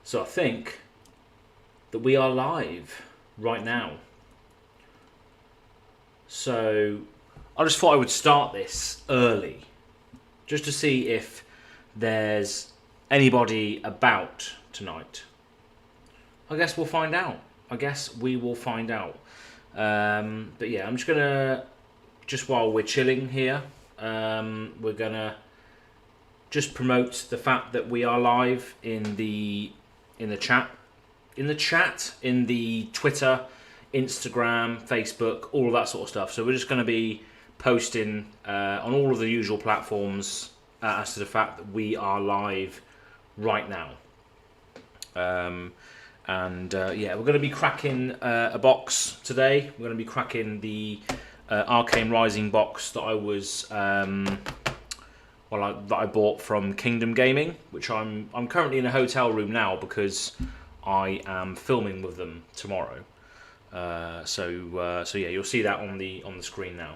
So I think that we are live right now. So I just thought I would start this early, just to see if there's anybody about tonight. I guess we'll find out. We will find out. But yeah, I'm just gonna, just while we're chilling here, we're gonna just promote the fact that we are live in the chat, in the Twitter, Instagram, Facebook, all of that sort of stuff. So we're just going to be posting on all of the usual platforms as to the fact that we are live right now. Yeah, we're going to be cracking a box today. We're going to be cracking the Arcane Rising box that I was that I bought from Kingdom Gaming, which I'm currently in a hotel room now because I am filming with them tomorrow. So yeah, you'll see that on the screen now.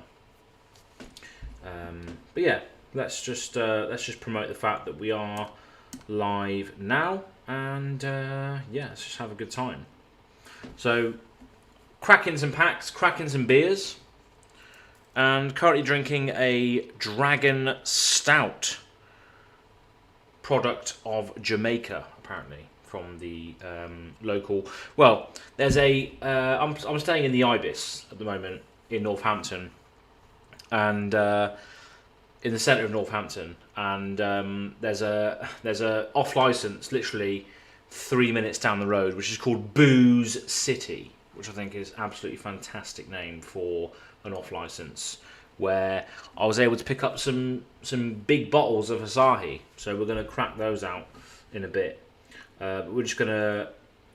But yeah, let's just promote the fact that we are live now, and yeah, let's just have a good time. So, cracking some packs, cracking some beers, and currently drinking a Dragon Stout, product of Jamaica, apparently, from the local. Well, there's a. I'm staying in the Ibis at the moment in Northampton, and in the centre of Northampton, and there's a off license, literally 3 minutes down the road, which is called Booze City, which I think is absolutely fantastic name for an off license, where I was able to pick up some big bottles of asahi. So we're going to crack those out in a bit. But we're just going to,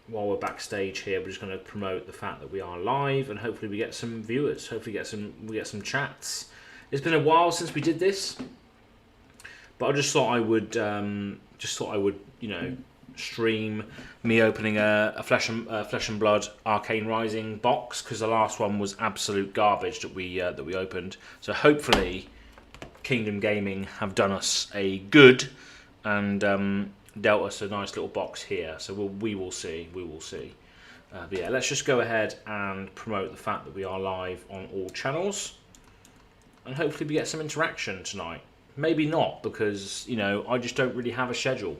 while we're backstage here, we're just going to promote the fact that we are live, and hopefully we get some viewers. Hopefully we get some chats. It's been a while since we did this, but I just thought I would you know, stream me opening a Flesh and Blood Arcane Rising box, because the last one was absolute garbage that we opened. So hopefully Kingdom Gaming have done us a good and dealt us a nice little box here. So we will see. But yeah, let's just go ahead and promote the fact that we are live on all channels, and hopefully we get some interaction tonight. Maybe not, because, you know, I just don't really have a schedule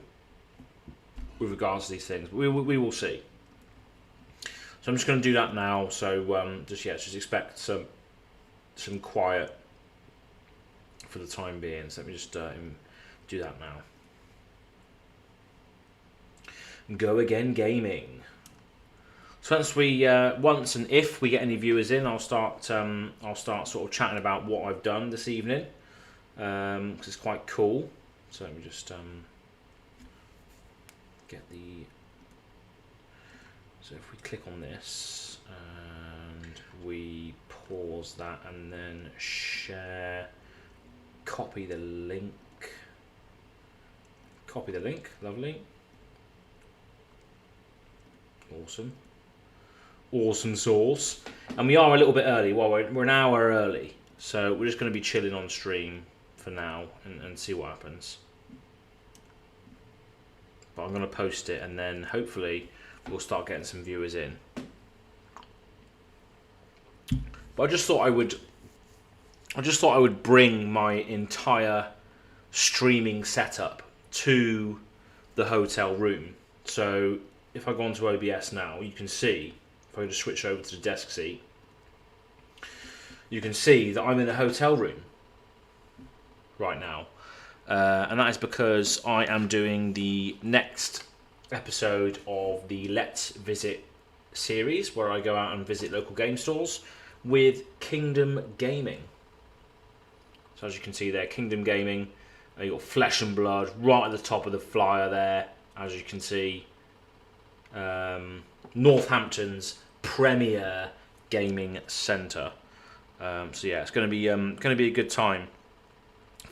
with regards to these things. We will see. So I'm just going to do that now. So just expect some quiet for the time being. So let me just do that now. Go Again Gaming. So once and if we get any viewers in, I'll start sort of chatting about what I've done this evening, because it's quite cool. So let me just get the. So if we click on this and we pause that and then share, copy the link. Lovely. Awesome sauce. And we are a little bit early. Well, we're an hour early, so we're just going to be chilling on stream for now and see what happens. But I'm going to post it, and then hopefully we'll start getting some viewers in. But I just thought I would bring my entire streaming setup to the hotel room. So if I go onto OBS now, you can see, if I just switch over to the desk seat, you can see that I'm in a hotel room right now. And that is because I am doing the next episode of the Let's Visit series, where I go out and visit local game stores with Kingdom Gaming. So as you can see there, Kingdom Gaming, you got Flesh and Blood right at the top of the flyer there, as you can see. Northampton's premier gaming centre. So yeah, it's going to be a good time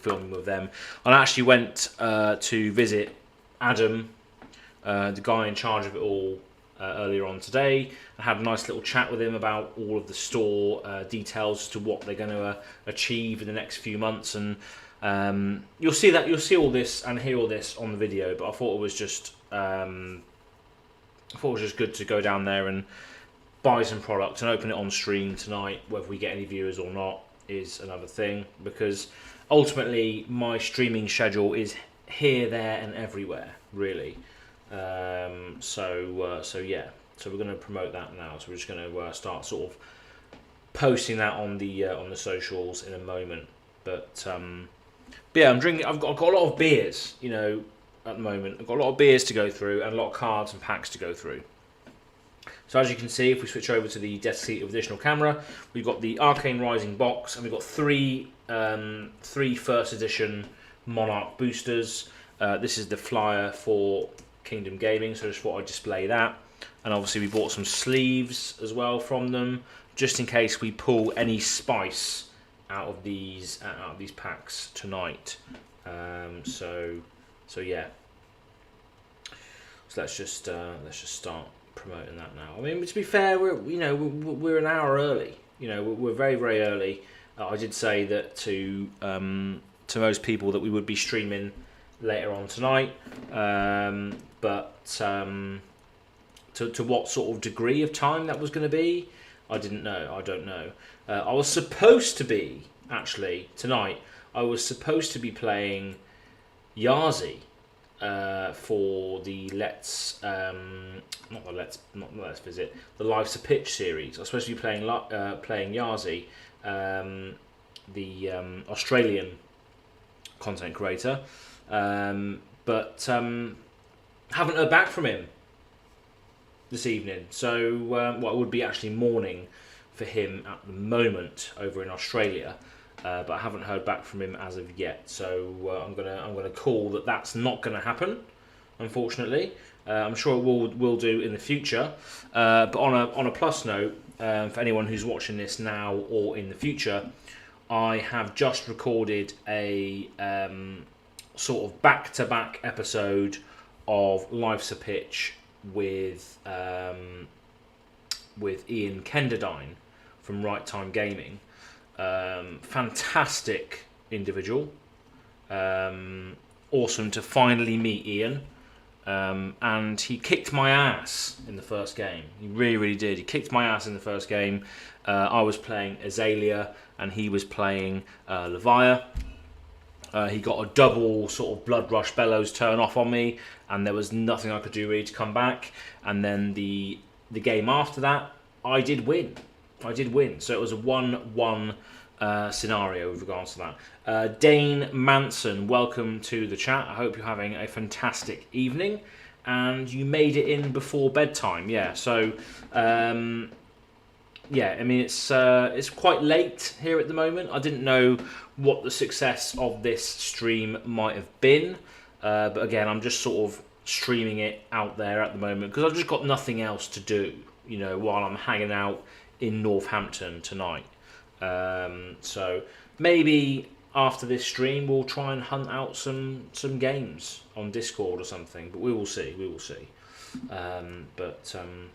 filming with them. I actually went to visit Adam, the guy in charge of it all, earlier on today. I had a nice little chat with him about all of the store details as to what they're going to achieve in the next few months, and you'll see all this and hear all this on the video. But I thought it was just I thought it was just good to go down there and buy some product and open it on stream tonight. Whether we get any viewers or not is another thing, because ultimately my streaming schedule is here, there, and everywhere, really. So yeah, so we're going to promote that now. So we're just going to start sort of posting that on the socials in a moment. But yeah, I'm drinking. I've got a lot of beers, you know, at the moment. I've got a lot of beers to go through and a lot of cards and packs to go through. So as you can see, if we switch over to the desk seat of additional camera, we've got the Arcane Rising box, and we've got three first edition Monarch boosters. This is the flyer for Kingdom Gaming, so I just thought I'd display that. And obviously we bought some sleeves as well from them, just in case we pull any spice out of these packs tonight. So yeah. So let's just start promoting that now. I mean, to be fair, we're an hour early. You know, we're very, very early. I did say that to most people that we would be streaming later on tonight, but to what sort of degree of time that was going to be, I didn't know. I don't know. I was supposed to be, actually, tonight, I was supposed to be playing Yazi for the Let's Visit, the Life's a Pitch series. I was supposed to be playing Yazi, the Australian content creator, but haven't heard back from him this evening. So it would be actually morning for him at the moment over in Australia, but I haven't heard back from him as of yet. So I'm gonna call that that's not gonna happen, unfortunately. I'm sure it will do in the future. But on a plus note, for anyone who's watching this now or in the future, I have just recorded a sort of back-to-back episode of Life's a Pitch with Ian Kenderdine from Right Time Gaming. Fantastic individual. Awesome to finally meet Ian. And he kicked my ass in the first game. He really, really did. He kicked my ass in the first game. I was playing Azalea and he was playing Levia. He got a double sort of Blood Rush Bellows turn off on me, and there was nothing I could do really to come back. And then the game after that, I did win. So it was a 1-1 scenario with regards to that. Dane Manson, welcome to the chat. I hope you're having a fantastic evening, and you made it in before bedtime. Yeah, so yeah, I mean it's quite late here at the moment. I didn't know what the success of this stream might have been, but again, I'm just sort of streaming it out there at the moment because I've just got nothing else to do, you know, while I'm hanging out in Northampton tonight. So maybe after this stream we'll try and hunt out some games on Discord or something, but we will see.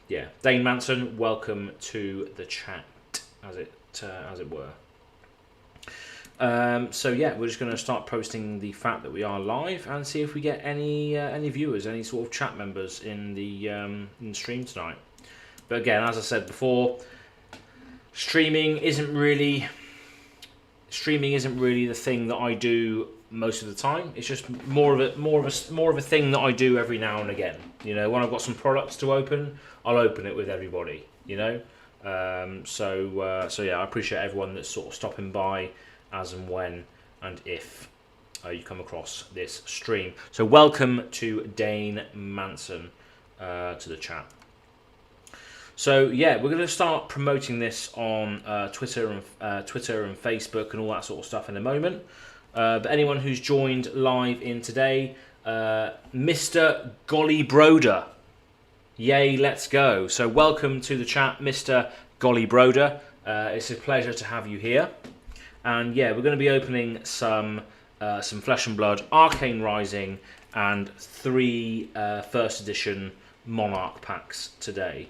Yeah, Dane Manson, welcome to the chat, as it were. So yeah, we're just going to start posting the fact that we are live and see if we get any viewers, any sort of chat members in the stream tonight. But again, as I said before, streaming isn't really the thing that I do most of the time. It's just more of a thing that I do every now and again. You know, when I've got some products to open, I'll open it with everybody. You know, so yeah, I appreciate everyone that's sort of stopping by as and when and if you come across this stream. So welcome to Dane Manson to the chat. So yeah, we're going to start promoting this on Twitter and Facebook and all that sort of stuff in a moment. But anyone who's joined live in today, Mr. Golly Broder, yay, let's go. So welcome to the chat, Mr. Golly Broder. It's a pleasure to have you here. And yeah, we're going to be opening some Flesh and Blood, Arcane Rising, and 3 first edition Monarch packs today.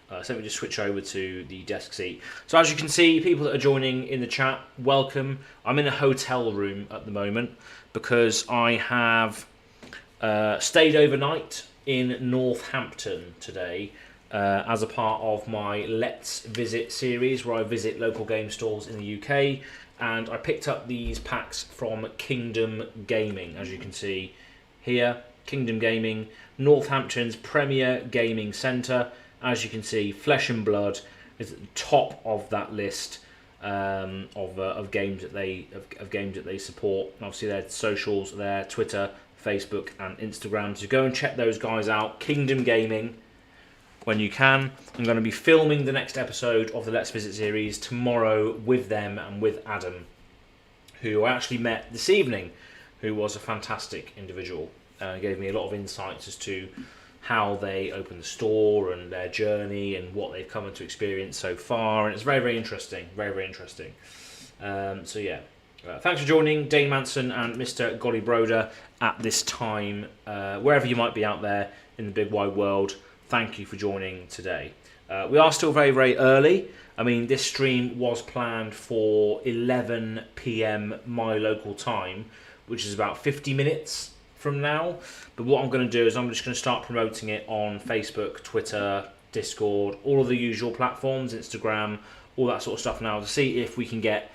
So let me just switch over to the desk seat. So as you can see, people that are joining in the chat, welcome. I'm in a hotel room at the moment because I have stayed overnight in Northampton today as a part of my Let's Visit series, where I visit local game stores in the UK. And I picked up these packs from Kingdom Gaming, as you can see here. Kingdom Gaming, Northampton's premier gaming centre. As you can see, Flesh and Blood is at the top of that list of games that they support. And obviously, their socials, their Twitter, Facebook, and Instagram. So go and check those guys out. Kingdom Gaming, when you can. I'm going to be filming the next episode of the Let's Visit series tomorrow with them and with Adam, who I actually met this evening, who was a fantastic individual. Gave me a lot of insights as to how they opened the store and their journey and what they've come to experience so far. And it's very, very interesting. Very, very interesting. So yeah. Thanks for joining Dane Manson and Mr. Golly Broder at this time. Wherever you might be out there in the big wide world, thank you for joining today. We are still very, very early. I mean, this stream was planned for 11 PM my local time, which is about 50 minutes from now. But what I'm going to do is I'm just going to start promoting it on Facebook, Twitter, Discord, all of the usual platforms, Instagram, all that sort of stuff now, to see if we can get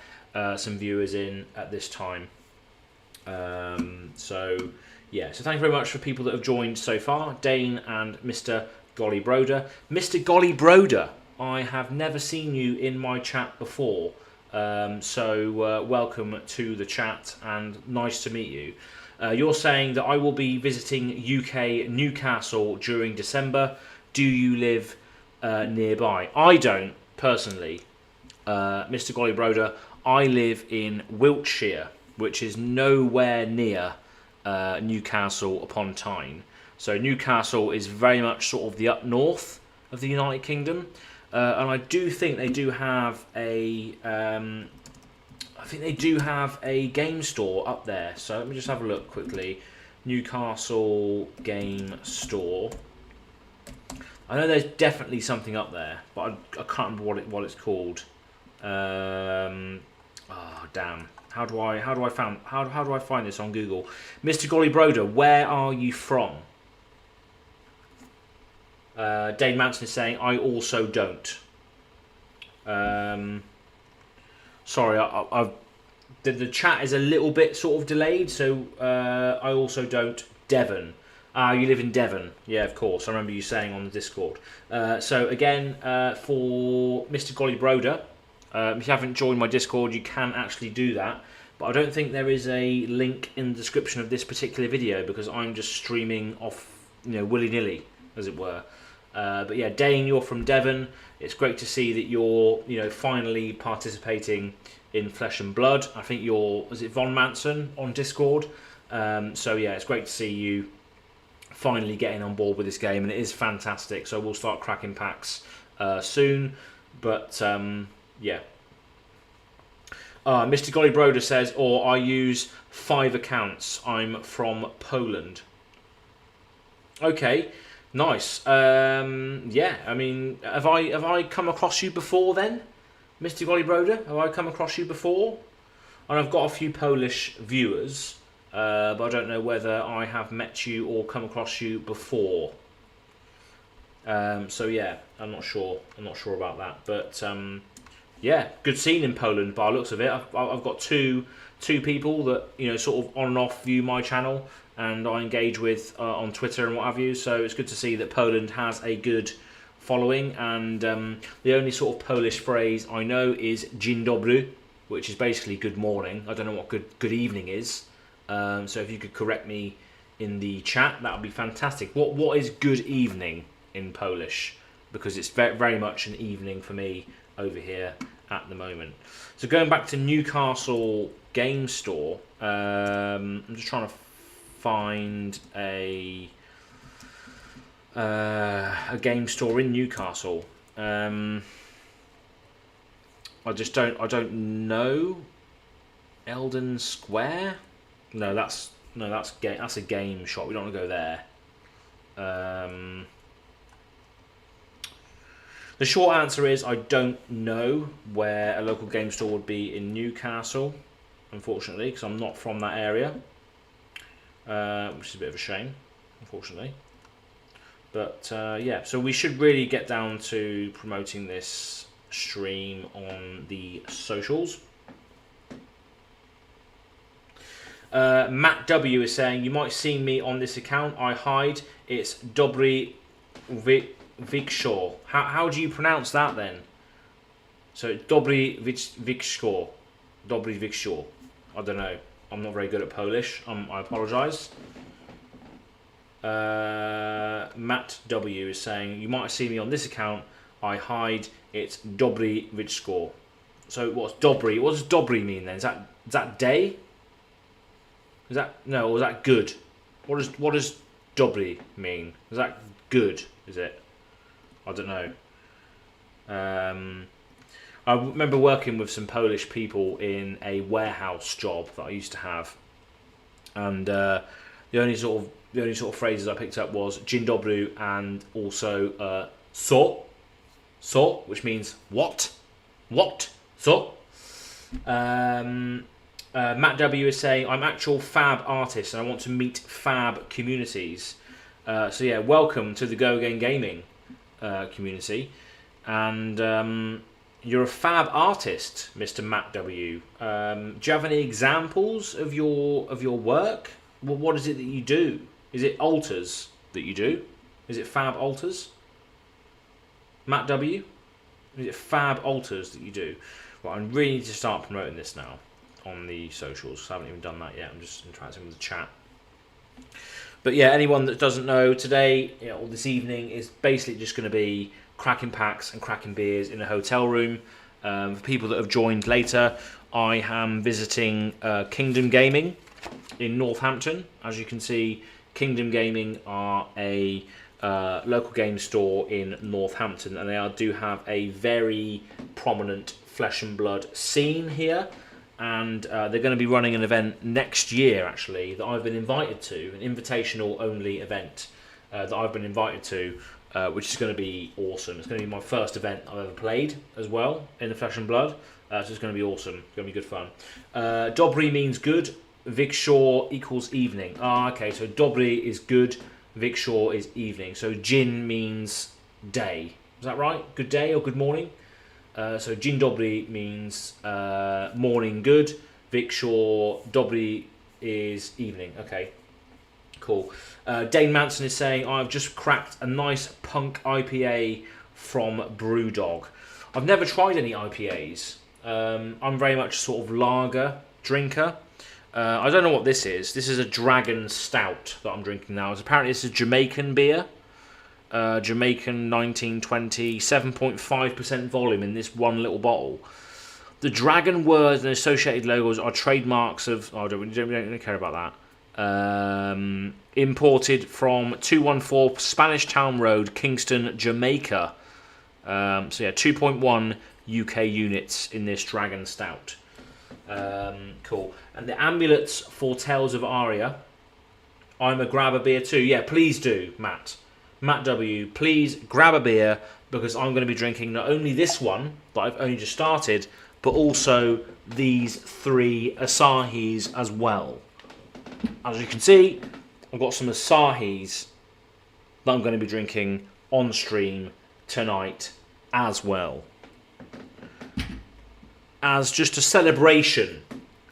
some viewers in at this time. So thank you very much for people that have joined so far, Dane and Mr. Golly Broder. Mr. Golly Broder, I have never seen you in my chat before, so welcome to the chat and nice to meet you. You're saying that I will be visiting UK Newcastle during December. Do you live nearby? I don't, personally. Mr. Golly Broder, I live in Wiltshire, which is nowhere near Newcastle upon Tyne. So Newcastle is very much sort of the up north of the United Kingdom. And I do think they do have a game store up there. So let me just have a look quickly. Newcastle game store. I know there's definitely something up there, but I can't remember what it's called. Damn. How do I find this on Google? Mr. Golly Broder, where are you from? Dane Manson is saying, I also don't. Sorry, the chat is a little bit sort of delayed, so I also don't. Devon. You live in Devon. Yeah, of course. I remember you saying on the Discord. So again, for Mr. Golly Broder, if you haven't joined my Discord, you can actually do that. But I don't think there is a link in the description of this particular video because I'm just streaming off, willy-nilly, as it were. But yeah, Dane, you're from Devon. It's great to see that you're, finally participating in Flesh and Blood. I think is it Von Manson on Discord? So yeah, it's great to see you finally getting on board with this game, and it is fantastic. So we'll start cracking packs soon. But yeah. Mr. Golly Broder says, I use 5 accounts. I'm from Poland. Okay. Nice. Yeah, I mean, have I come across you before then, Mr. Golly Broder? Have I come across you before? And I've got a few Polish viewers, but I don't know whether I have met you or come across you before. So yeah, I'm not sure. I'm not sure about that, but yeah, good scene in Poland by the looks of it. I've got two people that sort of on and off view my channel, and I engage with on Twitter and what have you. So it's good to see that Poland has a good following. And the only sort of Polish phrase I know is dzień dobry, which is basically good morning. I don't know what good evening is. So if you could correct me in the chat, that would be fantastic. What is good evening in Polish? Because it's very, very much an evening for me over here at the moment. So going back to Newcastle Game Store, I'm just trying to find a game store in Newcastle. I don't know. Eldon Square? No, that's a game shop. We don't want to go there. The short answer is I don't know where a local game store would be in Newcastle, unfortunately, because I'm not from that area, which is a bit of a shame, unfortunately. But yeah, so we should really get down to promoting this stream on the socials. Matt W is saying, you might see me on this account. I hide. It's Dobry Vikshaw. How do you pronounce that then? So Dobry Vikshaw. Dobry Vikshaw. I don't know. I'm not very good at Polish. I apologise. Matt W is saying, you might see me on this account. I hide. It's Dobry Vikshaw. So what's Dobry? What does Dobry mean then? Is that day? Is that no? Or is that good? What does Dobry mean? Is that good? Is it? I don't know. I remember working with some Polish people in a warehouse job that I used to have, and the only sort of phrases I picked up was Dzień dobry and also so, which means what, so. Matt W is saying, I'm actual fab artist and I want to meet fab communities. So yeah, welcome to the Go Again Gaming community. And you're a fab artist, Mr. Matt W. Do you have any examples of your work? Well, what is it that you do? Is it altars that you do? Is it fab altars? Matt W? Is it fab altars that you do? Well, I really need to start promoting this now on the socials. I haven't even done that yet. I'm just interacting with the chat. But yeah, anyone that doesn't know, today or this evening is basically just going to be cracking packs and cracking beers in a hotel room. For people that have joined later, I am visiting Kingdom Gaming in Northampton. As you can see, Kingdom Gaming are a local game store in Northampton, and they do have a very prominent flesh and blood scene here. And they're going to be running an event next year, actually, that I've been invited to, an invitational only event that I've been invited to, which is going to be awesome. It's going to be my first event I've ever played as well in the Flesh and Blood, so it's going to be awesome. It's going to be good fun. Dobry means good, Vikshaw equals evening. Okay, so Dobry is good, Vikshaw is evening. So Dzień means day. Is that right? Good day or good morning? So Dzień dobry means morning good. Vikshaw, dobry is evening. Okay, cool. Dane Manson is saying, I've just cracked a nice punk IPA from Brewdog. I've never tried any IPAs. I'm very much sort of lager drinker. I don't know what this is. This is a Dragon Stout that I'm drinking now. Apparently it's a Jamaican beer. Jamaican 1920, 7.5% volume in this one little bottle. The dragon words and associated logos are trademarks of... Oh, we don't really care about that. Imported from 214 Spanish Town Road, Kingston, Jamaica. So yeah, 2.1 UK units in this Dragon Stout. Cool. And the amulets foretells of Aria. I'm a grab a beer too. Yeah, please do, Matt. Matt W, please grab a beer, because I'm going to be drinking not only this one that I've only just started, but also these 3 Asahis as well. As you can see, I've got some Asahis that I'm going to be drinking on stream tonight as well. As just a celebration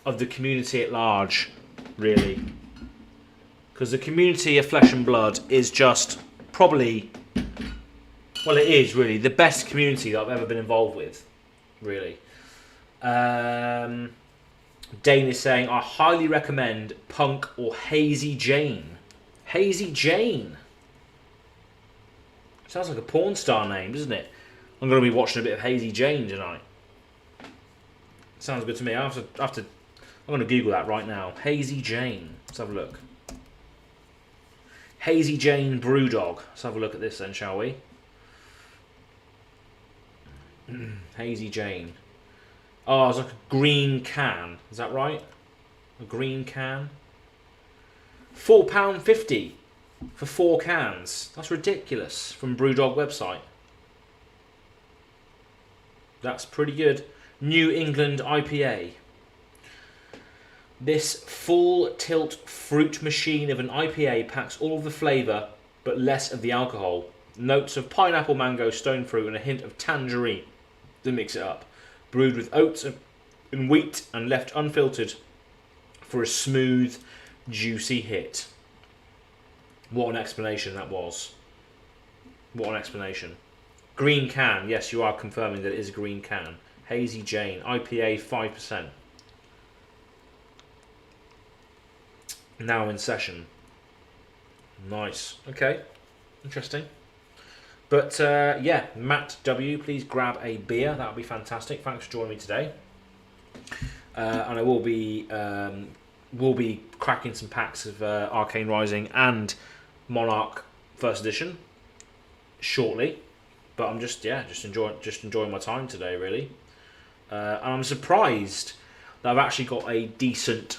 of the community at large, really. Because the community of Flesh and Blood is just... probably, well, it is really the best community that I've ever been involved with, really. Dane is saying, I highly recommend Punk or Hazy Jane. Hazy Jane. Sounds like a porn star name, doesn't it? I'm going to be watching a bit of Hazy Jane tonight. Sounds good to me. I'm going to Google that right now. Hazy Jane. Let's have a look. Hazy Jane Brewdog. Let's have a look at this then, shall we? Hazy Jane. Oh, it's like a green can. Is that right? A green can? £4.50 for 4 cans. That's ridiculous. From Brewdog website. That's pretty good. New England IPA. This full tilt fruit machine of an IPA packs all of the flavour but less of the alcohol. Notes of pineapple, mango, stone fruit, and a hint of tangerine to mix it up. Brewed with oats and wheat and left unfiltered for a smooth, juicy hit. What an explanation that was. What an explanation. Green can. Yes, you are confirming that it is a green can. Hazy Jane. IPA 5%. Now in session. Nice. Okay. Interesting. But yeah, Matt W, please grab a beer. That would be fantastic. Thanks for joining me today. And I will be cracking some packs of Arcane Rising and Monarch First Edition shortly. But I'm just enjoying my time today, really. And I'm surprised that I've actually got a decent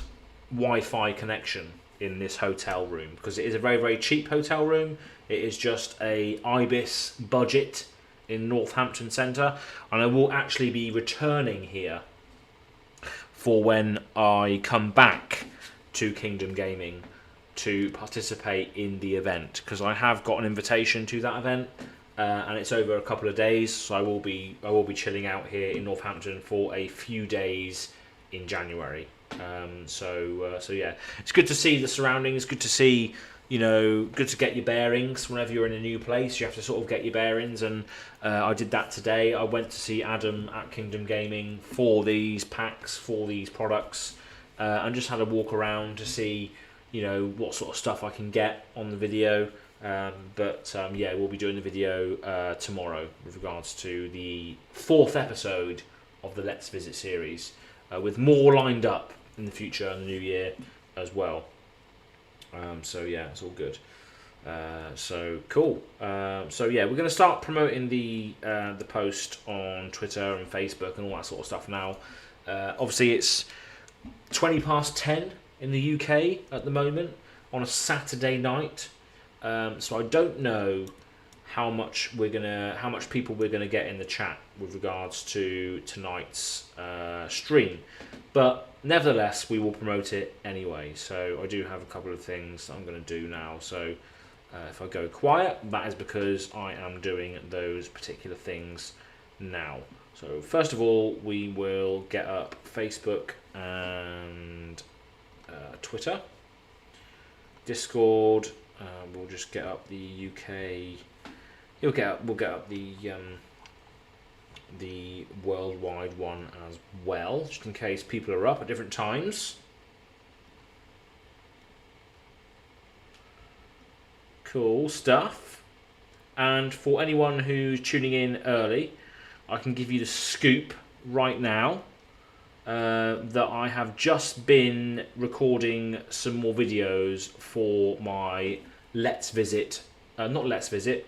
Wi-Fi connection in this hotel room, because it is a very, very cheap hotel room. It is just a Ibis budget in Northampton Centre, and I will actually be returning here for when I come back to Kingdom Gaming to participate in the event, because I have got an invitation to that event, and it's over a couple of days, so I will be chilling out here in Northampton for a few days in January. So yeah, it's good to see the surroundings, good to see, good to get your bearings. Whenever you're in a new place, you have to sort of get your bearings, and I did that today. I went to see Adam at Kingdom Gaming for these packs, for these products, and just had a walk around to see, what sort of stuff I can get on the video. But yeah, we'll be doing the video tomorrow with regards to the 4th episode of the Let's Visit series, with more lined up in the future and the new year as well. So yeah, it's all good. So cool. So yeah, we're going to start promoting the post on Twitter and Facebook and all that sort of stuff now. Obviously, it's 10:20 in the UK at the moment on a Saturday night. So I don't know how much people we're gonna get in the chat with regards to tonight's stream, but nevertheless we will promote it anyway. So I do have a couple of things I'm going to do now. So if I go quiet, that is because I am doing those particular things now. So first of all, we will get up Facebook and Twitter, Discord. We'll just get up the UK. We'll get up the worldwide one as well, just in case people are up at different times. Cool stuff. And for anyone who's tuning in early, I can give you the scoop right now that I have just been recording some more videos for my Let's Visit, not Let's Visit,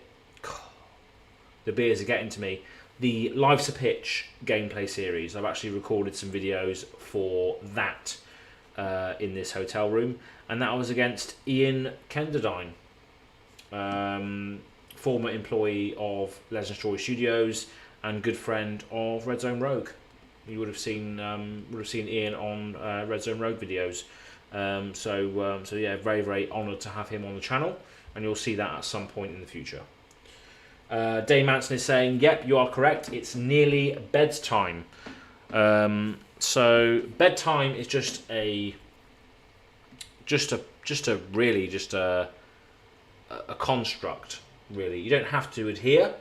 the beers are getting to me, the Life's a Pitch gameplay series. I've actually recorded some videos for that in this hotel room, and that was against Ian Kenderdine, former employee of Legends Story Studios and good friend of Red Zone Rogue. You would have seen Ian on Red Zone Rogue videos. So yeah, very, very honoured to have him on the channel, and you'll see that at some point in the future. Dave Manson is saying, "Yep, you are correct. It's nearly bedtime." So bedtime is just a construct. Really, you don't have to adhere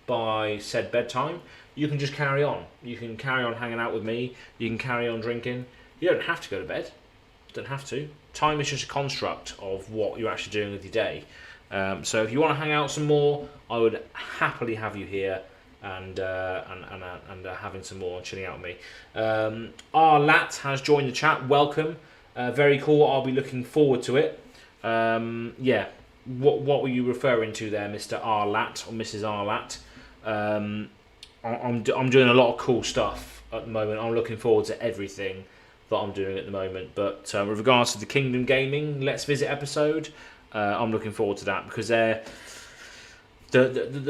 by said bedtime. You can just carry on. You can carry on hanging out with me. You can carry on drinking. You don't have to go to bed. Don't have to. Time is just a construct of what you're actually doing with your day. So if you want to hang out some more, I would happily have you here and having some more and chilling out with me. R Lat has joined the chat. Welcome. Very cool. I'll be looking forward to it. Yeah. What were you referring to there, Mr. R Lat or Mrs. R Lat? I'm doing a lot of cool stuff at the moment. I'm looking forward to everything that I'm doing at the moment. But with regards to the Kingdom Gaming Let's Visit episode, I'm looking forward to that, because the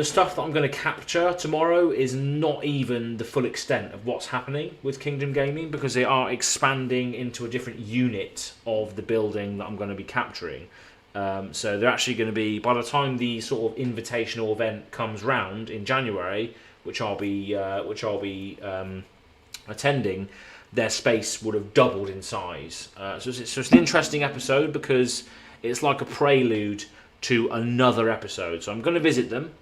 stuff that I'm going to capture tomorrow is not even the full extent of what's happening with Kingdom Gaming, because they are expanding into a different unit of the building that I'm going to be capturing. So they're actually going to be, by the time the sort of invitational event comes round in January, which I'll be attending, their space would have doubled in size. So it's an interesting episode because it's like a prelude to another episode. So I'm going to visit them.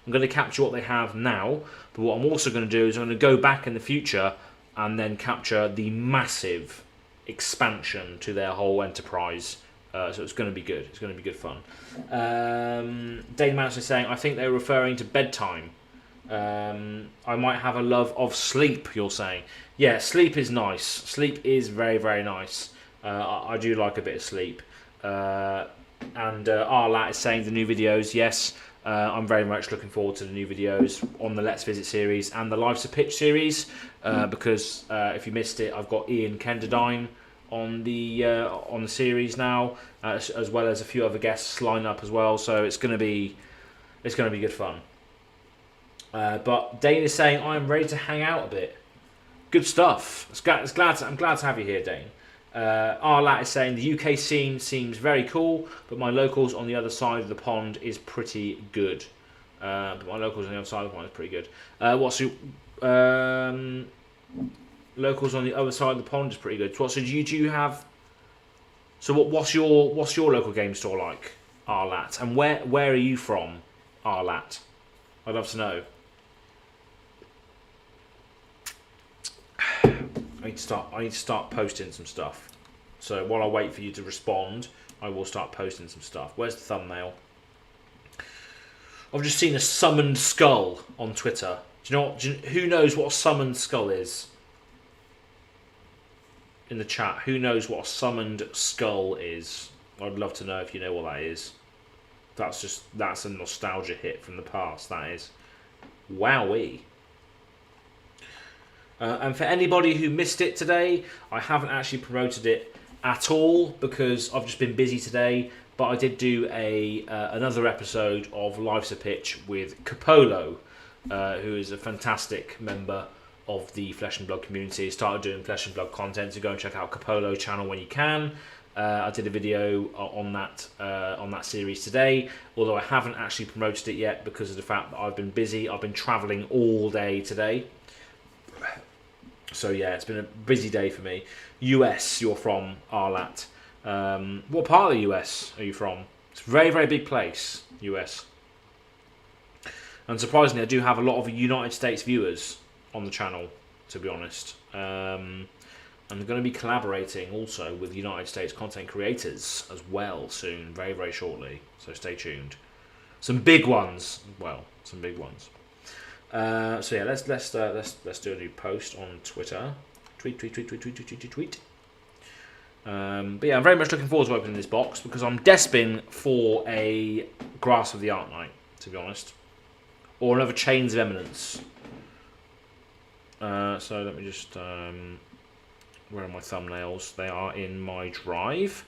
I'm going to capture what they have now, but what I'm also going to do is I'm going to go back in the future and then capture the massive expansion to their whole enterprise. So it's going to be good. It's going to be good fun. Dane Mouse is saying, I think they're referring to bedtime. I might have a love of sleep, you're saying. Yeah, sleep is nice. Sleep is very, very nice. I do like a bit of sleep. And Arlat is saying the new videos. Yes, I'm very much looking forward to the new videos on the Let's Visit series and the Life's a Pitch series. Because if you missed it, I've got Ian Kenderdine on the series now, as well as a few other guests lined up as well. So it's going to be good fun. But Dane is saying I am ready to hang out a bit. Good stuff. I'm glad to have you here, Dane. Arlat is saying the UK scene seems very cool, but my locals on the other side of the pond is pretty good. Locals on the other side of the pond is pretty good. So do you have? So what's your local game store like, Arlat? And where are you from, Arlat? I'd love to know. I need to start posting some stuff. So while I wait for you to respond, I will start posting some stuff. Where's the thumbnail? I've just seen a summoned skull on Twitter. Who knows what a summoned skull is? In the chat, who knows what a summoned skull is? I'd love to know if you know what that is. That's a nostalgia hit from the past. That is. Wowee. And for anybody who missed it today, I haven't actually promoted it at all because I've just been busy today. But I did do another episode of Life's a Pitch with Capolo, who is a fantastic member of the Flesh and Blood community. He started doing Flesh and Blood content, so go and check out Capolo's channel when you can. I did a video on that series today, although I haven't actually promoted it yet because of the fact that I've been busy. I've been travelling all day today. So yeah, it's been a busy day for me. US, you're from, Arlat. What part of the US are you from? It's a very, very big place, US. And surprisingly, I do have a lot of United States viewers on the channel, to be honest. I'm going to be collaborating also with United States content creators as well soon, very, very shortly. So stay tuned. Some big ones. Well, some big ones. So yeah, let's do a new post on Twitter. Tweet. But yeah, I'm very much looking forward to opening this box because I'm desping for a Grasp of the Art Night, to be honest, or another Chains of Eminence. So let me just where are my thumbnails? They are in my drive.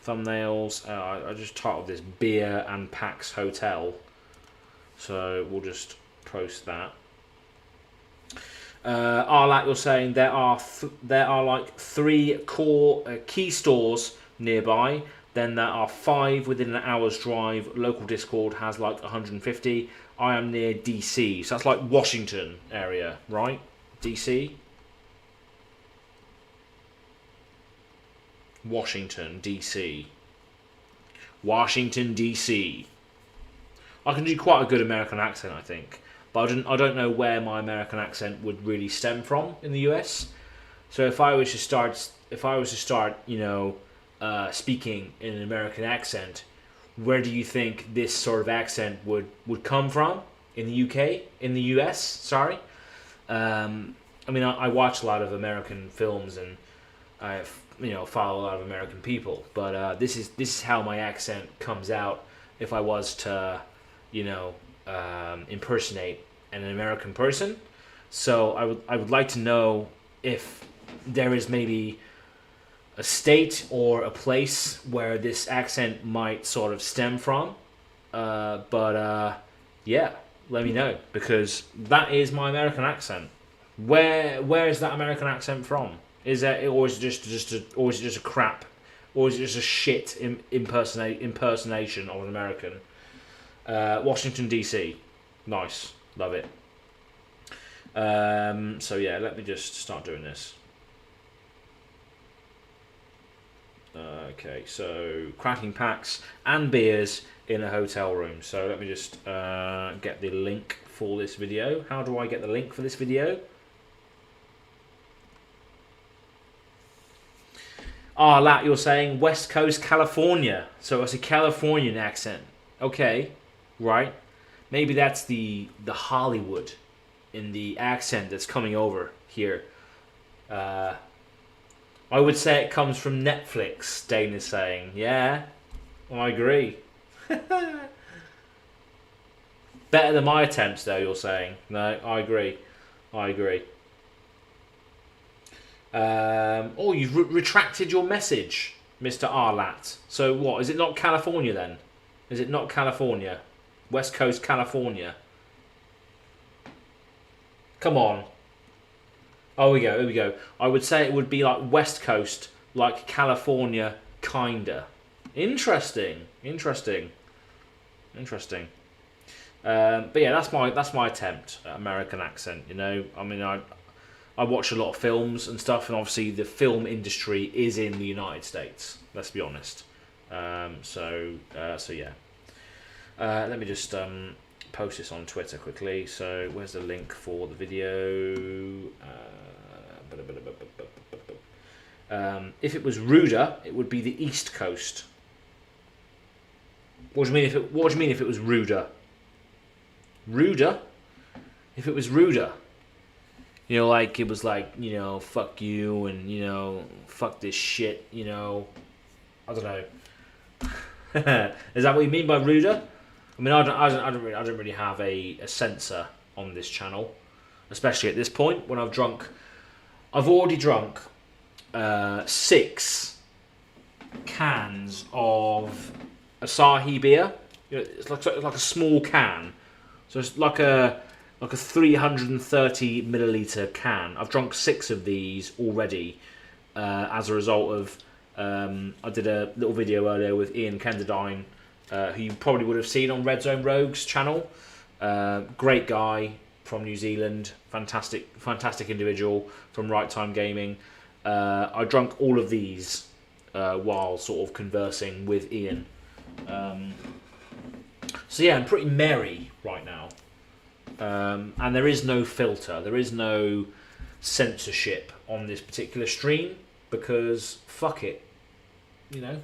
Thumbnails. I just titled this Beer and Pax Hotel, so we'll just post that. Arlat, you're saying there are like 3 core key stores nearby. Then there are 5 within an hour's drive. Local Discord has like 150. I am near DC, so that's like Washington area, right? DC. Washington, DC. Washington, DC. I can do quite a good American accent, I think. But I don't know where my American accent would really stem from in the US. So if I was to start, speaking in an American accent, where do you think this sort of accent would come from? In the UK, in the US? Sorry. I watch a lot of American films and I follow a lot of American people. But this is how my accent comes out if I was to, impersonate an American person. So I would like to know if there is maybe a state or a place where this accent might sort of stem from. Yeah, let me know, because that is my American accent. Where is that American accent from? Is it just a crap or is it just a shit impersonation of an American? Washington DC, nice, love it. So yeah, let me just start doing this. Okay, so cracking packs and beers in a hotel room. So let me just get the link for this video. How do I get the link for this video? Ah, Lat, you're saying West Coast California. So it's a Californian accent. Okay, right. Maybe that's the Hollywood in the accent that's coming over here. I would say it comes from Netflix, Dane is saying. Yeah, I agree. Better than my attempts, though, you're saying. No, I agree. I agree. Oh, you've retracted your message, Mr. Arlat. So what, is it not California then? Is it not California? West Coast California? Come on. Oh, here we go. I would say it would be like West Coast, like California, kinda. Interesting. But yeah, that's my attempt at American accent. You know, I mean, I watch a lot of films and stuff, and obviously the film industry is in the United States. Let's be honest. So yeah. Let me just post this on Twitter quickly. So where's the link for the video? If it was ruder, it would be the East Coast. What do you mean if it was ruder? Ruder? If it was ruder, you know, like it was like, you know, fuck you and, you know, fuck this shit, you know, I don't know. Is that what you mean by ruder? I mean, I don't really have a censor on this channel, especially at this point when I've already drunk 6 cans of Asahi beer. You know, it's like a small can, so it's like a 330 milliliter can. I've drunk 6 of these already as a result of I did a little video earlier with Ian Kenderdine, who you probably would have seen on Red Zone Rogue's channel. Great guy from New Zealand, fantastic individual from Right Time Gaming. I drunk all of these while sort of conversing with Ian. So yeah, I'm pretty merry right now. And there is no filter, there is no censorship on this particular stream because fuck it, you know.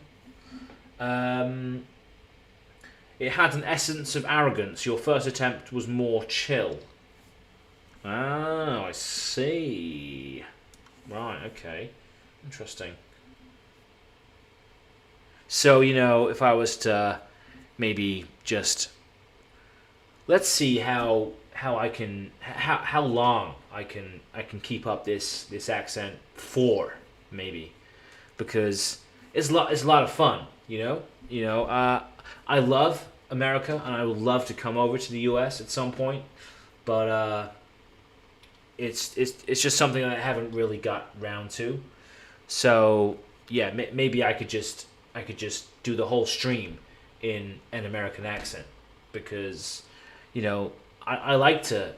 It had an essence of arrogance. Your first attempt was more chill. Oh, I see. Right, okay. Interesting. So, you know, if I was to maybe just... Let's see how long I can keep up this accent for, maybe. Because it's a lot of fun, you know? I love America, and I would love to come over to the US at some point, but it's just something that I haven't really got round to. So yeah, maybe I could just do the whole stream in an American accent, because you know I like to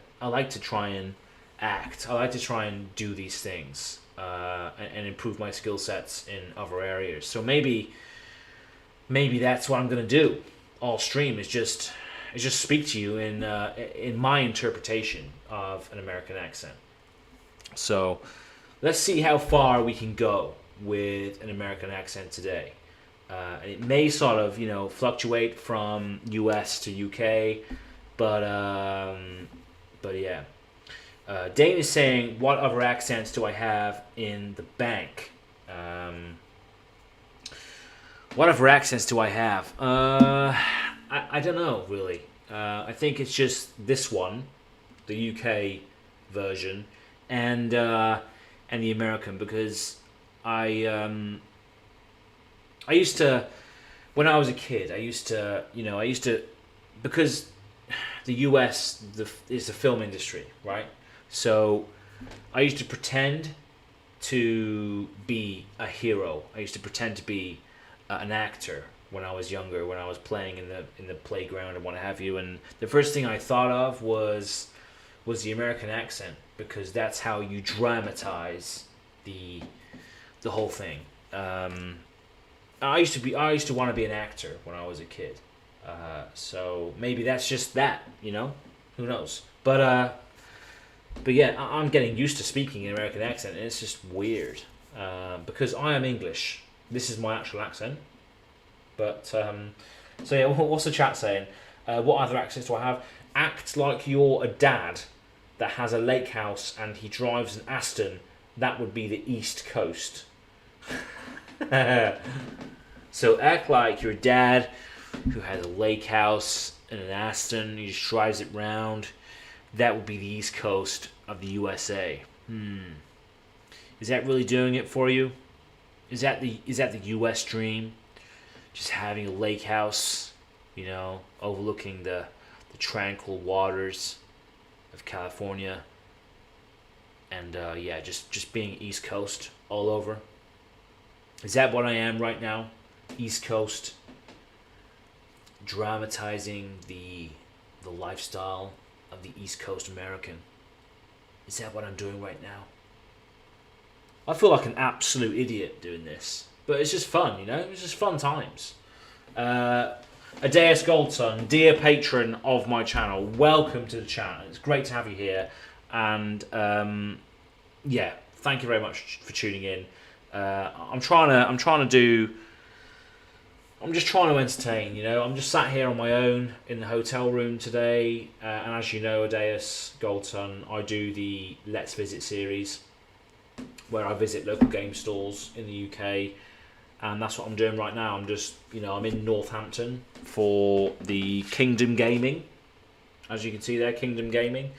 try and act. I like to try and do these things and improve my skill sets in other areas. So maybe that's what I'm gonna do all stream, is just speak to you in my interpretation of an American accent. So let's see how far we can go with an American accent today. And it may sort of, you know, fluctuate from US to UK, but yeah. Dane is saying, what other accents do I have in the bank? What other accents do I have? I don't know, really. I think it's just this one, the UK version, and the American, because I used to, when I was a kid, because the US is the film industry, right? So I used to pretend to be a hero. I used to pretend to be an actor when I was younger, when I was playing in the playground and what have you. And the first thing I thought of was the American accent, because that's how you dramatize the whole thing. I used to want to be an actor when I was a kid. So maybe that's just that, who knows? But yeah, I'm getting used to speaking an American accent, and it's just weird because I am English. This is my actual accent. But so yeah, what's the chat saying? What other accents do I have? Act like you're a dad that has a lake house and he drives an Aston. That would be the East Coast. So act like your dad who has a lake house and an Aston, he just drives it round. That would be the East Coast of the USA. Is that really doing it for you? Is that the US dream? Just having a lake house, overlooking the tranquil waters of California, and yeah, just being East Coast all over. Is that what I am right now? East Coast, dramatizing the lifestyle of the East Coast American. Is that what I'm doing right now? I feel like an absolute idiot doing this, but it's just fun, It's just fun times. Adeus Goldson, dear patron of my channel, welcome to the chat. It's great to have you here, and yeah, thank you very much for tuning in. I'm just trying to entertain, I'm just sat here on my own in the hotel room today, and as you know, Adeus Goldson, I do the Let's Visit series, where I visit local game stores in the UK, and that's what I'm doing right now. I'm just, I'm in Northampton for the Kingdom Gaming. As you can see there, Kingdom Gaming.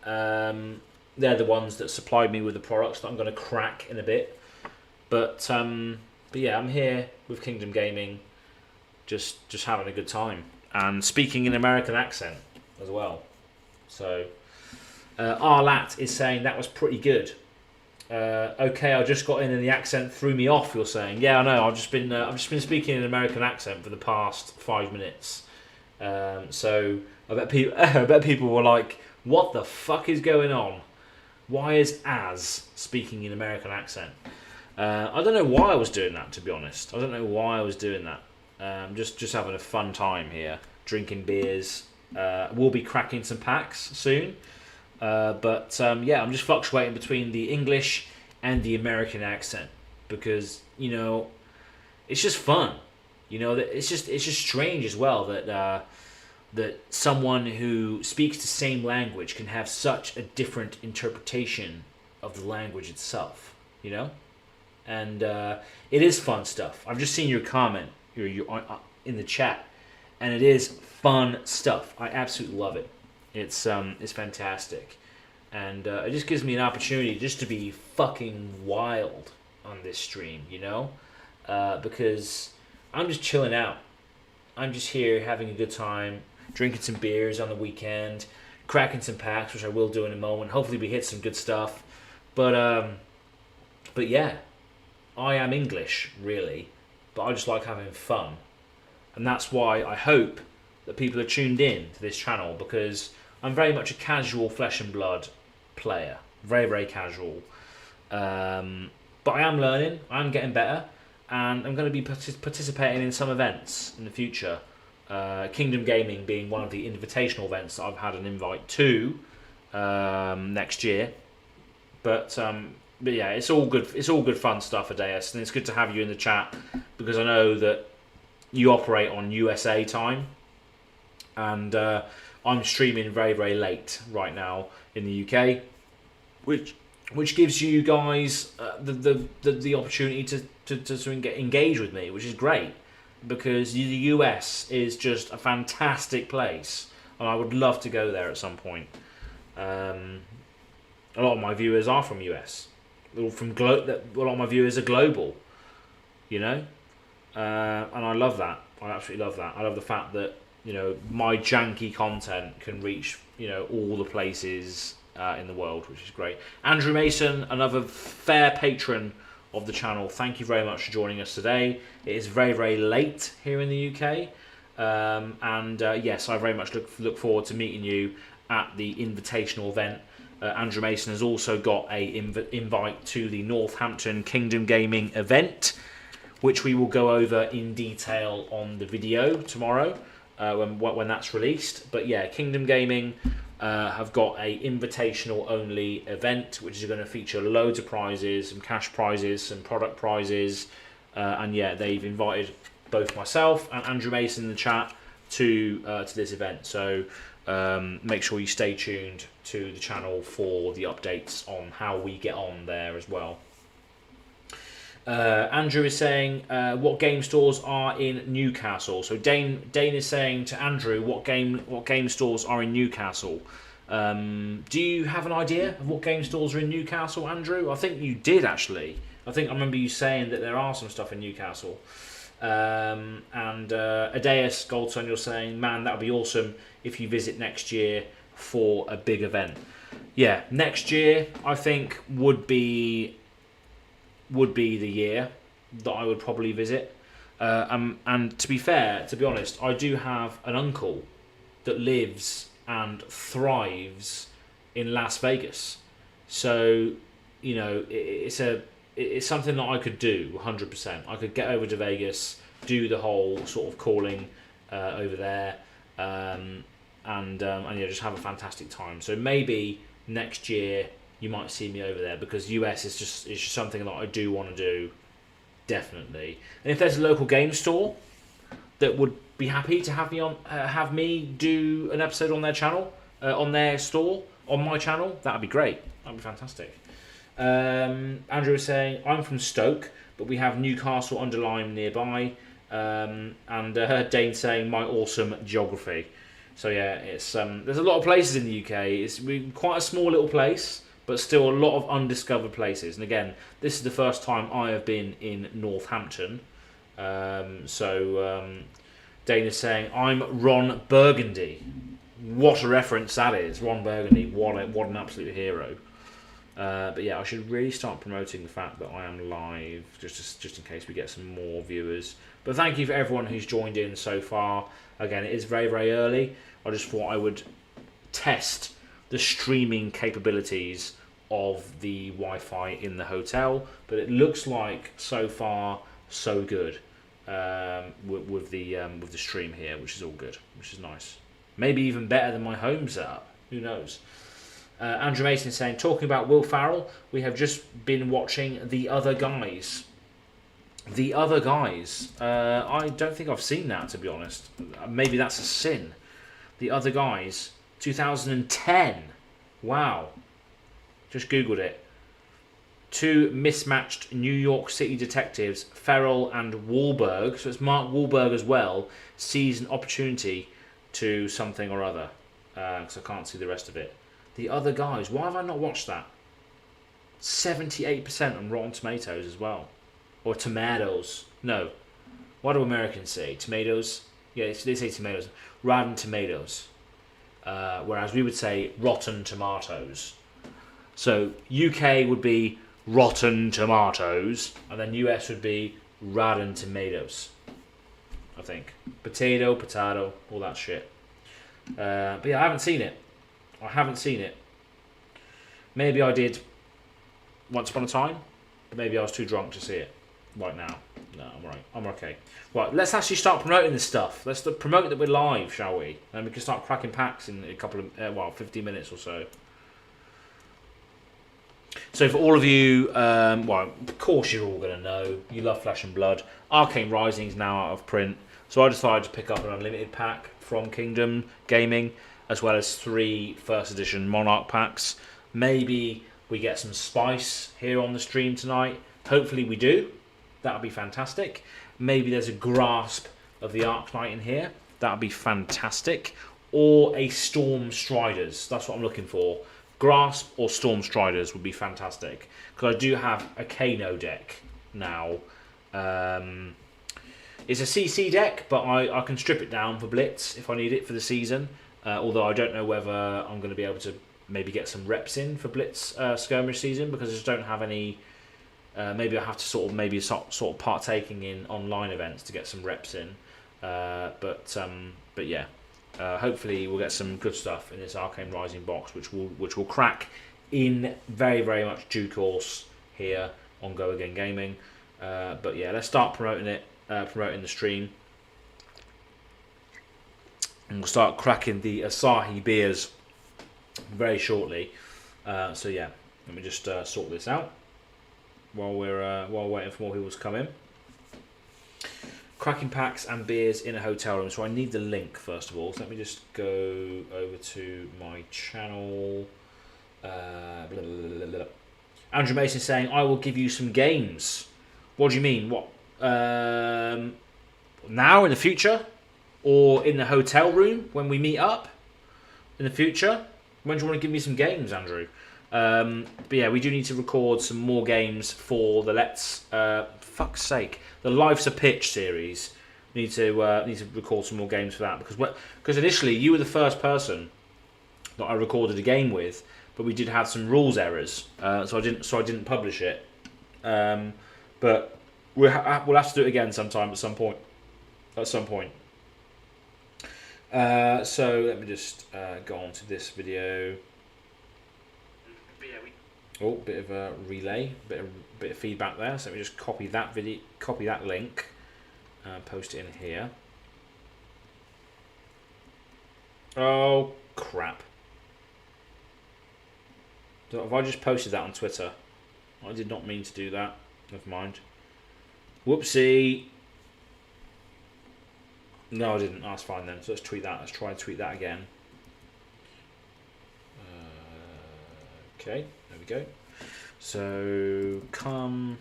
They're the ones that supplied me with the products that I'm going to crack in a bit. But yeah, I'm here with Kingdom Gaming, just having a good time and speaking an American accent as well. So Arlat is saying that was pretty good. Okay, I just got in and the accent threw me off. You're saying, yeah, I know. I've just been speaking an American accent for the past 5 minutes. So I bet people were like, "What the fuck is going on? Why is Az speaking an American accent?" I don't know why I was doing that, to be honest. I don't know why I was doing that. Just having a fun time here, drinking beers. We'll be cracking some packs soon. But yeah, I'm just fluctuating between the English and the American accent because it's just fun. It's just strange as well that someone who speaks the same language can have such a different interpretation of the language itself. And it is fun stuff. I've just seen your comment in the chat, and it is fun stuff. I absolutely love it. It's fantastic, and it just gives me an opportunity just to be fucking wild on this stream, because I'm just chilling out. I'm just here having a good time, drinking some beers on the weekend, cracking some packs, which I will do in a moment. Hopefully we hit some good stuff, but yeah, I am English really, but I just like having fun, and that's why I hope that people are tuned in to this channel, because I'm very much a casual flesh and blood player. Very, very casual. But I am learning. I'm getting better. And I'm going to be participating in some events in the future. Kingdom Gaming being one of the invitational events that I've had an invite to next year. But yeah, it's all good. It's all good fun stuff, Adeus. And it's good to have you in the chat, because I know that you operate on USA time. And I'm streaming very, very late right now in the UK, which gives you guys the opportunity to engage with me, which is great, because the US is just a fantastic place, and I would love to go there at some point. A lot of my viewers are from US. A lot of my viewers are global, and I love that. I absolutely love that. I love the fact that my janky content can reach, all the places in the world, which is great. Andrew Mason, another fair patron of the channel, thank you very much for joining us today. It is very, very late here in the UK. Yes, I very much look forward to meeting you at the invitational event. Andrew Mason has also got a invite to the Northampton Kingdom Gaming event, which we will go over in detail on the video tomorrow when that's released. But yeah, Kingdom Gaming have got a invitational only event, which is going to feature loads of prizes, some cash prizes, some product prizes, and yeah, they've invited both myself and Andrew Mason in the chat to this event. So make sure you stay tuned to the channel for the updates on how we get on there as well. Andrew is saying what game stores are in Newcastle. So Dane is saying to Andrew, what game stores are in Newcastle? Do you have an idea of what game stores are in Newcastle, Andrew? I think you did actually. I remember you saying that there are some stuff in Newcastle. And Adeus Goldson, you're saying, man, that would be awesome if you visit next year for a big event. Yeah, next year I think would be the year that I would probably visit. And to be fair, to be honest, I do have an uncle that lives and thrives in Las Vegas. So, you know, it's something that I could do 100%. I could get over to Vegas, do the whole sort of calling over there, and yeah, just have a fantastic time. So maybe next year you might see me over there, because US is just something that I do want to do, definitely. And if there's a local game store that would be happy to have me do an episode on their channel, on their store, on my channel, that'd be great. That'd be fantastic. Andrew is saying, I'm from Stoke, but we have Newcastle under Lyme nearby. And Dane saying, my awesome geography. So yeah, it's there's a lot of places in the UK. We're quite a small little place, but still a lot of undiscovered places. And again, this is the first time I have been in Northampton. Dane is saying, I'm Ron Burgundy. What a reference that is. Ron Burgundy, what an absolute hero. But yeah, I should really start promoting the fact that I am live, just in case we get some more viewers. But thank you for everyone who's joined in so far. Again, it is very, very early. I just thought I would test the streaming capabilities of the Wi-Fi in the hotel. But it looks like so far so good with the stream here, which is all good, which is nice. Maybe even better than my home setup. Who knows? Andrew Mason is saying, talking about Will Ferrell, we have just been watching The Other Guys. The Other Guys. I don't think I've seen that, to be honest. Maybe that's a sin. The Other Guys. 2010. Wow. Just Googled it. Two mismatched New York City detectives, Ferrell and Wahlberg, so it's Mark Wahlberg as well, sees an opportunity to something or other. Because I can't see the rest of it. The Other Guys. Why have I not watched that? 78% on Rotten Tomatoes as well. Or tomatoes. No. What do Americans say? Tomatoes? Yeah, they say tomatoes. Rotten Tomatoes. Whereas we would say Rotten Tomatoes. So UK would be Rotten Tomatoes. And then US would be Rotten Tomatoes. I think. Potato, all that shit. But yeah, I haven't seen it. Maybe I did once upon a time, but maybe I was too drunk to see it right now. No, I'm right. I'm okay. Right, let's actually start promoting this stuff. Let's promote that we're live, shall we? And we can start cracking packs in a couple of, 15 minutes or so. So for all of you, of course you're all going to know, you love Flesh and Blood. Arcane Rising is now out of print, so I decided to pick up an unlimited pack from Kingdom Gaming, as well as 3 first edition Monarch packs. Maybe we get some spice here on the stream tonight. Hopefully we do. That would be fantastic. Maybe there's a grasp of the Arc Knight in here. That would be fantastic. Or a Storm Striders. That's what I'm looking for. Grasp or Storm Striders would be fantastic. Because I do have a Kano deck now. It's a CC deck, but I can strip it down for Blitz if I need it for the season. Although I don't know whether I'm going to be able to maybe get some reps in for Blitz skirmish season, because I just don't have any Maybe I have to sort of partaking in online events to get some reps in. But yeah, hopefully we'll get some good stuff in this Arcane Rising box, which will crack in very, very much due course here on Go Again Gaming. But yeah, let's start promoting it, promoting the stream, and we'll start cracking the Asahi beers very shortly. So yeah, let me just sort this out while we're waiting for more people to come in. Cracking packs and beers in a hotel room. So I need the link first of all. So let me just go over to my channel. Blah, blah, blah, blah. Andrew Mason saying, "I will give you some games." What do you mean? What? Now in the future, or in the hotel room when we meet up in the future? When do you want to give me some games, Andrew? But yeah, we do need to record some more games for the fuck's sake, the Life's a Pitch series. We need to record some more games for that because initially you were the first person that I recorded a game with, but we did have some rules errors, so I didn't publish it. But we'll have to do it again sometime at some point. So let me just go on to this video. Oh, bit of a relay, bit of feedback there. So let me just copy that link, post it in here. Oh crap! So have I just posted that on Twitter? I did not mean to do that. Never mind. Whoopsie. No, I didn't. That's fine then. So let's tweet that. Let's try and tweet that again. Okay, there we go. So come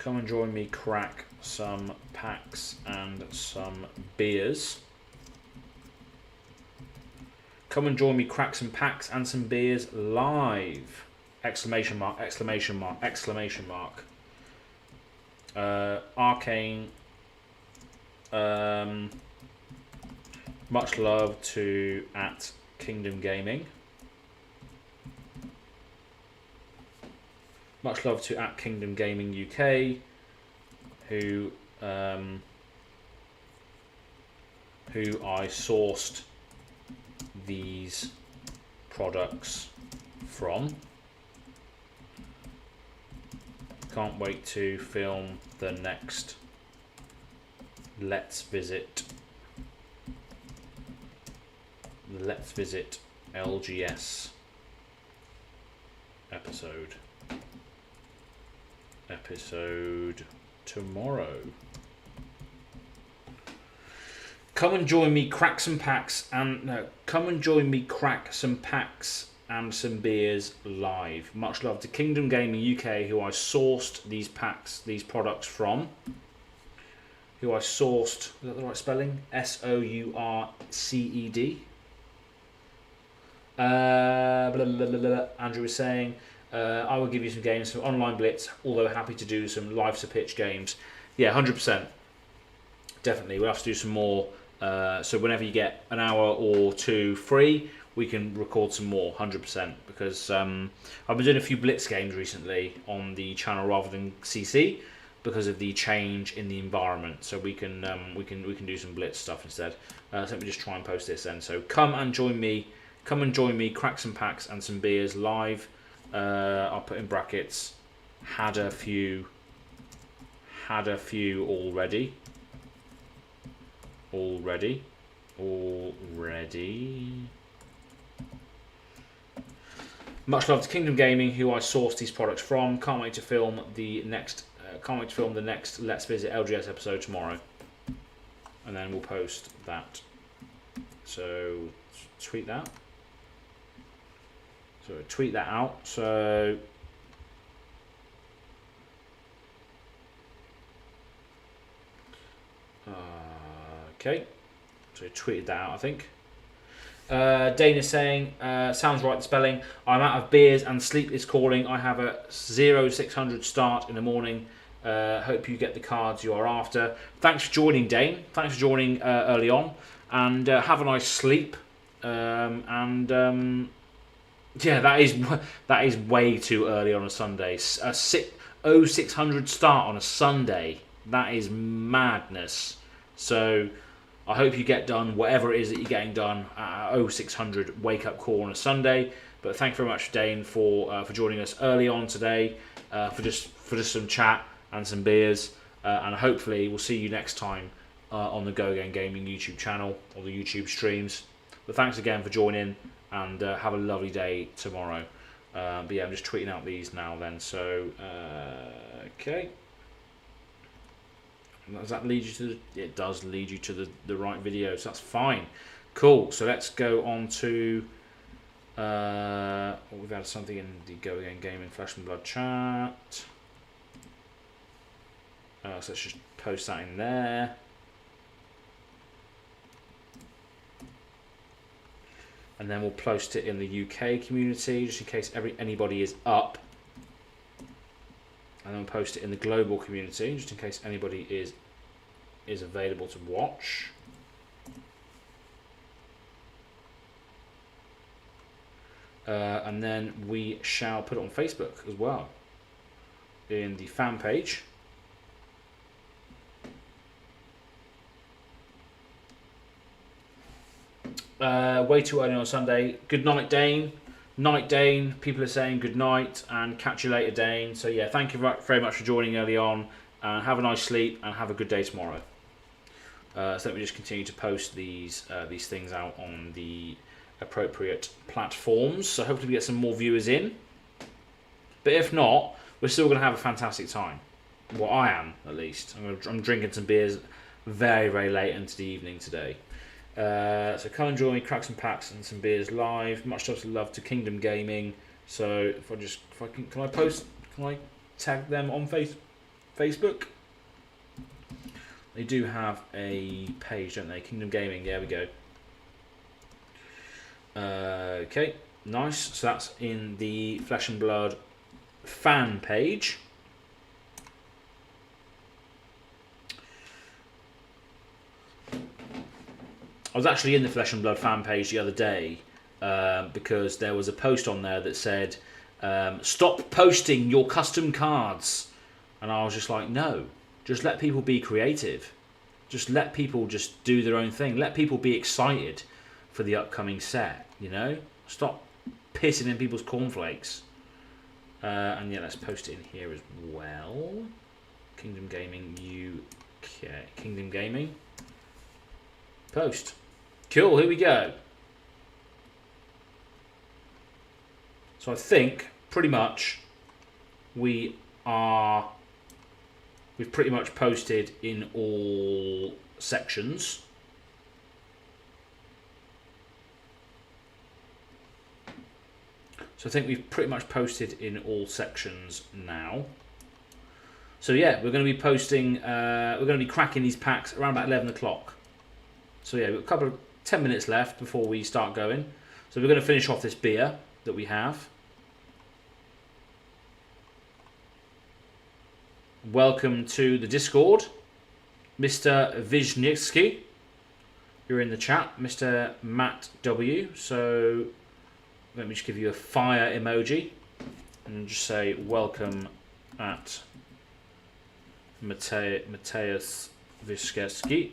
and join me. Crack some packs and some beers. Come and join me. Crack some packs and some beers live! Exclamation mark! Exclamation mark! Exclamation mark! Arcane. Much love to @Kingdom Gaming. Much love to @Kingdom Gaming UK, who I sourced these products from. Can't wait to film the next Let's Visit LGS episode tomorrow. Come and join me, crack some packs and some beers live. Much love to Kingdom Gaming UK, who I sourced these products from. Is that the right spelling? SOURCED. Andrew was saying, I will give you some games from Online Blitz, although happy to do some Life's a Pitch games. Yeah, 100%. Definitely. We'll have to do some more. So whenever you get an hour or two free, we can record some more, 100%. Because I've been doing a few Blitz games recently on the channel rather than CC because of the change in the environment. So we can do some Blitz stuff instead. So let me just try and post this then. So come and join me. Come and join me, crack some packs and some beers live. I'll put in brackets. Had a few already. Much love to Kingdom Gaming, who I sourced these products from. Can't wait to film the next. Let's Visit LGS episode tomorrow, and then we'll post that. So tweet that. So tweet that out. So okay. So tweeted that out, I think. Dana saying, sounds right, the spelling. I'm out of beers and sleep is calling. I have a 0600 start in the morning. Hope you get the cards you are after. Thanks for joining, Dane. Thanks for joining early on. And have a nice sleep. Yeah, that is way too early on a Sunday. A 0600 start on a Sunday. That is madness. So I hope you get done whatever it is that you're getting done at 0600 wake up call on a Sunday. But thank you very much, Dane, for joining us early on today, for just some chat and some beers, and hopefully we'll see you next time on the Go Again Gaming YouTube channel or the YouTube streams. But thanks again for joining, and have a lovely day tomorrow. But yeah, I'm just tweeting out these now then. So okay. Does that lead you to it does lead you to the right video, so that's fine. Cool. So let's go on to we've had something in the Go Again Gaming Flesh and Blood chat. So let's just post that in there. And then we'll post it in the UK community, just in case anybody is up. And then we'll post it in the global community, just in case anybody is available to watch. And then we shall put it on Facebook as well, in the fan page. Way too early on Sunday. Good night, Dane. Night, Dane. People are saying good night and catch you later, Dane. So yeah, thank you very much for joining early on, and have a nice sleep and have a good day tomorrow. So let me just continue to post these things out on the appropriate platforms. So hopefully we get some more viewers in. But if not, we're still going to have a fantastic time. Well, I am, at least. I'm drinking some beers very, very late into the evening today. So come and join me, crack some packs and some beers live. Much love to Kingdom Gaming. So if I can I tag them on Facebook? They do have a page, don't they? Kingdom Gaming. There we go. Okay, nice. So that's in the Flesh and Blood fan page. I was actually in the Flesh and Blood fan page the other day because there was a post on there that said, stop posting your custom cards. And I was just like, no, just let people be creative. Just let people just do their own thing. Let people be excited for the upcoming set, you know? Stop pissing in people's cornflakes. And yeah, let's post it in here as well. Kingdom Gaming UK. Kingdom Gaming. Post. Cool, here we go. So I think pretty much we've pretty much posted in all sections. So I think we've pretty much posted in all sections now. So yeah, we're going to be posting, we're going to be cracking these packs around about 11 o'clock. So yeah, we've got a couple of 10 minutes left before we start going. So we're going to finish off this beer that we have. Welcome to the Discord, Mr. Vizhnitsky. You're in the chat, Mr. Matt W. So let me just give you a fire emoji and just say welcome at Mateusz Vizhnitsky.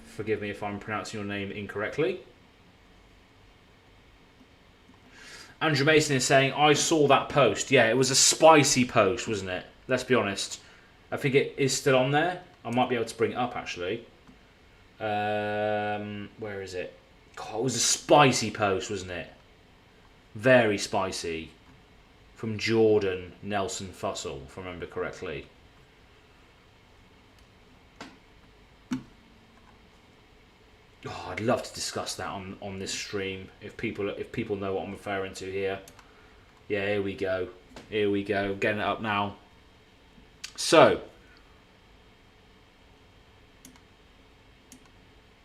Forgive me if I'm pronouncing your name incorrectly. Andrew Mason is saying, I saw that post. Yeah, it was a spicy post, wasn't it? Let's be honest. I think it is still on there. I might be able to bring it up, actually. Where is it? God, it was a spicy post, wasn't it? Very spicy. From Jordan Nelson Fussell, if I remember correctly. Oh, I'd love to discuss that on this stream if people know what I'm referring to here. Yeah, here we go. Here we go. Getting it up now. So,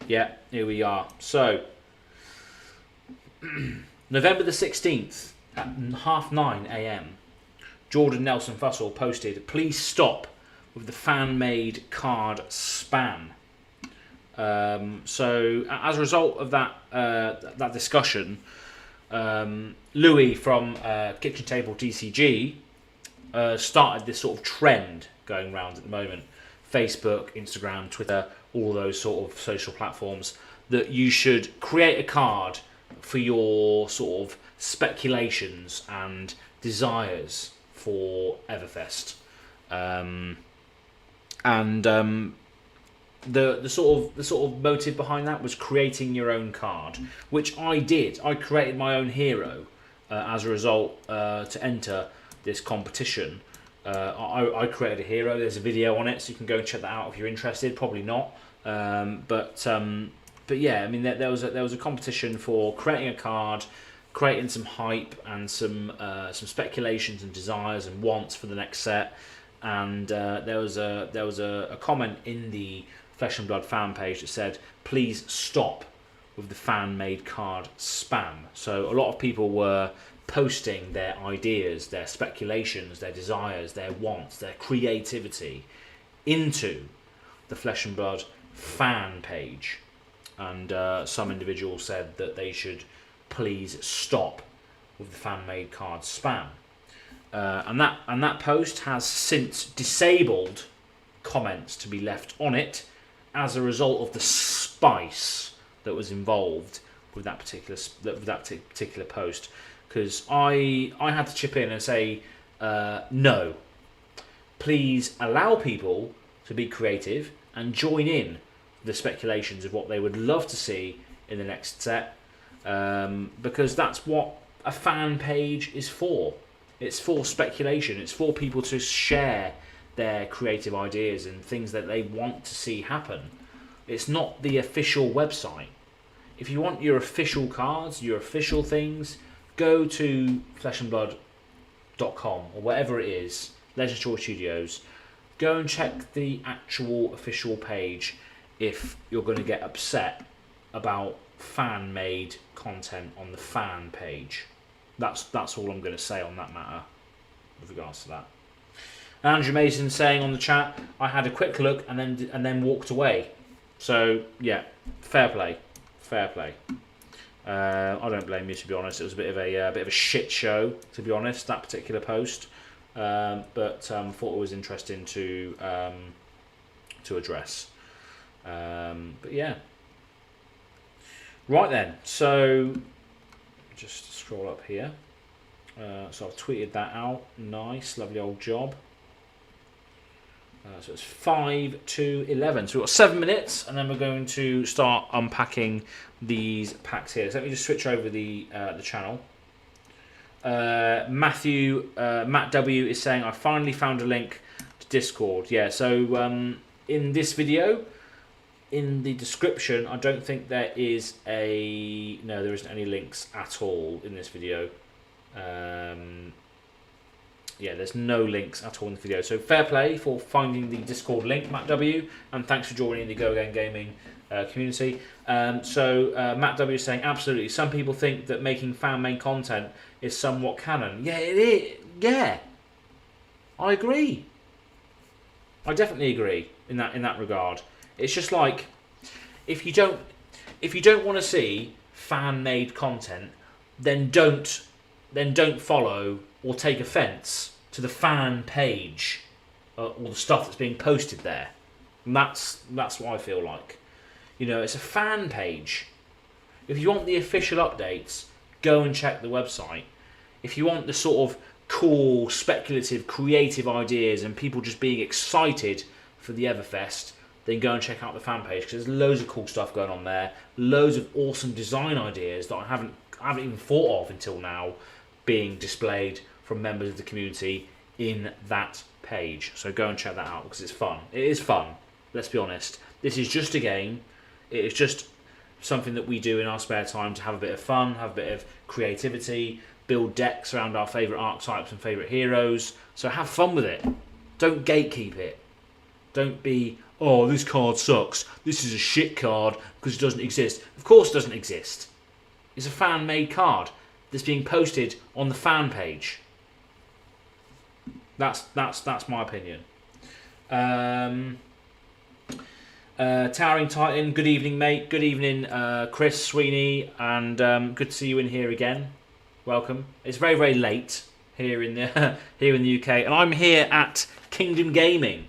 yeah, here we are. So, November the 16th at 9:30 AM, Jordan Nelson Fussell posted, "Please stop with the fan-made card spam." So as a result of that that discussion, Louis from Kitchen Table DCG started this sort of trend going around at the moment. Facebook, Instagram, Twitter, all those sort of social platforms, that you should create a card for your sort of speculations and desires for Everfest. The sort of motive behind that was creating your own card, which I did. I created my own hero as a result to enter this competition. I created a hero. There's a video on it, so you can go and check that out if you're interested. Probably not, but yeah, I mean there was a competition for creating a card, creating some hype and some speculations and desires and wants for the next set. And there was a comment in the Flesh and Blood fan page that said, "Please stop with the fan-made card spam." So a lot of people were posting their ideas, their speculations, their desires, their wants, their creativity into the Flesh and Blood fan page, and some individuals said that they should please stop with the fan-made card spam. And that post has since disabled comments to be left on it as a result of the spice that was involved with that particular post. Because I had to chip in and say, no, please allow people to be creative and join in the speculations of what they would love to see in the next set, because that's what a fan page is for. It's for speculation. It's for people to share their creative ideas and things that they want to see happen. It's not the official website. If you want your official cards, your official things, go to fleshandblood.com or whatever it is, Legends Choice Studios. Go and check the actual official page if you're going to get upset about fan-made content on the fan page. That's all I'm going to say on that matter with regards to that. Andrew Mason saying on the chat, I had a quick look and then walked away. So yeah, fair play. I don't blame you, to be honest. It was a bit of a shit show, to be honest, that particular post. But thought it was interesting to address. But yeah. Right then, so just scroll up here. So I've tweeted that out. Nice, lovely old job. So it's 5 to 11. So we've got 7 minutes, and then we're going to start unpacking these packs here. So let me just switch over the channel. Matt W is saying, I finally found a link to Discord. Yeah, so in this video, in the description, I don't think there is no, there isn't any links at all in this video. Yeah, there's no links at all in the video. So fair play for finding the Discord link, Matt W, and thanks for joining the Go Again Gaming community. Matt W is saying, absolutely, some people think that making fan-made content is somewhat canon. Yeah, it is. Yeah, I agree. I definitely agree in that regard. It's just like, if you don't want to see fan-made content, then don't follow or take offence to the fan page or the stuff that's being posted there. And that's what I feel like. You know, it's a fan page. If you want the official updates, go and check the website. If you want the sort of cool, speculative, creative ideas and people just being excited for the Everfest, then go and check out the fan page, because there's loads of cool stuff going on there. Loads of awesome design ideas that I haven't even thought of until now being displayed from members of the community in that page. So go and check that out, because it's fun. It is fun. Let's be honest. This is just a game. It is just something that we do in our spare time to have a bit of fun, have a bit of creativity, build decks around our favourite archetypes and favourite heroes. So have fun with it. Don't gatekeep it. Don't be, oh, this card sucks. This is a shit card because it doesn't exist. Of course it doesn't exist. It's a fan-made card that's being posted on the fan page. That's my opinion. Towering Titan, good evening, mate. Good evening, Chris Sweeney, and good to see you in here again. welcome. It's very, very late here in the here in the UK, and I'm here at Kingdom Gaming.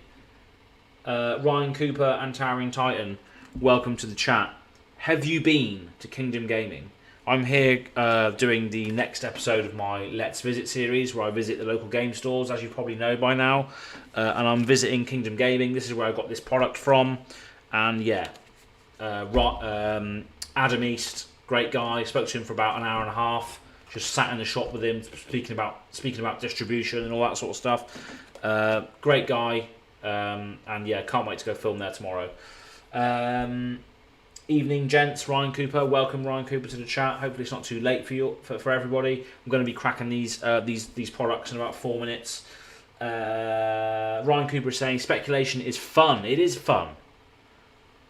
Ryan Cooper and Towering Titan, welcome to the chat. Have you been to Kingdom Gaming? I'm here doing the next episode of my Let's Visit series, where I visit the local game stores, as you probably know by now. And I'm visiting Kingdom Gaming. This is where I got this product from. And yeah, Adam East, great guy. Spoke to him for about an hour and a half. Just sat in the shop with him, speaking about distribution and all that sort of stuff. Great guy. And yeah, can't wait to go film there tomorrow. Evening, gents. Ryan Cooper, welcome Ryan Cooper to the chat. Hopefully it's not too late for everybody. I'm going to be cracking these products in about 4 minutes. Ryan Cooper is saying speculation is fun. It is fun.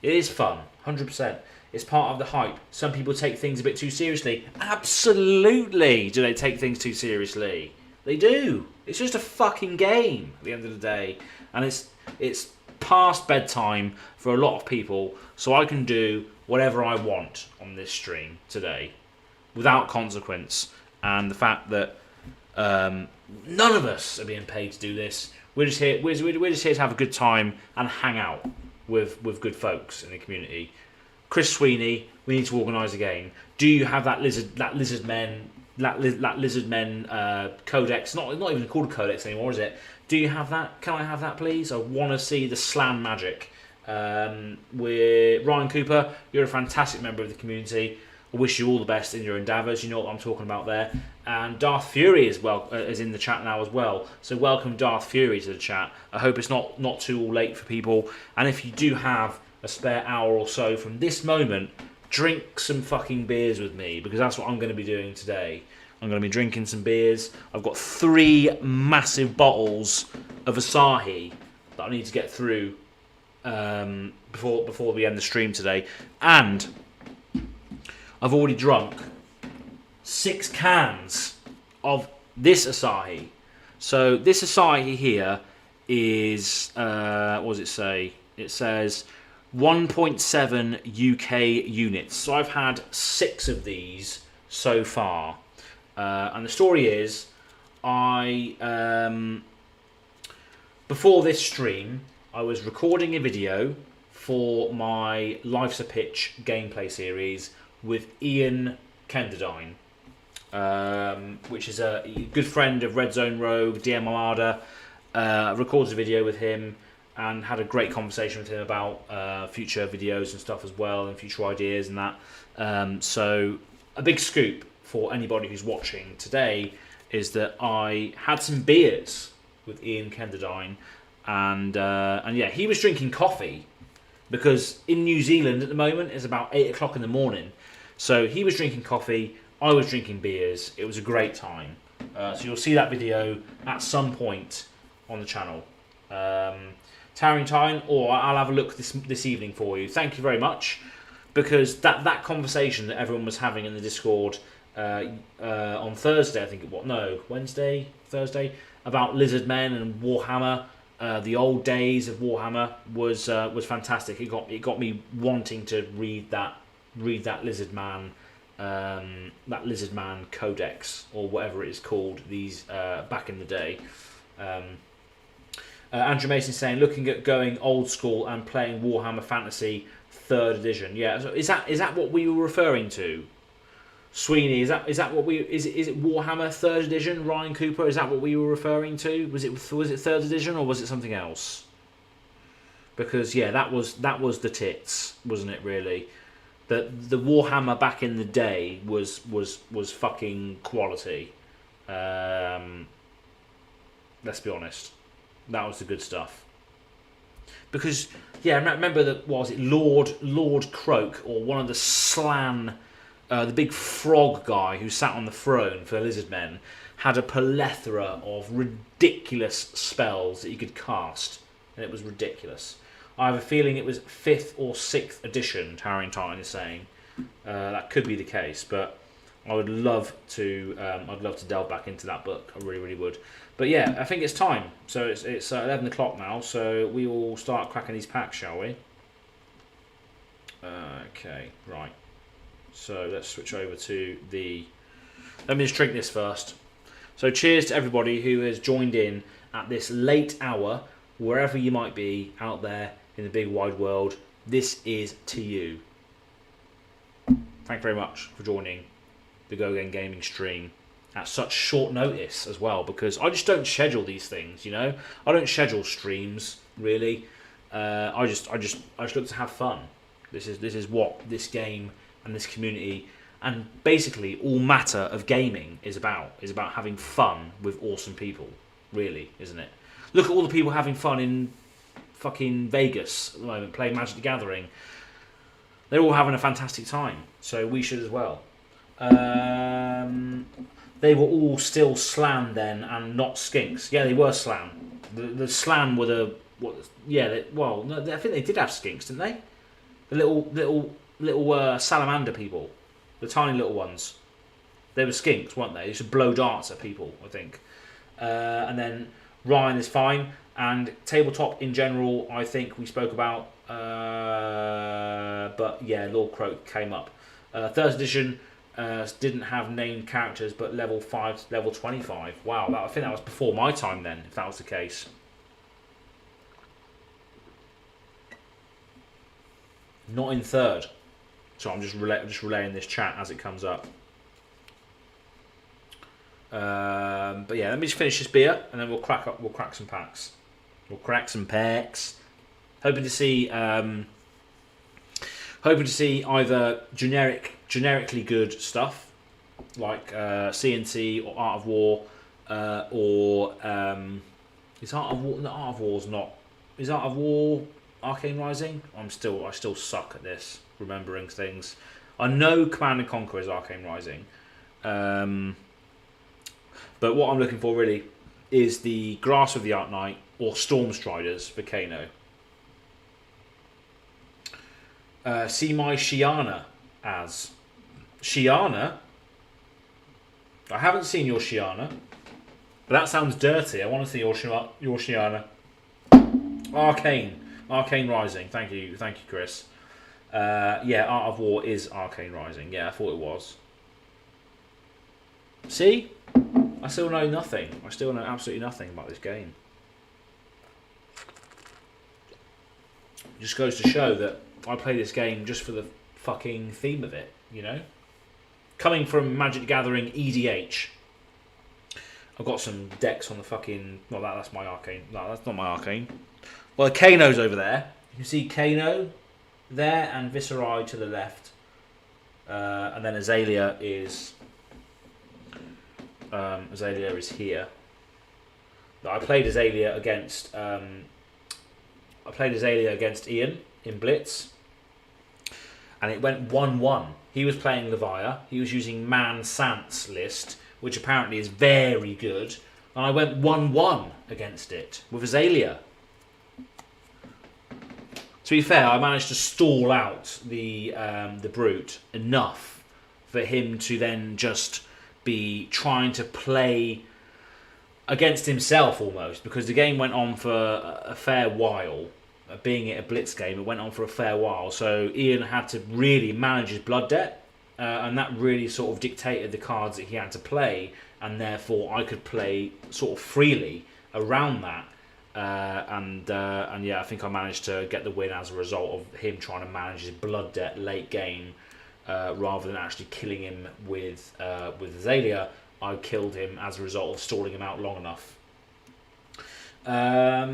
It is fun, 100%. It's part of the hype. Some people take things a bit too seriously. Absolutely, do they take things too seriously? They do. It's just a fucking game at the end of the day, and it's past bedtime for a lot of people, so I can do whatever I want on this stream today without consequence. And the fact that none of us are being paid to do this, we're just here to have a good time and hang out with good folks in the community. Chris Sweeney, we need to organise a game. Do you have that lizard men codex? Not even called a codex anymore, is it? Do you have that? Can I have that, please? I want to see the slam magic. With Ryan Cooper, you're a fantastic member of the community. I wish you all the best in your endeavours. You know what I'm talking about there. And Darth Fury is in the chat now as well. So welcome Darth Fury to the chat. I hope it's not too late for people. And if you do have a spare hour or so from this moment, drink some fucking beers with me, because that's what I'm going to be doing today. I'm going to be drinking some beers. I've got 3 massive bottles of Asahi that I need to get through before we end the stream today. And I've already drunk 6 cans of this Asahi. So this Asahi here is, what does it say? It says 1.7 UK units. So I've had 6 of these so far. And the story is, before this stream, I was recording a video for my Life's a Pitch gameplay series with Ian Kenderdine, which is a good friend of Red Zone Rogue, DM Armada. Recorded a video with him and had a great conversation with him about future videos and stuff as well, and future ideas and that. So a big scoop for anybody who's watching today is that I had some beers with Ian Kenderdine, and yeah, he was drinking coffee, because in New Zealand at the moment it's about 8 o'clock in the morning. So he was drinking coffee, I was drinking beers. It was a great time. So you'll see that video at some point on the channel. Towering Time, or I'll have a look this evening for you. Thank you very much, because that conversation that everyone was having in the Discord on Thursday, I think it was, no, Wednesday, Thursday, about Lizard Men and Warhammer, the old days of Warhammer was fantastic. It got me wanting to read that Lizard Man Codex, or whatever it is called these back in the day. Andrew Mason saying, looking at going old school and playing Warhammer Fantasy 3rd edition. Yeah, so is that what we were referring to? Sweeney, is that what is it Warhammer 3rd edition? Ryan Cooper, is that what we were referring to? Was it 3rd edition, or was it something else? Because yeah, that was the tits, wasn't it? Really, the Warhammer back in the day was fucking quality. Let's be honest, that was the good stuff. Because yeah, remember that, what was it, Lord Croak, or one of the Slan. The big frog guy who sat on the throne for Lizard Men had a plethora of ridiculous spells that he could cast, and it was ridiculous. I have a feeling it was 5th or 6th edition, Towering Titan is saying. That could be the case, but I would love to. I'd love to delve back into that book. I really, really would. But yeah, I think it's time. So it's 11 o'clock now. So we will start cracking these packs, shall we? Okay, right. So let's switch over to the Let me just drink this first. So cheers to everybody who has joined in at this late hour, wherever you might be out there in the big wide world. This is to you. Thank you very much for joining the Go Game Gaming stream at such short notice as well, because I just don't schedule these things, you know. I don't schedule streams really. I just look to have fun. This is what this game and this community and basically all matter of gaming is about having fun with awesome people, really, isn't it? Look at all the people having fun in fucking Vegas at the moment, playing Magic the Gathering. They're all having a fantastic time, so we should as well. They were all still slan then and not skinks. Yeah, they were slan. The slan were the... What, yeah, well, no, I think they did have skinks, didn't they? The little salamander people. The tiny little ones. They were skinks, weren't they? They used to blow darts at people, I think. And then Ryan is fine. And tabletop in general, I think we spoke about. But yeah, Lord Croak came up. Third edition didn't have named characters, but level 5 to level 25. Wow, I think that was before my time then, if that was the case. Not in third. So I'm just relaying this chat as it comes up. But yeah, let me just finish this beer and then we'll crack some packs. We'll crack some packs. Hoping to see either generically good stuff like CNC or Art of War, or is Art of War Arcane Rising? I still suck at this, remembering things. I know Command and Conquer is Arcane Rising, but what I'm looking for really is the Grasp of the Arc Knight or Storm Striders for Kano. See my Shiana as Shiana. I haven't seen your Shiana, but that sounds dirty. I want to see your Shiana. Arcane Rising. Thank you, Chris. Yeah, Art of War is Arcane Rising. Yeah, I thought it was. See, I still know nothing. I still know absolutely nothing about this game. It just goes to show that I play this game just for the fucking theme of it, you know? Coming from Magic the Gathering EDH. I've got some decks on the fucking... Well, that's my Arcane. No, that's not my Arcane. Well, Kano's over there. You can see Kano there and Viserai to the left. And then Azalea is here. I played Azalea against Ian in Blitz, and it went 1-1. He was playing Leviah. He was using Man Sant's list, which apparently is very good, and I went 1-1 against it with Azalea. To be fair, I managed to stall out the brute enough for him to then just be trying to play against himself almost, because the game went on for a fair while. Being it a blitz game, it went on for a fair while, so Ian had to really manage his blood debt, and that really sort of dictated the cards that he had to play, and therefore I could play sort of freely around that. And yeah, I think I managed to get the win as a result of him trying to manage his blood debt late game, rather than actually killing him with Azalea. I killed him as a result of stalling him out long enough. Art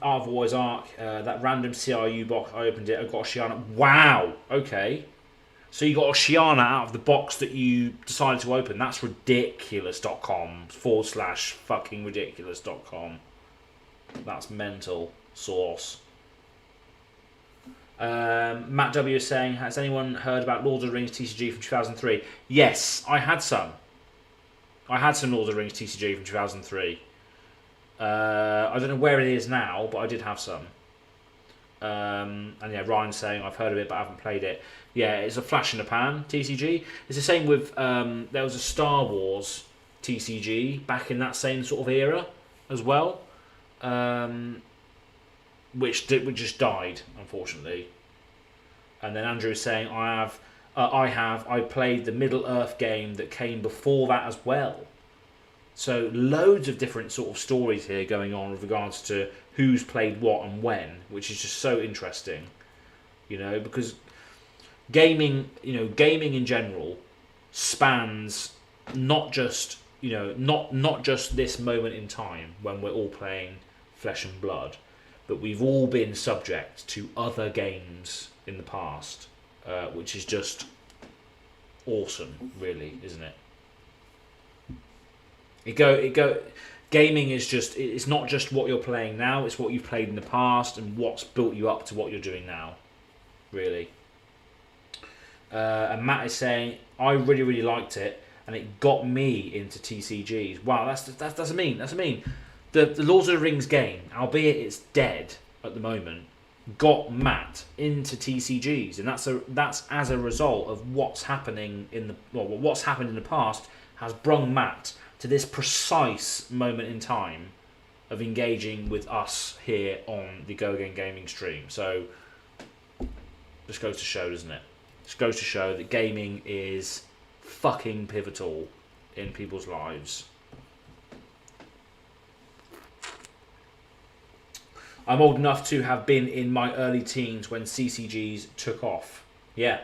of War's Arc, that random CRU box, I opened it, I got a Shiana. Wow, okay. So you got a Shiana out of the box that you decided to open. That's ridiculous.com /fucking ridiculous.com. That's mental sauce. Matt W is saying, has anyone heard about Lord of the Rings TCG from 2003? Yes, I had some. I had some Lord of the Rings TCG from 2003. I don't know where it is now, but I did have some. And yeah, Ryan's saying, I've heard of it, but I haven't played it. Yeah, it's a flash in the pan TCG. It's the same with, there was a Star Wars TCG back in that same sort of era as well. Which just died, unfortunately. And then Andrew is saying, I have I played the Middle Earth game that came before that as well. So loads of different sort of stories here going on with regards to who's played what and when, which is just so interesting. You know, because gaming in general spans not just not just this moment in time when we're all playing Flesh and Blood, but we've all been subject to other games in the past, which is just awesome, really, isn't it? Gaming is just, it's not just what you're playing now, it's what you've played in the past and what's built you up to what you're doing now, really. And Matt is saying, I really, really liked it, and it got me into TCGs. Wow, that's a mean. The Lord of the Rings game, albeit it's dead at the moment, got Matt into TCGs, and that's as a result of what's happening what's happened in the past has brung Matt to this precise moment in time of engaging with us here on the Go Again Gaming stream. So, just goes to show, doesn't it? Just goes to show that gaming is fucking pivotal in people's lives. I'm old enough to have been in my early teens when CCGs took off. Yeah.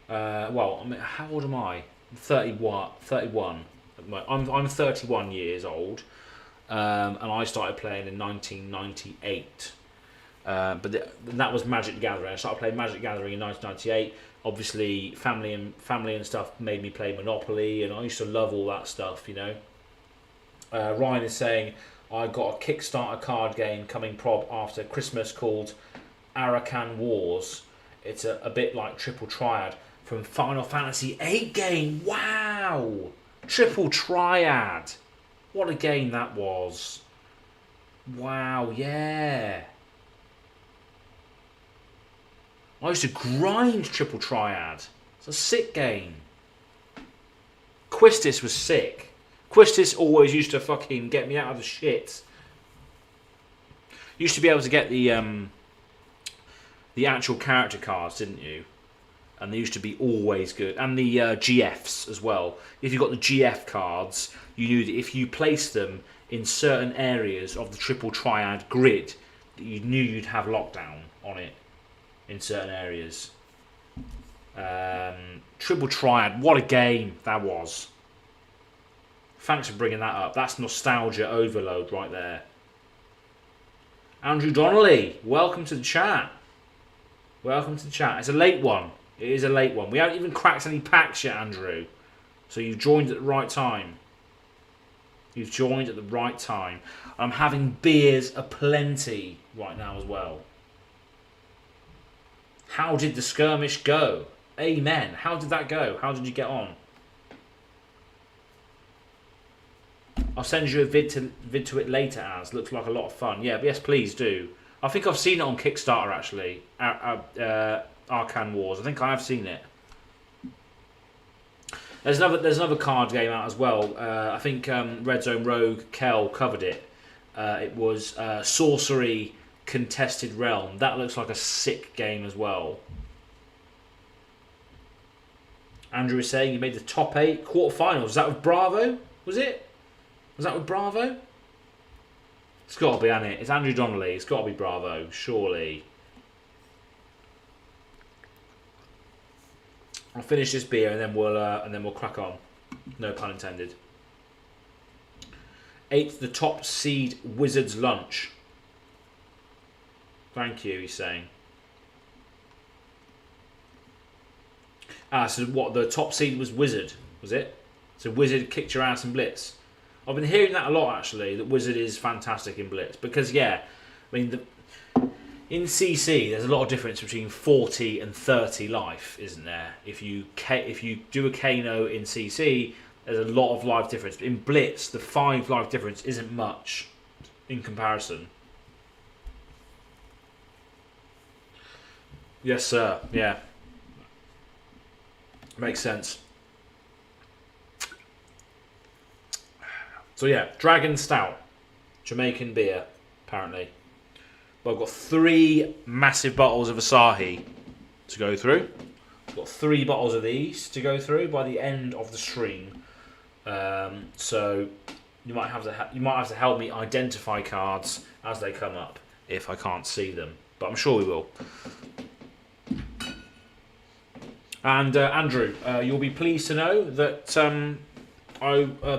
Well, I mean, how old am I? 31. I'm 31 years old, and I started playing in 1998. But that was Magic the Gathering. I started playing Magic the Gathering in 1998. Obviously, family and stuff made me play Monopoly, and I used to love all that stuff, you know. Ryan is saying, I got a Kickstarter card game coming prob after Christmas called Arcane Wars. It's a bit like Triple Triad from Final Fantasy VIII game. Wow! Triple Triad. What a game that was. Wow, yeah. I used to grind Triple Triad. It's a sick game. Quistis was sick. Quistis always used to fucking get me out of the shit. You used to be able to get the actual character cards, didn't you? And they used to be always good. And the GFs as well. If you got the GF cards, you knew that if you placed them in certain areas of the Triple Triad grid, you knew you'd have lockdown on it in certain areas. Triple Triad, what a game that was. Thanks for bringing that up. That's nostalgia overload right there. Andrew Donnelly, welcome to the chat. Welcome to the chat. It's a late one. It is a late one. We haven't even cracked any packs yet, Andrew. So you've joined at the right time. You've joined at the right time. I'm having beers aplenty right now as well. How did the skirmish go? Amen. How did that go? How did you get on? I'll send you a vid to it later, as looks like a lot of fun. Yeah, yes, please do. I think I've seen it on Kickstarter actually. Arcane Wars. I think I have seen it. There's another card game out as well. I think Red Zone Rogue Kel covered it. It was Sorcery Contested Realm. That looks like a sick game as well. Andrew is saying you made the top 8 quarterfinals. Was that with Bravo? Was it? Was that with Bravo? It's got to be, hasn't it? It's Andrew Donnelly. It's got to be Bravo, surely. I'll finish this beer and then we'll crack on. No pun intended. 8th, the top seed Wizards lunch. Thank you, he's saying. So what, the top seed was Wizard, was it? So Wizard kicked your ass in Blitz. I've been hearing that a lot, actually, that Wizard is fantastic in Blitz. Because, yeah, I mean, in CC, there's a lot of difference between 40 and 30 life, isn't there? If you do a Kano in CC, there's a lot of life difference. But in Blitz, the 5 life difference isn't much in comparison. Yes, sir. Yeah. Makes sense. So yeah, Dragon Stout. Jamaican beer, apparently. But I've got 3 massive bottles of Asahi to go through. I've got 3 bottles of these to go through by the end of the stream. So you might have to help me identify cards as they come up if I can't see them, but I'm sure we will. And Andrew, you'll be pleased to know that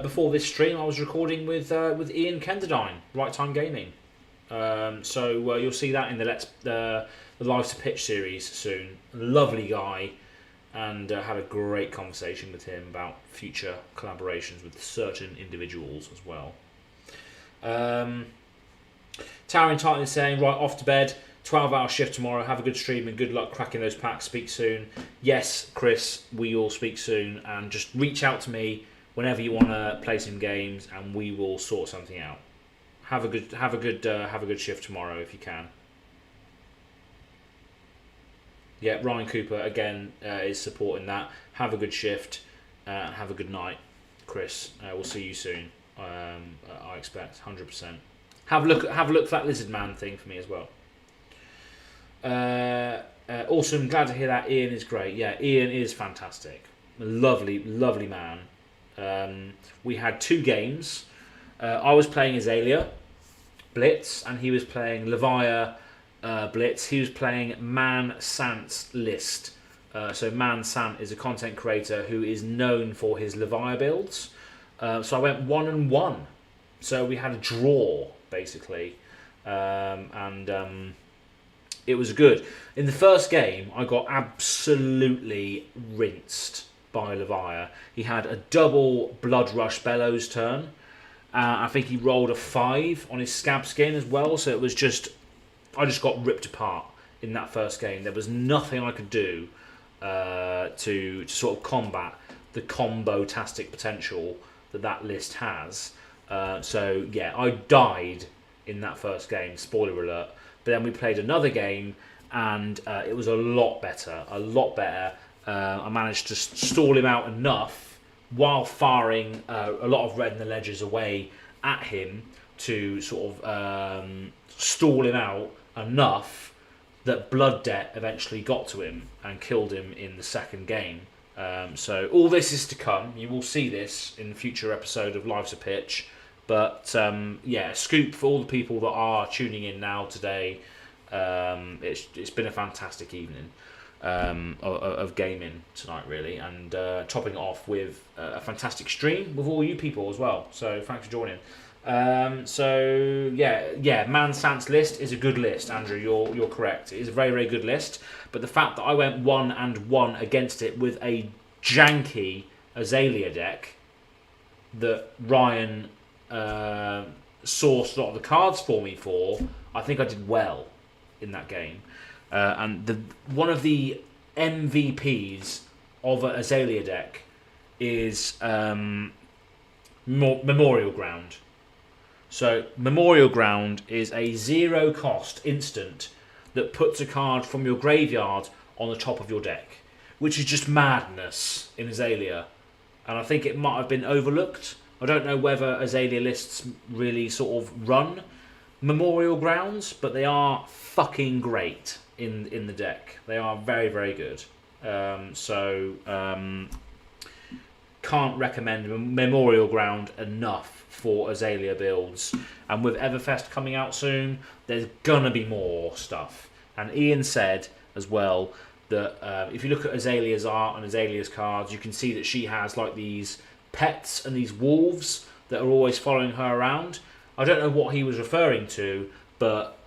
before this stream I was recording with Ian Kenderdine, Right Time Gaming. So you'll see that in the Live to Pitch series soon. Lovely guy, and had a great conversation with him about future collaborations with certain individuals as well. Towering Titan is saying, right, off to bed, 12-hour shift tomorrow, have a good stream and good luck cracking those packs, speak soon. Yes, Chris, we will speak soon, and just reach out to me whenever you want to play some games and we will sort something out. Have a good shift tomorrow if you can. Yeah, Ryan Cooper again is supporting that. Have a good shift and have a good night, Chris. We'll see you soon. I expect 100%. Have a look for that lizard man thing for me as well. Awesome. Glad to hear that. Ian is great. Yeah, Ian is fantastic. Lovely man. We had 2 games. I was playing Azalea Blitz, and he was playing Levia Blitz. He was playing Man Sant's List. So Man Sant is a content creator who is known for his Levia builds. So I went 1-1. So we had a draw basically, and it was good. In the first game, I got absolutely rinsed by Levia. He had a double Blood Rush Bellows turn. I think he rolled a 5 on his Scab Skin as well. So it was I just got ripped apart in that first game. There was nothing I could do to sort of combat the combo-tastic potential that list has. So yeah, I died in that first game, spoiler alert. But then we played another game and it was a lot better. I managed to stall him out enough while firing a lot of red in the ledgers away at him to sort of stall him out enough that Blood Debt eventually got to him and killed him in the second game. So all this is to come. You will see this in a future episode of Live to Pitch. But yeah, a scoop for all the people that are tuning in now today. It's been a fantastic evening of gaming tonight, really, and topping it off with a fantastic stream with all you people as well. So thanks for joining. So yeah, Man Sant's List is a good list, Andrew. You're correct. It is a very, very good list. But the fact that I went 1-1 against it with a janky Azalea deck that Ryan sourced a lot of the cards for me I think I did well in that game. And one of the MVPs of an Azalea deck is Memorial Ground. So Memorial Ground is a 0 cost instant that puts a card from your graveyard on the top of your deck, which is just madness in Azalea. And I think it might have been overlooked. I don't know whether Azalea lists really sort of run Memorial Grounds, but they are fucking great in the deck. They are very, very good. Can't recommend Memorial Ground enough for Azalea builds. And with Everfest coming out soon, there's gonna be more stuff. And Ian said as well that if you look at Azalea's art and Azalea's cards, you can see that she has like these pets and these wolves that are always following her around. I don't know what he was referring to, but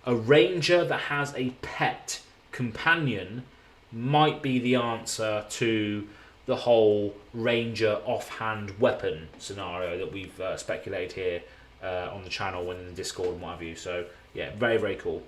a ranger that has a pet companion might be the answer to the whole ranger offhand weapon scenario that we've speculated here on the channel and in the Discord and what have you. So yeah, very, very cool.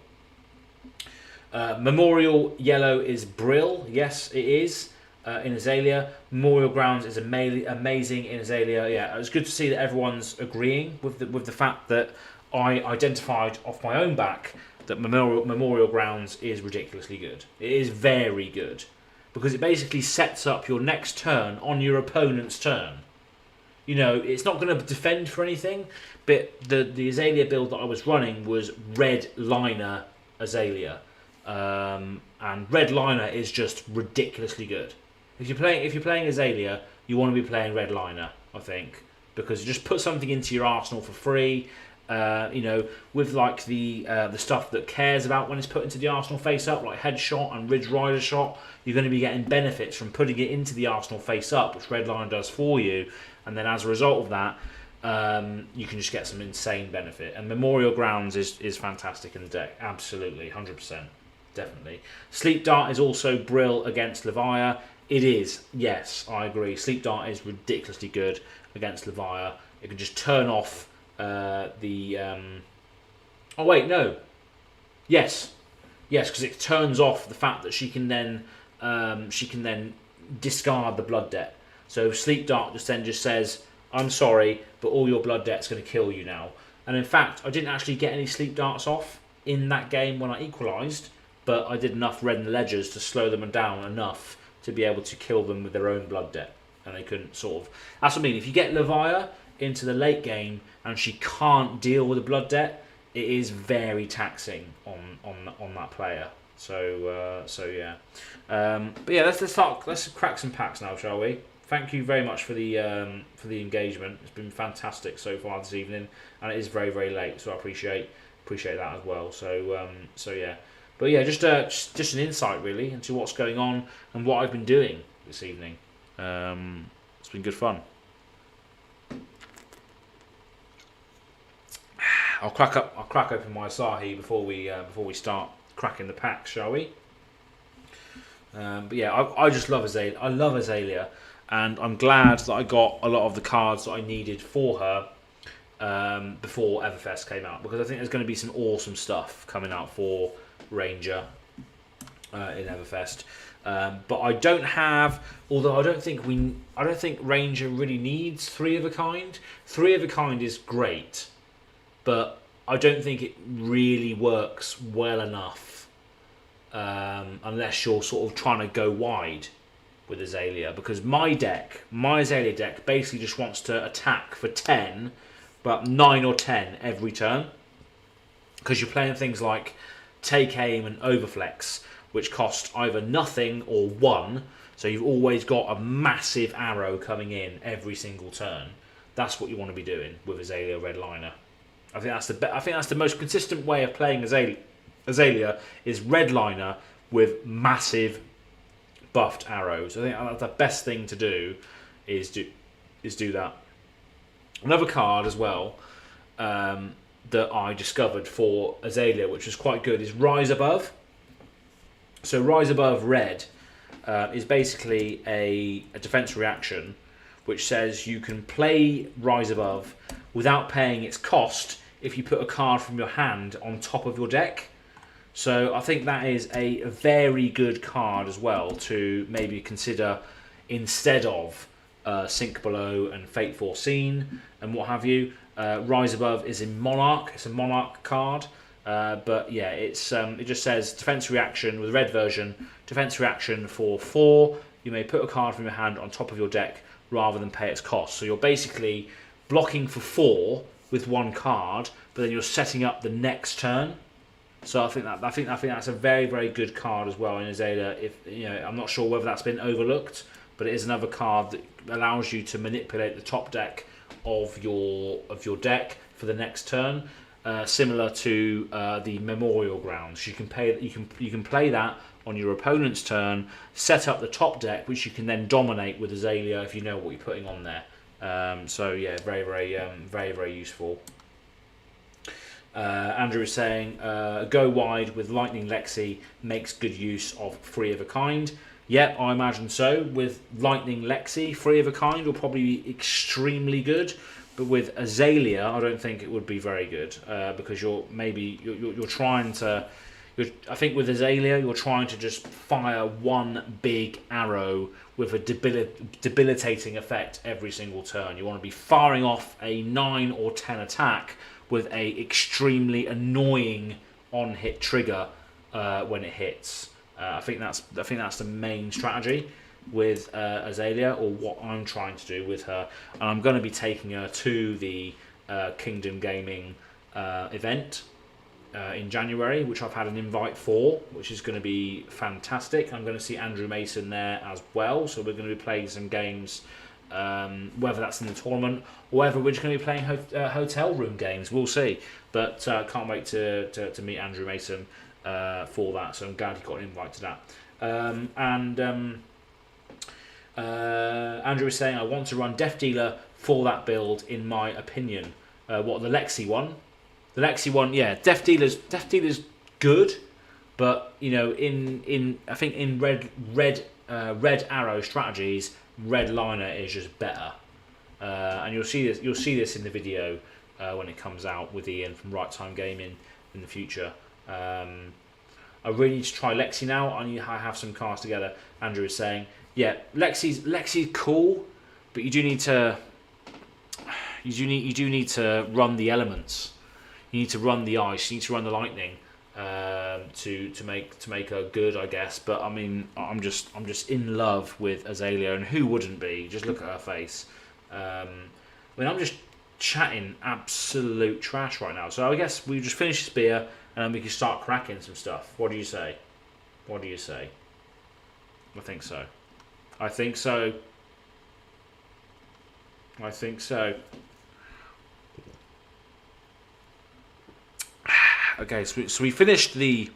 Memorial Yellow is Brill. Yes, it is. In Azalea. Memorial Grounds is amazing in Azalea. Yeah, it's good to see that everyone's agreeing with the fact that I identified off my own back that Memorial Grounds is ridiculously good. It is very good because it basically sets up your next turn on your opponent's turn. You know, it's not going to defend for anything, but the Azalea build that I was running was red liner Azalea. and Red Liner is just ridiculously good. If you're playing Azalea, you want to be playing Red Liner, I think, because you just put something into your arsenal for free. With like the stuff that cares about when it's put into the arsenal face up, like headshot and Ridge Rider shot, you're going to be getting benefits from putting it into the arsenal face up, which Red Line does for you, and then as a result of that, you can just get some insane benefit. And Memorial Grounds is fantastic in the deck, absolutely, 100%, definitely. Sleep Dart is also brill against Levia. It is, yes, I agree. Sleep Dart is ridiculously good against Levia. It can just turn off oh wait, no. Yes, because it turns off the fact that she can then discard the blood debt. So Sleep Dart just says, I'm sorry, but all your blood debt's going to kill you now. And in fact, I didn't actually get any Sleep Darts off in that game when I equalised, but I did enough red in the ledgers to slow them down enough to be able to kill them with their own blood debt. And they couldn't sort of... That's what I mean. If you get Levia into the late game and she can't deal with the blood debt, it is very taxing on that player. So yeah. But yeah, let's crack some packs now, shall we? Thank you very much for the engagement. It's been fantastic so far this evening, and it is very, very late, so I appreciate that as well. So yeah. But yeah, just an insight really into what's going on and what I've been doing this evening. It's been good fun. I'll crack open my asahi before we start cracking the packs, shall we? But yeah, I just love Azalea. I love Azalea, and I'm glad that I got a lot of the cards that I needed for her before Everfest came out, because I think there's going to be some awesome stuff coming out for Ranger in Everfest. But I don't have, although I don't think Ranger really needs 3 of a kind. 3 of a kind is great, but I don't think it really works well enough unless you're sort of trying to go wide with Azalea, because my Azalea deck basically just wants to attack for 10, but 9 or 10 every turn, because you're playing things like Take Aim and Overflex, which cost either nothing or 1, so you've always got a massive arrow coming in every single turn. That's what you want to be doing with Azalea Red Liner. I think that's the most consistent way of playing Azalea is Red Liner with massive buffed arrows. I think that's the best thing to do is do that. Another card as well that I discovered for Azalea, which was quite good, is Rise Above. So Rise Above Red is basically a defense reaction, which says you can play Rise Above without paying its cost if you put a card from your hand on top of your deck. So I think that is a very good card as well to maybe consider instead of Sink Below and Fate Foreseen and what have you. Rise Above is in Monarch. It's a Monarch card. But yeah, it just says defense reaction with the red version. Defense reaction for 4. You may put a card from your hand on top of your deck rather than pay its cost. So you're basically blocking for 4 with 1 card, but then you're setting up the next turn. So I think that's a very, very good card as well in Azalea. I'm not sure whether that's been overlooked, but it is another card that allows you to manipulate the top deck of your deck for the next turn. Similar to the Memorial Grounds, you can play that on your opponent's turn, set up the top deck, which you can then dominate with Azalea if you know what you're putting on there. So yeah, very, very, very, very useful. Andrew is saying, go wide with Lightning Lexi makes good use of 3 of a kind. Yep, I imagine so. With Lightning Lexi, 3 of a kind will probably be extremely good. But with Azalea, I don't think it would be very good because you're trying to. I think with Azalea, you're trying to just fire one big arrow with a debilitating effect every single turn. You want to be firing off a 9 or 10 attack with a extremely annoying on-hit trigger when it hits. I think that's the main strategy with Azalea, or what I'm trying to do with her. And I'm going to be taking her to the Kingdom Gaming event in January, which I've had an invite for, which is going to be fantastic. I'm going to see Andrew Mason there as well, so we're going to be playing some games, whether that's in the tournament or whether we're just going to be playing hotel room games. We'll see, but can't wait to meet Andrew Mason for that. So I'm glad he got an invite to that. Andrew is saying, I want to run Death Dealer for that build, in my opinion. The Lexi one? The Lexi one, yeah. Death Dealer's good, but you know, I think in Red Arrow strategies, Red Liner is just better. And you'll see this in the video when it comes out with Ian from Right Time Gaming in the future. I really need to try Lexi now. I have some cards together. Andrew is saying, yeah, Lexi's cool, but you do need to run the elements. You need to run the ice. You need to run the lightning to make her good, I guess. But I mean, I'm just in love with Azalea, and who wouldn't be? Just look at her face. I mean, I'm just chatting absolute trash right now. So I guess we just finish this beer and then we can start cracking some stuff. What do you say? What do you say? I think so. I think so. I think so. Okay, so we finished the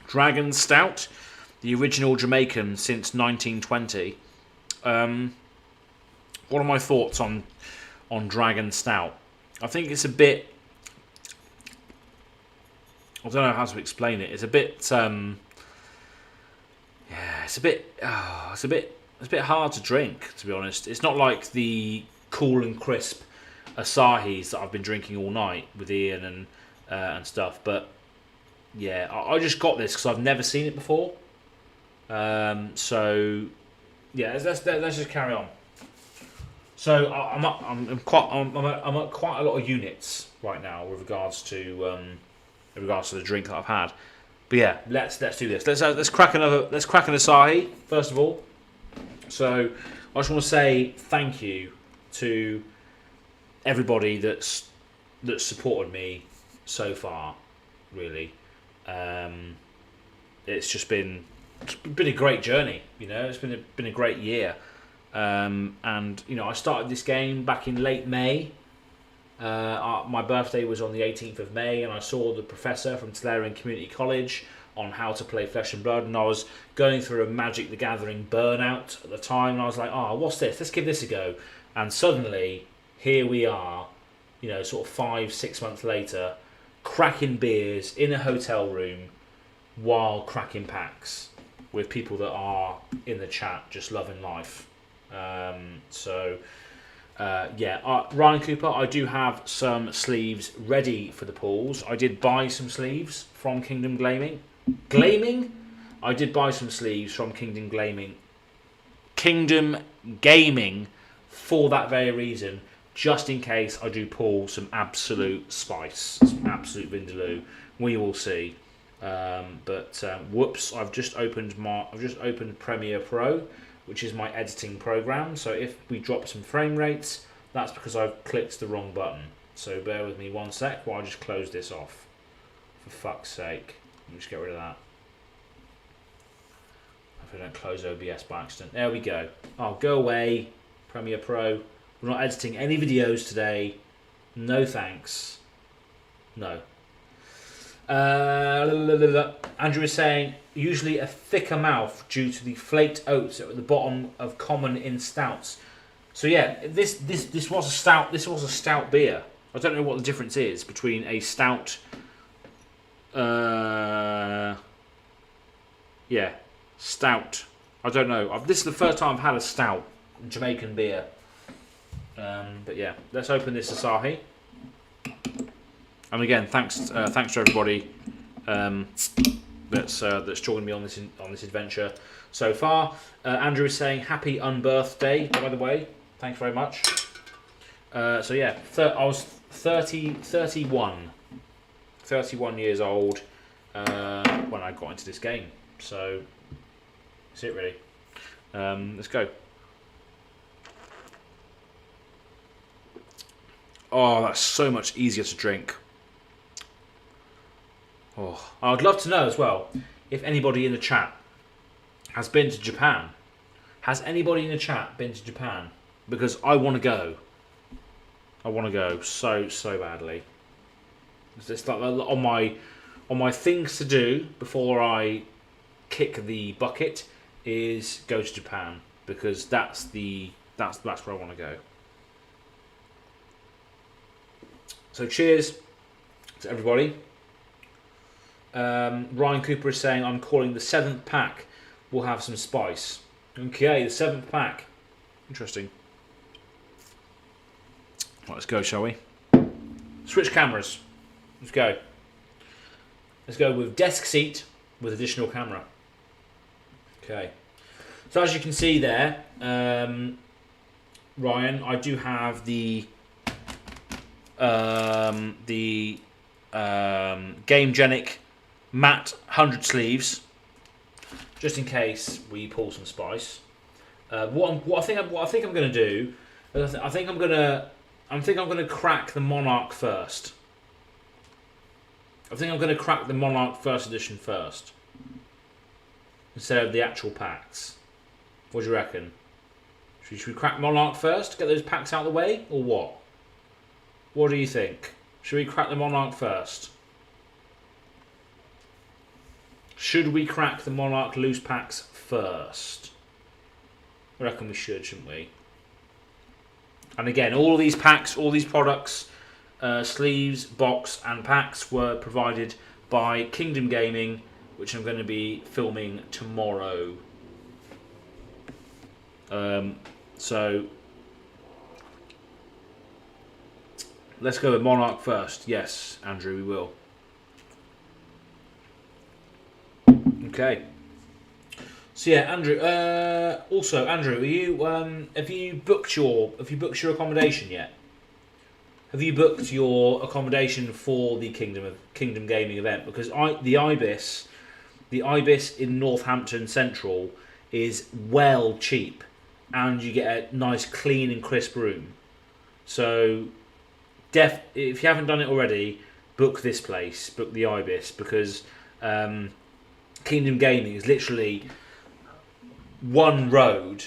Dragon Stout, the original Jamaican since 1920. What are my thoughts on Dragon Stout? I think it's a bit... I don't know how to explain it. It's a bit... it's a bit hard to drink, to be honest. It's not like the cool and crisp Asahis that I've been drinking all night with Ian and stuff. But yeah, I just got this because I've never seen it before. So yeah, let's just carry on. So I'm at quite a lot of units right now with regards to the drink that I've had. But yeah, let's do this. Let's crack an Asahi first of all. So I just want to say thank you to everybody that's supported me so far. Really, it's been a great journey. You know, it's been a great year. And you know, I started this game back in late May. My birthday was on the 18th of May, and I saw the professor from Tolarian Community College on how to play Flesh and Blood, and I was going through a Magic the Gathering burnout at the time, and I was like, oh, what's this? Let's give this a go. And suddenly, here we are, you know, sort of 5-6 months later, cracking beers in a hotel room while cracking packs with people that are in the chat just loving life. Ryan Cooper, I do have some sleeves ready for the pools. I did buy some sleeves from Kingdom Gaming. I did buy some sleeves from Kingdom Gaming for that very reason, just in case I do pull some absolute spice, some absolute vindaloo. We will see. Whoops! I've just opened Premiere Pro, which is my editing program. So if we drop some frame rates, that's because I've clicked the wrong button. So bear with me one sec while I just close this off. For fuck's sake. Let me just get rid of that. If I don't close OBS by accident. There we go. Oh, go away, Premiere Pro. We're not editing any videos today. No thanks. No. Andrew is saying, usually a thicker mouth due to the flaked oats at the bottom of common in stouts. So yeah, this was a stout. This was a stout beer. I don't know what the difference is between a stout. Stout. I don't know. This is the first time I've had a stout Jamaican beer. But yeah, let's open this Asahi. And again, thanks to everybody that's joined me on this adventure so far. Andrew is saying happy unbirthday, by the way. Thanks very much. So yeah, I was 31 years old when I got into this game. So that's it really. Let's go. Oh, that's so much easier to drink. Oh, I'd love to know as well if anybody in the chat has been to Japan. Has anybody in the chat been to Japan? Because I want to go. I want to go so badly. It's just like on my things to do before I kick the bucket is go to Japan, because that's where I want to go. So cheers to everybody. Ryan Cooper is saying, I'm calling the 7th pack will have some spice. Okay, the 7th pack. Interesting. Right, let's go, shall we? Switch cameras. Let's go. Let's go with desk seat with additional camera. Okay. So as you can see there, Ryan, I do have the Gamegenic matte 100 sleeves, just in case we pull some spice. What I think I'm going to do, I think I'm going to crack the Monarch first. I think I'm going to crack the Monarch First Edition first, instead of the actual packs. What do you reckon? Should we crack Monarch first, get those packs out of the way, or what? What do you think? Should we crack the Monarch first? Should we crack the Monarch loose packs first? I reckon we should, shouldn't we? And again, all of these packs, all these products, sleeves, box and packs were provided by Kingdom Gaming, which I'm going to be filming tomorrow. So let's go with Monarch first. Yes, Andrew, we will. Okay. So yeah, Andrew. Also, Andrew, are you have you booked your accommodation yet? Have you booked your accommodation for the Kingdom Gaming event? Because the Ibis in Northampton Central is well cheap, and you get a nice, clean and crisp room. So, if you haven't done it already, book this place, book the Ibis, because Kingdom Gaming is literally one road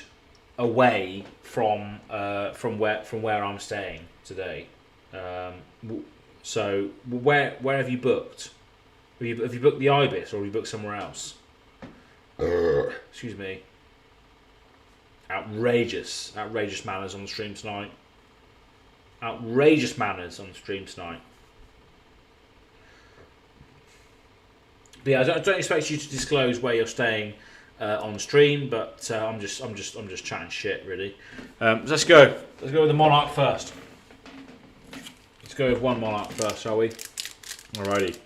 away from where I'm staying today. So where have you booked? Have you booked the Ibis, or have you booked somewhere else? Excuse me. Outrageous manners on the stream tonight. Outrageous manners on the stream tonight. But yeah, I don't expect you to disclose where you're staying on stream, but I'm just chatting shit, really. Let's go with the Monarch first. Let's go with one Monarch first, shall we? Alrighty.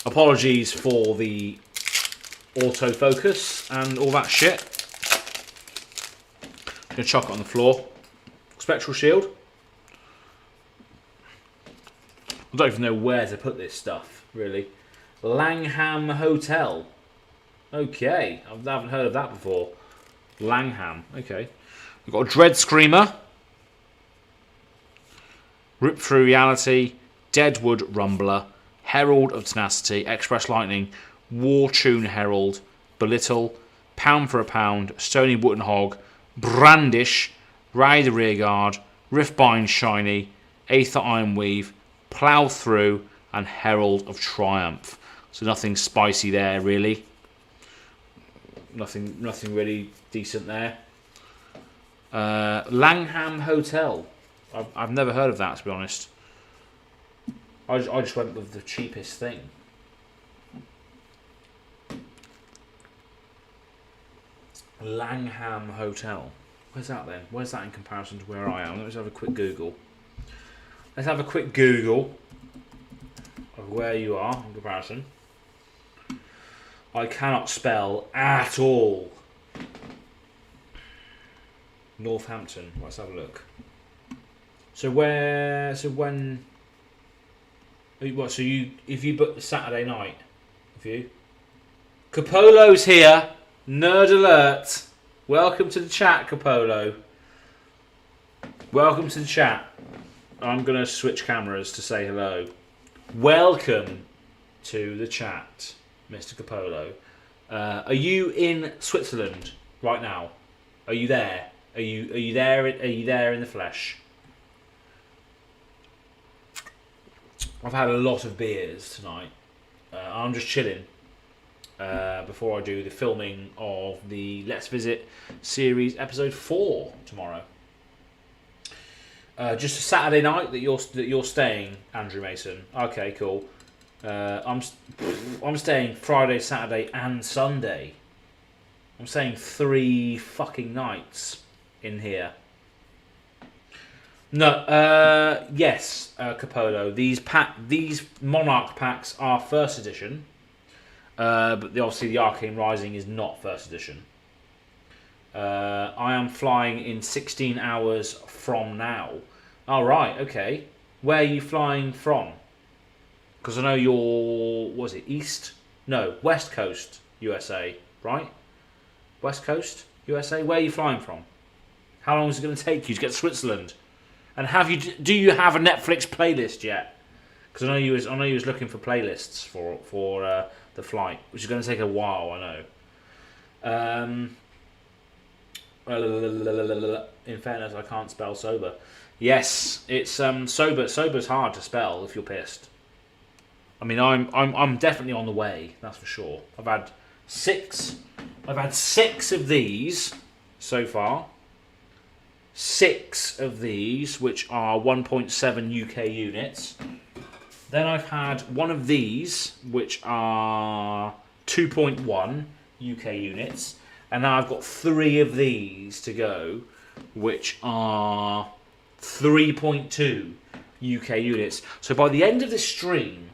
Apologies for the autofocus and all that shit. Gonna chuck it on the floor. Spectral shield. I don't even know where to put this stuff, really. Langham Hotel. Okay, I haven't heard of that before. Langham, okay. We've got a Dread Screamer. Rip Through Reality. Deadwood Rumbler. Herald of Tenacity. Express Lightning. War Tune Herald. Belittle. Pound for a Pound. Stony Wooden Hog. Brandish. Ride the Rearguard. Riftbind Shiny. Aether Ironweave. Plough Through. And Herald of Triumph. So nothing spicy there, really. Nothing really decent there. Langham Hotel. I've never heard of that, to be honest. I just went with the cheapest thing. Langham Hotel. Where's that then? Where's that in comparison to where I am? Let's have a quick Google. Let's have a quick Google of where you are in comparison. I cannot spell at all. Northampton. Let's have a look. So where? So when? What? So if you book the Saturday night, if you. Capolo's here. Nerd alert. Welcome to the chat, Capolo. Welcome to the chat. I'm gonna switch cameras to say hello. Welcome to the chat, Mr. Capolo. Are you in Switzerland right now? Are you there? Are you there? Are you there in the flesh? I've had a lot of beers tonight. I'm just chilling before I do the filming of the Let's Visit series episode 4 tomorrow. Just a Saturday night that you're staying, Andrew Mason. Okay, cool. I'm staying Friday, Saturday, and Sunday. I'm staying 3 fucking nights in here. No, yes, Capolo. These Monarch packs are first edition, but obviously the Arcane Rising is not first edition. I am flying in 16 hours from now. All right, okay. Where are you flying from? Because I know you're, was it East? No, West Coast, USA, right? West Coast, USA. Where are you flying from? How long is it going to take you to get to Switzerland? And do you have a Netflix playlist yet? Because I know you was looking for playlists for the flight, which is going to take a while. I know. In fairness, I can't spell sober. Yes, it's sober. Sober's hard to spell if you're pissed. I mean, I'm definitely on the way. That's for sure. I've had 6 of these so far. 6 of these, which are 1.7 UK units. Then I've had 1 of these, which are 2.1 UK units. And now I've got 3 of these to go, which are 3.2 UK units. So by the end of this stream,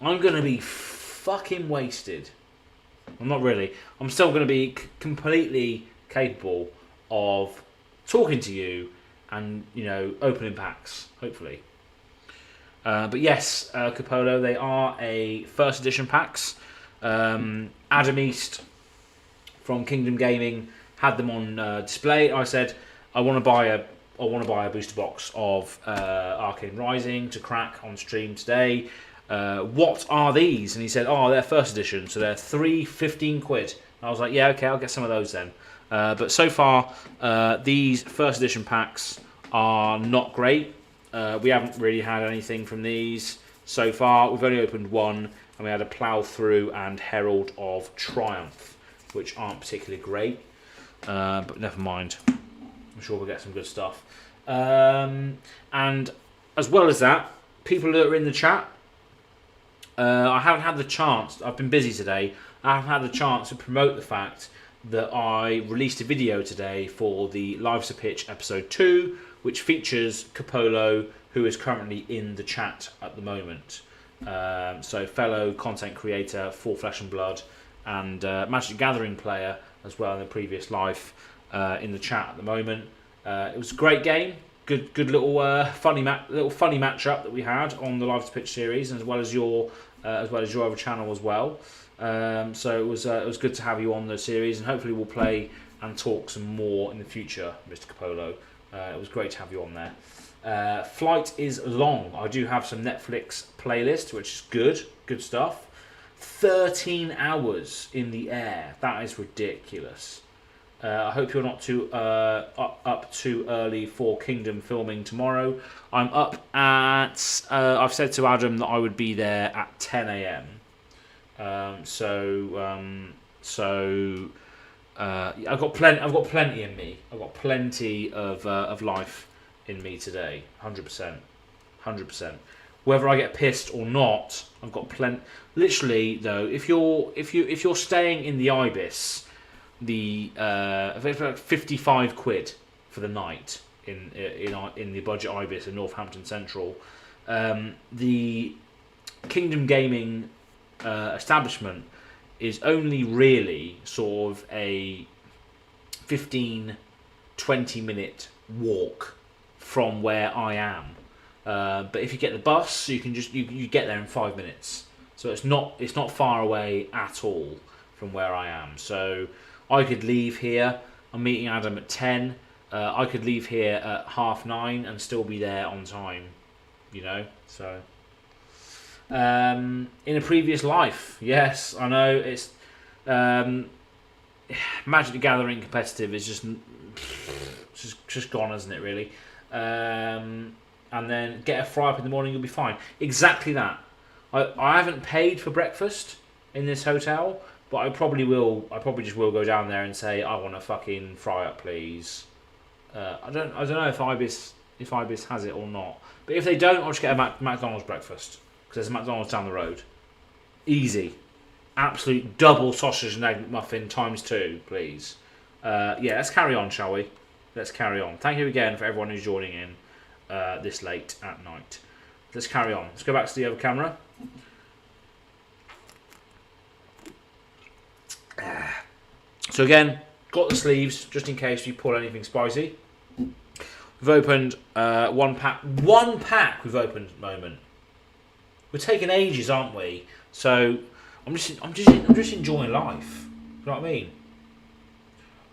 I'm going to be fucking wasted. I'm not really. I'm still going to be completely capable of talking to you and, opening packs, hopefully. But yes, Capolo, they are a first edition packs. Adam East from Kingdom Gaming had them on display. I said I want to buy a booster box of Arcane Rising to crack on stream today. What are these? And he said, they're first edition, so they're 15 quid. And I was like, yeah, okay, I'll get some of those then. But so far, these first edition packs are not great. We haven't really had anything from these so far. We've only opened 1, and we had a Plough Through and Herald of Triumph, which aren't particularly great. But never mind. I'm sure we'll get some good stuff. And as well as that, people that are in the chat, I haven't had the chance. I've been busy today. I haven't had the chance to promote the fact that I released a video today for the Lives to Pitch episode 2, which features Capolo, who is currently in the chat at the moment. So fellow content creator for Flesh and Blood and Magic Gathering player as well in the previous life in the chat at the moment. It was a great game. Good little funny matchup that we had on the Live to Pitch series, as well as your other channel as well. So it was good to have you on the series, and hopefully we'll play and talk some more in the future, Mr. Capolo. It was great to have you on there. Flight is long. I do have some Netflix playlist, which is good stuff. 13 hours in the air. That is ridiculous. I hope you're not up too early for Kingdom filming tomorrow. I'm up at. I've said to Adam that I would be there at 10 a.m. I've got plenty in me. I've got plenty of life in me today. 100%. Whether I get pissed or not, I've got plenty. Literally though, if you're staying in the Ibis, it's like 55 quid for the night in the budget Ibis in Northampton Central. The Kingdom Gaming establishment is only really sort of a 15-20 minute walk from where I am. But if you get the bus, you can you get there in 5 minutes. So it's not far away at all from where I am. So I could leave here. I'm meeting Adam at 10. I could leave here at 9:30 and still be there on time. So in a previous life. Yes, I know it's Magic the Gathering competitive is just gone, isn't it? Really. And then get a fry up in the morning, you'll be fine. Exactly that. I haven't paid for breakfast in this hotel, but I probably will. I probably just will go down there and say I want a fucking fry up, please. I don't know if Ibis has it or not. But if they don't, I'll just get a McDonald's breakfast because there's a McDonald's down the road. Easy, absolute double sausage and egg muffin times 2, please. Yeah, let's carry on, shall we? Let's carry on. Thank you again for everyone who's joining in this late at night. Let's carry on. Let's go back to the other camera. So again, got the sleeves just in case you pull anything spicy. We've opened one pack. One pack we've opened at the moment. We're taking ages, aren't we? So I'm just enjoying life. You know what I mean?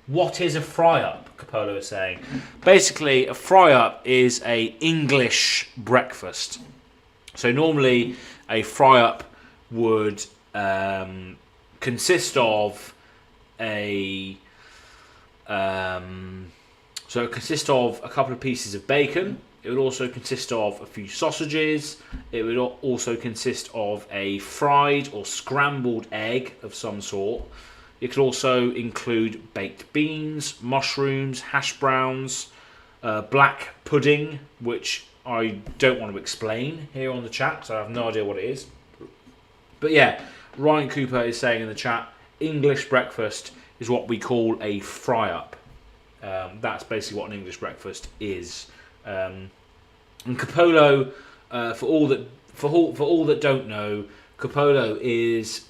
What is a fry up? Capolo is saying. Basically, a fry up is a English breakfast. So normally, a fry up would consist of a it consists of a couple of pieces of bacon. It would also consist of a few sausages. It would also consist of a fried or scrambled egg of some sort. It could also include baked beans, mushrooms, hash browns, black pudding, which I don't want to explain here on the chat, so I have no idea what it is. But yeah, Ryan Cooper is saying in the chat, English breakfast is what we call a fry-up. That's basically what an English breakfast is. And Capolo, for all that don't know, Capolo is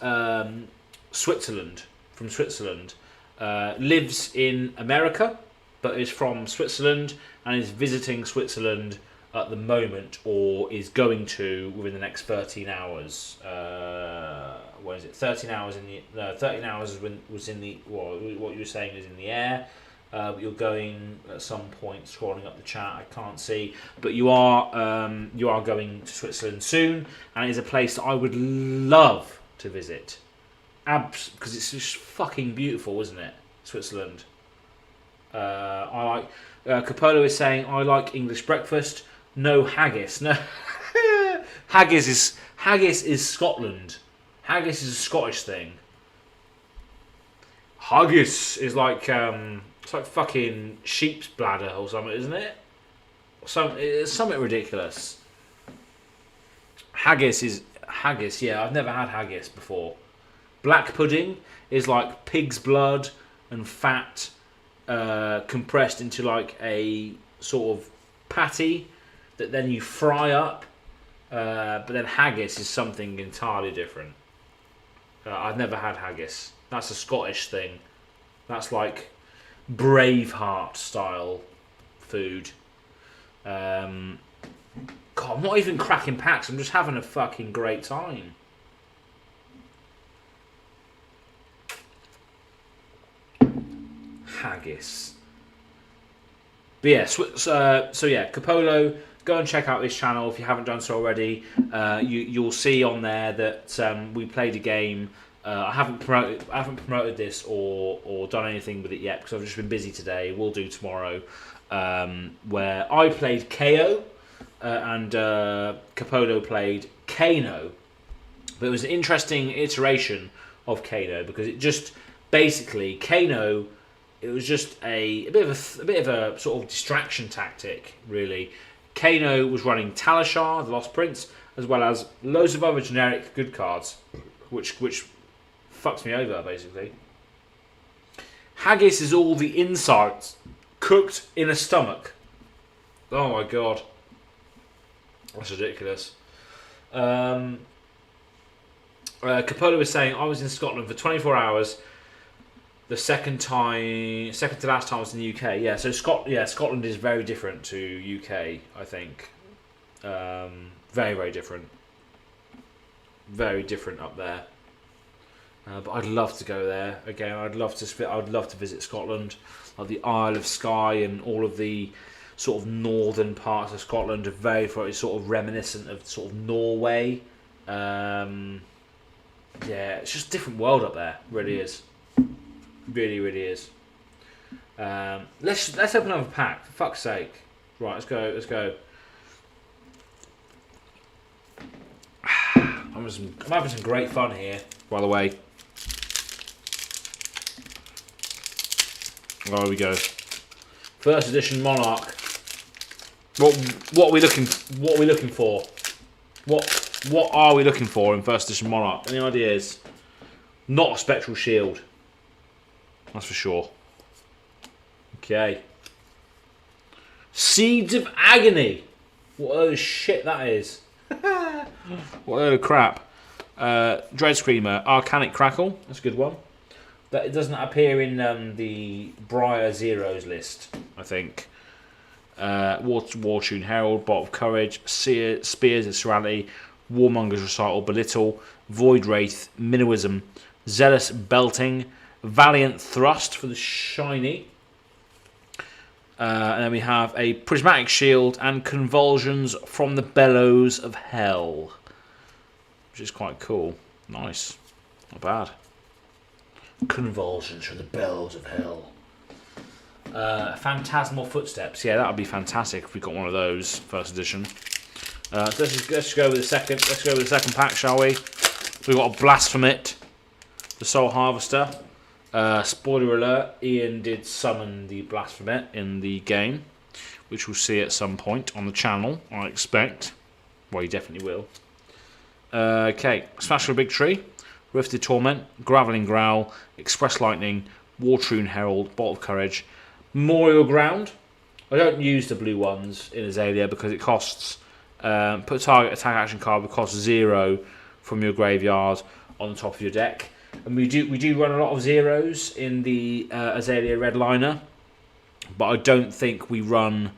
Switzerland. From Switzerland, lives in America, but is from Switzerland and is visiting Switzerland at the moment, or is going to within the next 13 hours. What is it? 13 hours in the 13 hours was in the what you were saying is in the air. You're going at some point scrolling up the chat. I can't see, but you are going to Switzerland soon, and it is a place that I would love to visit. Because it's just fucking beautiful, isn't it? Switzerland. I like. Capolo is saying I like English breakfast. No haggis. No. haggis is Scotland. Haggis is a Scottish thing. Haggis is like it's like fucking sheep's bladder or something, isn't it? It's something ridiculous. Haggis is haggis. Yeah, I've never had haggis before. Black pudding is like pig's blood and fat compressed into like a sort of patty that then you fry up. But then haggis is something entirely different. I've never had haggis. That's a Scottish thing. That's like Braveheart style food. God, I'm not even cracking packs. I'm just having a fucking great time. Haggis. But yeah, so yeah, Capolo, go and check out this channel if you haven't done so already. You'll see on there that we played a game. I haven't promoted this or done anything with it yet because I've just been busy today. We'll do tomorrow. Where I played KO and Capolo played Kano. But it was an interesting iteration of Kano because it just basically Kano. It was just a bit of a sort of distraction tactic, really. Kano was running Talishar, the Lost Prince, as well as loads of other generic good cards, which fucks me over, basically. Haggis is all the insides cooked in a stomach. Oh my god. That's ridiculous. Capolo was saying, I was in Scotland for 24 hours. The second to last time I was in the UK. Yeah, so Scotland is very different to UK, I think. Very, very different. Very different up there. But I'd love to go there again. I'd love to visit Scotland, like the Isle of Skye and all of the sort of northern parts of Scotland are very sort of reminiscent of sort of Norway. Yeah, it's just a different world up there. Really is. Really, really is. Let's open another pack. For fuck's sake. Right, let's go. Let's go. I'm having some great fun here, by the way. Oh, here we go. First edition Monarch. What are we looking for? What are we looking for in first edition Monarch? Any ideas? Not a spectral shield. That's for sure. Okay. Seeds of Agony. What a load of shit that is. What a load of crap. Dread Screamer, Arcanic Crackle. That's a good one. That it doesn't appear in the Briar Zeros list, I think. Wartune Herald, Bot of Courage, Spears of Serenity, Warmonger's Recital, Belittle, Void Wraith, Minnoism, Zealous Belting, Valiant Thrust for the shiny. And then we have a Prismatic Shield and Convulsions from the Bellows of Hell, which is quite cool. Nice. Not bad. Convulsions from the Bellows of Hell. Phantasmal Footsteps. Yeah, that would be fantastic if we got one of those first edition. So let's go with the second. Let's go with the second pack, shall we? We've got a Blasphemit, the Soul Harvester. Spoiler alert: Ian did summon the Blasphemit in the game, which we'll see at some point on the channel, I expect. Well, you definitely will. Okay, Smash for a Big Tree, Rifted Torment, Graveling Growl, Express Lightning, Wartune Herald, Bolt of Courage, Memorial Ground. I don't use the blue ones in Azalea because it costs. Put a target attack action card that costs 0 from your graveyard on the top of your deck. And we do run a lot of zeros in the Azalea Red Liner, but I don't think we run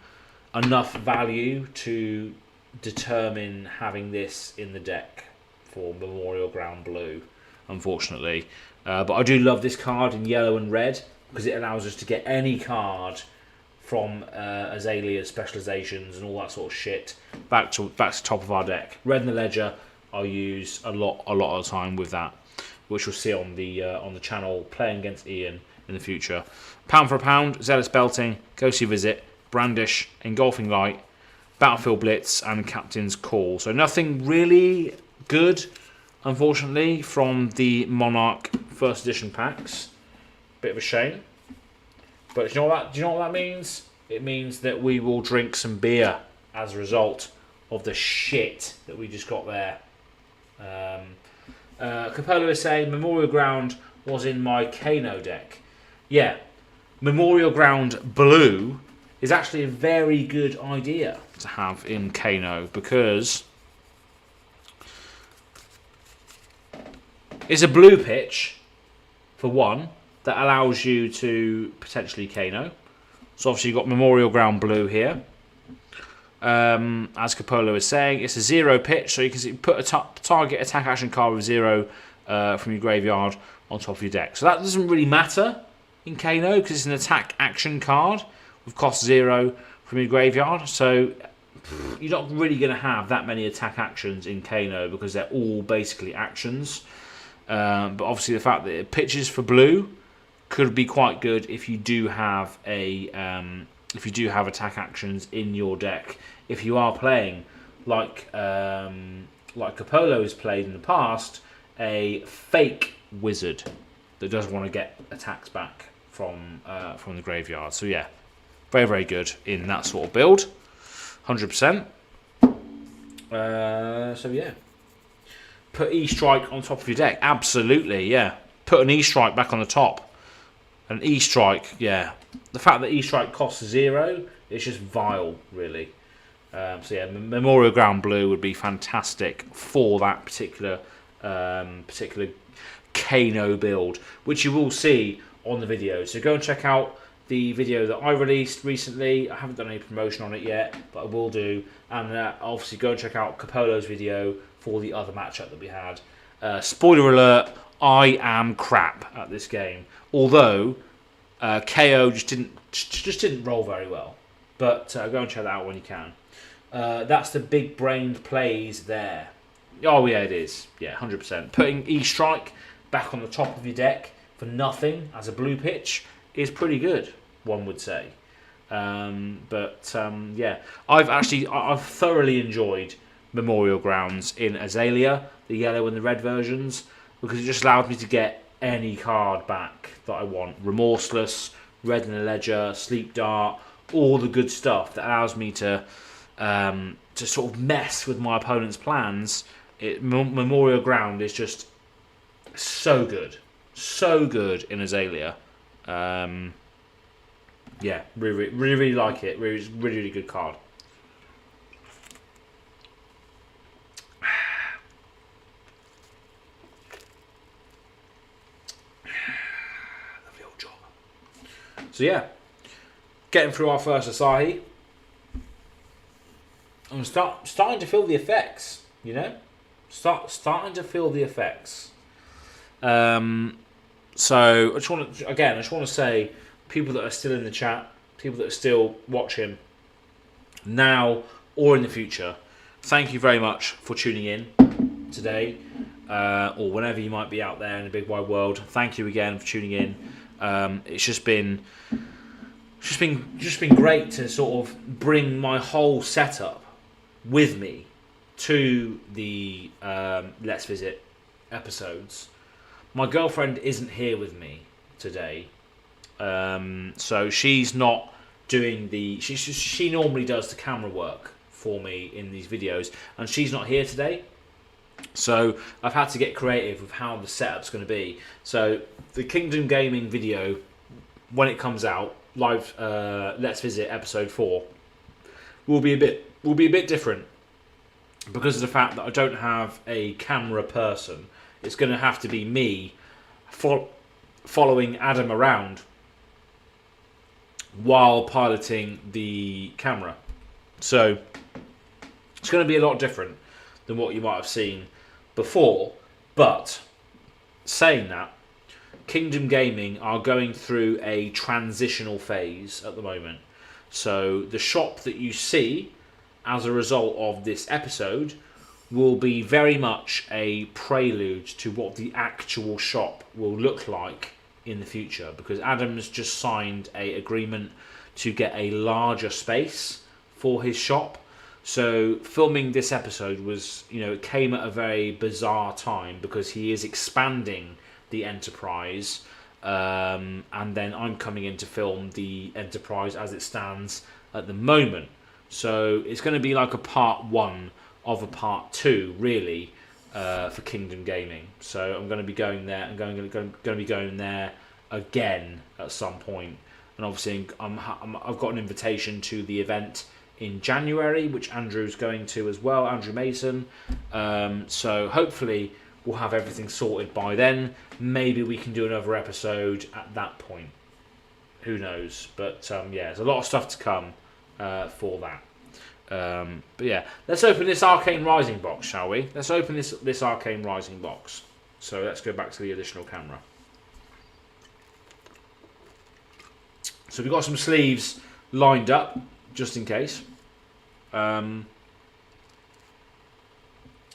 enough value to determine having this in the deck for Memorial Ground Blue, unfortunately. But I do love this card in yellow and red because it allows us to get any card from Azalea specializations and all that sort of shit back to top of our deck. Red in the Ledger I use a lot of the time with that, which we'll see on the channel playing against Ian in the future. Pound for a Pound, Zealous Belting, Ghostly Visit, Brandish, Engulfing Light, Battlefield Blitz, and Captain's Call. So nothing really good, unfortunately, from the Monarch first edition packs. Bit of a shame. But do you know what that means? It means that we will drink some beer as a result of the shit that we just got there. Capolo is saying Memorial Ground was in my Kano deck. Yeah, Memorial Ground Blue is actually a very good idea to have in Kano because it's a blue pitch, for one, that allows you to potentially Kano. So obviously you've got Memorial Ground Blue here. As Capolo is saying, it's a 0 pitch, so you can put a target attack action card with 0 from your graveyard on top of your deck. So that doesn't really matter in Kano because it's an attack action card with cost 0 from your graveyard. So you're not really going to have that many attack actions in Kano because they're all basically actions. But obviously the fact that it pitches for blue could be quite good if you do have attack actions in your deck. If you are playing like Capolo has played in the past, a fake wizard that does want to get attacks back from the graveyard. So yeah, very, very good in that sort of build, 100%. So yeah, put E-Strike on top of your deck. Absolutely, yeah. Put an E-Strike back on the top. An E-Strike, yeah. The fact that E-Strike costs 0 is just vile, really. So yeah, Memorial Ground Blue would be fantastic for that particular Kano build, which you will see on the video. So go and check out the video that I released recently. I haven't done any promotion on it yet, but I will do. And obviously go and check out Capolo's video for the other matchup that we had. Spoiler alert, I am crap at this game. Although KO just didn't roll very well. But go and check that out when you can. That's the big brained plays there Oh yeah, it is. Yeah, 100%. Putting E-Strike back on the top of your deck for nothing as a blue pitch is pretty good, one would say. Yeah, I've thoroughly enjoyed Memorial Grounds in Azalea, the yellow and the red versions, because it just allowed me to get any card back that I want. Remorseless, Red in the Ledger, Sleep Dart, all the good stuff that allows me to sort of mess with my opponent's plans. Memorial Ground is just so good in Azalea. Yeah, really like it. Really good card. Lovely old job. So yeah, getting through our first Asahi. I'm starting to feel the effects. You know, starting to feel the effects. So I just want to say, people that are still in the chat, people that are still watching now or in the future, thank you very much for tuning in today, or whenever you might be out there in the big wide world. Thank you again for tuning in. It's just been great to sort of bring my whole setup with me to the Let's Visit episodes. My girlfriend isn't here with me today. So she's not doing she normally does the camera work for me in these videos, and she's not here today. So I've had to get creative with how the setup's going to be. So the Kingdom Gaming video, when it comes out live, Let's Visit episode 4, will be a bit different because of the fact that I don't have a camera person. It's going to have to be me following Adam around while piloting the camera. So it's going to be a lot different than what you might have seen before. But saying that, Kingdom Gaming are going through a transitional phase at the moment. So the shop that you see as a result of this episode will be very much a prelude to what the actual shop will look like in the future, because Adam's just signed an agreement to get a larger space for his shop. So filming this episode was, it came at a very bizarre time because he is expanding the Enterprise, and then I'm coming in to film the Enterprise as it stands at the moment. So it's going to be like a part 1 of a part 2, really, for Kingdom Gaming. So I'm going to be going there. I'm going to be going there again at some point. And obviously, I've got an invitation to the event in January, which Andrew's going to as well, Andrew Mason. So hopefully we'll have everything sorted by then. Maybe we can do another episode at that point. Who knows? But yeah, there's a lot of stuff to come for that. But yeah, let's open this Arcane Rising box, shall we? Let's open this Arcane Rising box. So let's go back to the additional camera. So we've got some sleeves lined up, just in case. And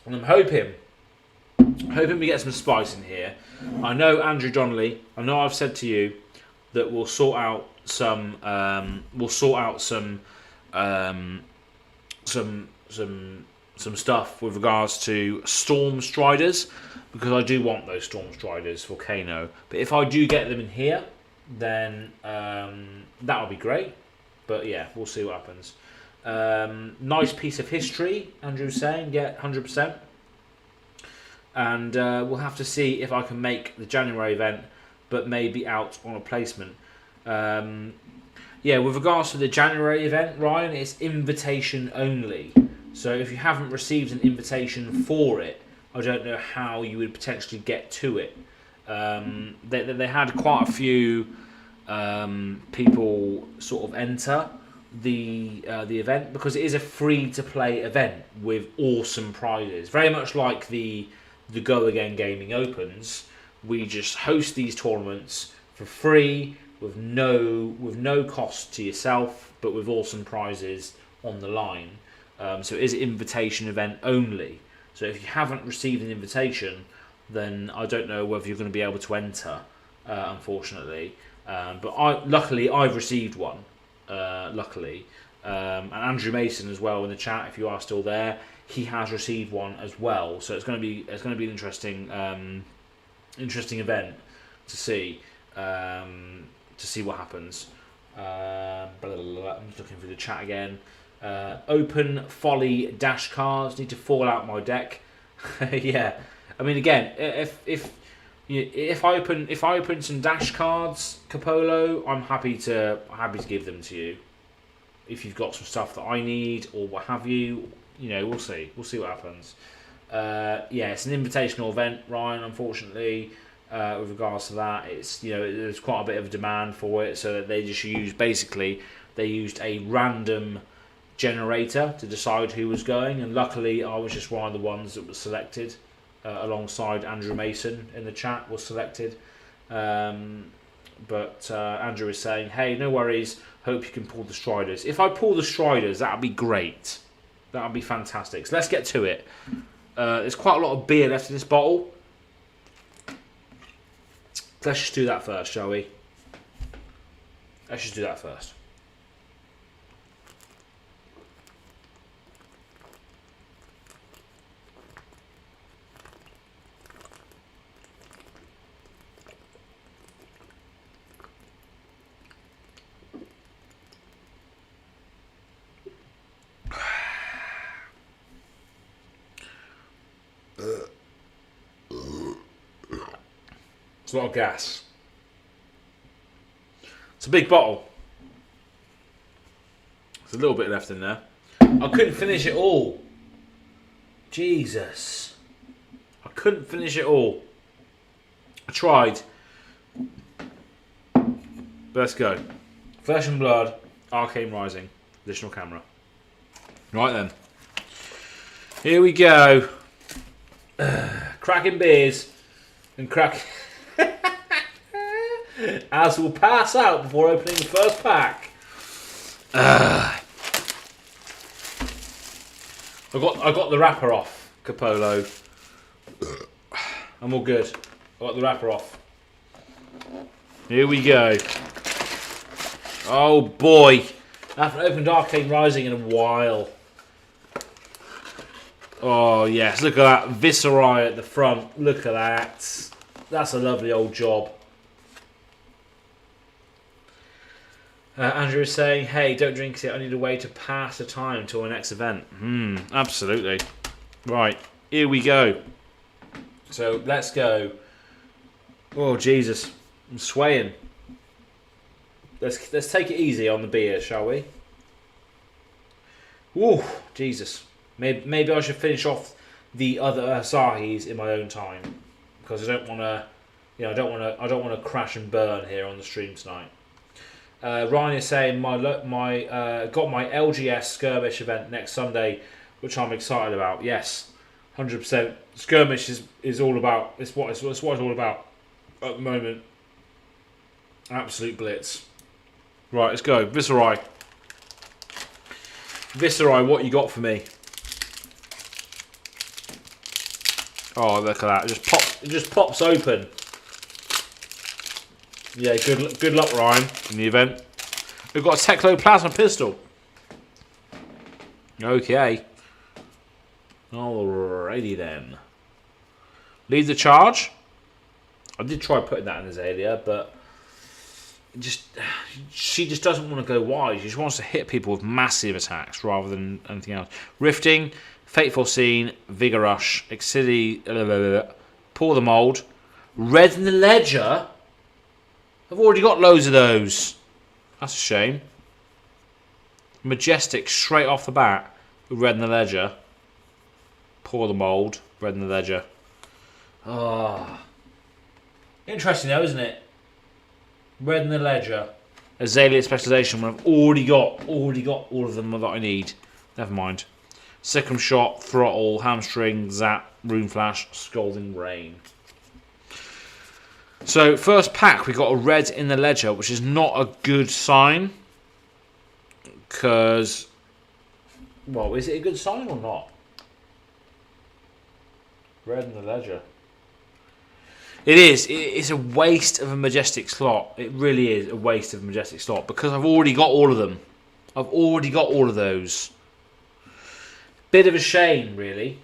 I'm hoping we get some spice in here. I know, Andrew Donnelly, I know I've said to you that we'll sort out some stuff with regards to Storm Striders, because I do want those Storm Striders for Kano. But if I do get them in here, then that'll be great. But yeah, we'll see what happens. Nice piece of history, Andrew's saying. Yeah, 100%. And we'll have to see if I can make the January event, but maybe out on a placement. Yeah, with regards to the January event, Ryan, it's invitation only. So if you haven't received an invitation for it, I don't know how you would potentially get to it. They had quite a few people sort of enter the event, because it is a free-to-play event with awesome prizes. Very much like the Go Again Gaming Opens. We just host these tournaments for free, with no cost to yourself, but with awesome prizes on the line. So it is an invitation event only. So if you haven't received an invitation, then I don't know whether you're going to be able to enter, unfortunately. But luckily I've received one. Luckily, and Andrew Mason as well in the chat. If you are still there, he has received one as well. So it's going to be an interesting event to see what happens. I'm just looking through the chat again. Open folly dash cards need to fall out my deck. Yeah, I mean, again, if I open some dash cards, Capolo, I'm happy to give them to you. If you've got some stuff that I need or what have you, we'll see what happens. Yeah, it's an invitational event, Ryan. Unfortunately, with regards to that, it's there's quite a bit of demand for it, so that they just used a random generator to decide who was going, and luckily I was just one of the ones that was selected, alongside Andrew Mason in the chat was selected. But Andrew is saying, hey, no worries, hope you can pull the Striders. If I pull the Striders, that would be great. That would be fantastic. So let's get to it. There's quite a lot of beer left in this bottle. Let's just do that first, shall we? Let's just do that first. It's a lot of gas. It's a big bottle. There's a little bit left in there. I couldn't finish it all. Jesus. I couldn't finish it all. I tried. But let's go. Flesh and Blood, Arcane Rising, additional camera. Right then. Here we go. Cracking beers and crack. As we'll pass out before opening the first pack. I got the wrapper off, Capolo. I'm all good. I got the wrapper off. Here we go. Oh boy. I haven't opened Arcane Rising in a while. Oh yes, look at that Viscerai at the front. Look at that. That's a lovely old job. Andrew is saying, hey, don't drink it. I need a way to pass the time until the next event. Absolutely. Right, here we go. So let's go. Oh Jesus, I'm swaying. Let's take it easy on the beer, shall we? Whoa, Jesus. Maybe I should finish off the other asahis in my own time, because I don't want to, I don't want to crash and burn here on the stream tonight. Ryan is saying got my LGS skirmish event next Sunday, which I'm excited about. Yes, 100%. Skirmish is all about. It's what it's all about at the moment. Absolute blitz. Right, let's go. Viscerai. Viscerai, what you got for me? Oh, look at that! It just pops open. Yeah, good luck, Ryan, in the event. We've got a Teklo Plasma Pistol. Okay. Alrighty then. Lead the charge. I did try putting that in Azalea, but she just doesn't want to go wide. She just wants to hit people with massive attacks rather than anything else. Rifting, Fateful Scene, Vigor Rush, Exili, Pour the Mould, Red in the Ledger. I've already got loads of those. That's a shame. Majestic straight off the bat with Red in the Ledger. Pour the Mould, Red in the Ledger. Ah, interesting though, isn't it? Red in the Ledger. Azalea Specialization when I've already got all of them that I need. Never mind. Second Shot, Throttle, Hamstring, Zap, Rune Flash, Scalding Rain. So, first pack, we got a Red in the Ledger, which is not a good sign. Because, well, is it a good sign or not? Red in the ledger. It is. It's a waste of a majestic slot. It really is a waste of a majestic slot because I've already got all of them. I've already got all of those. Bit of a shame, really,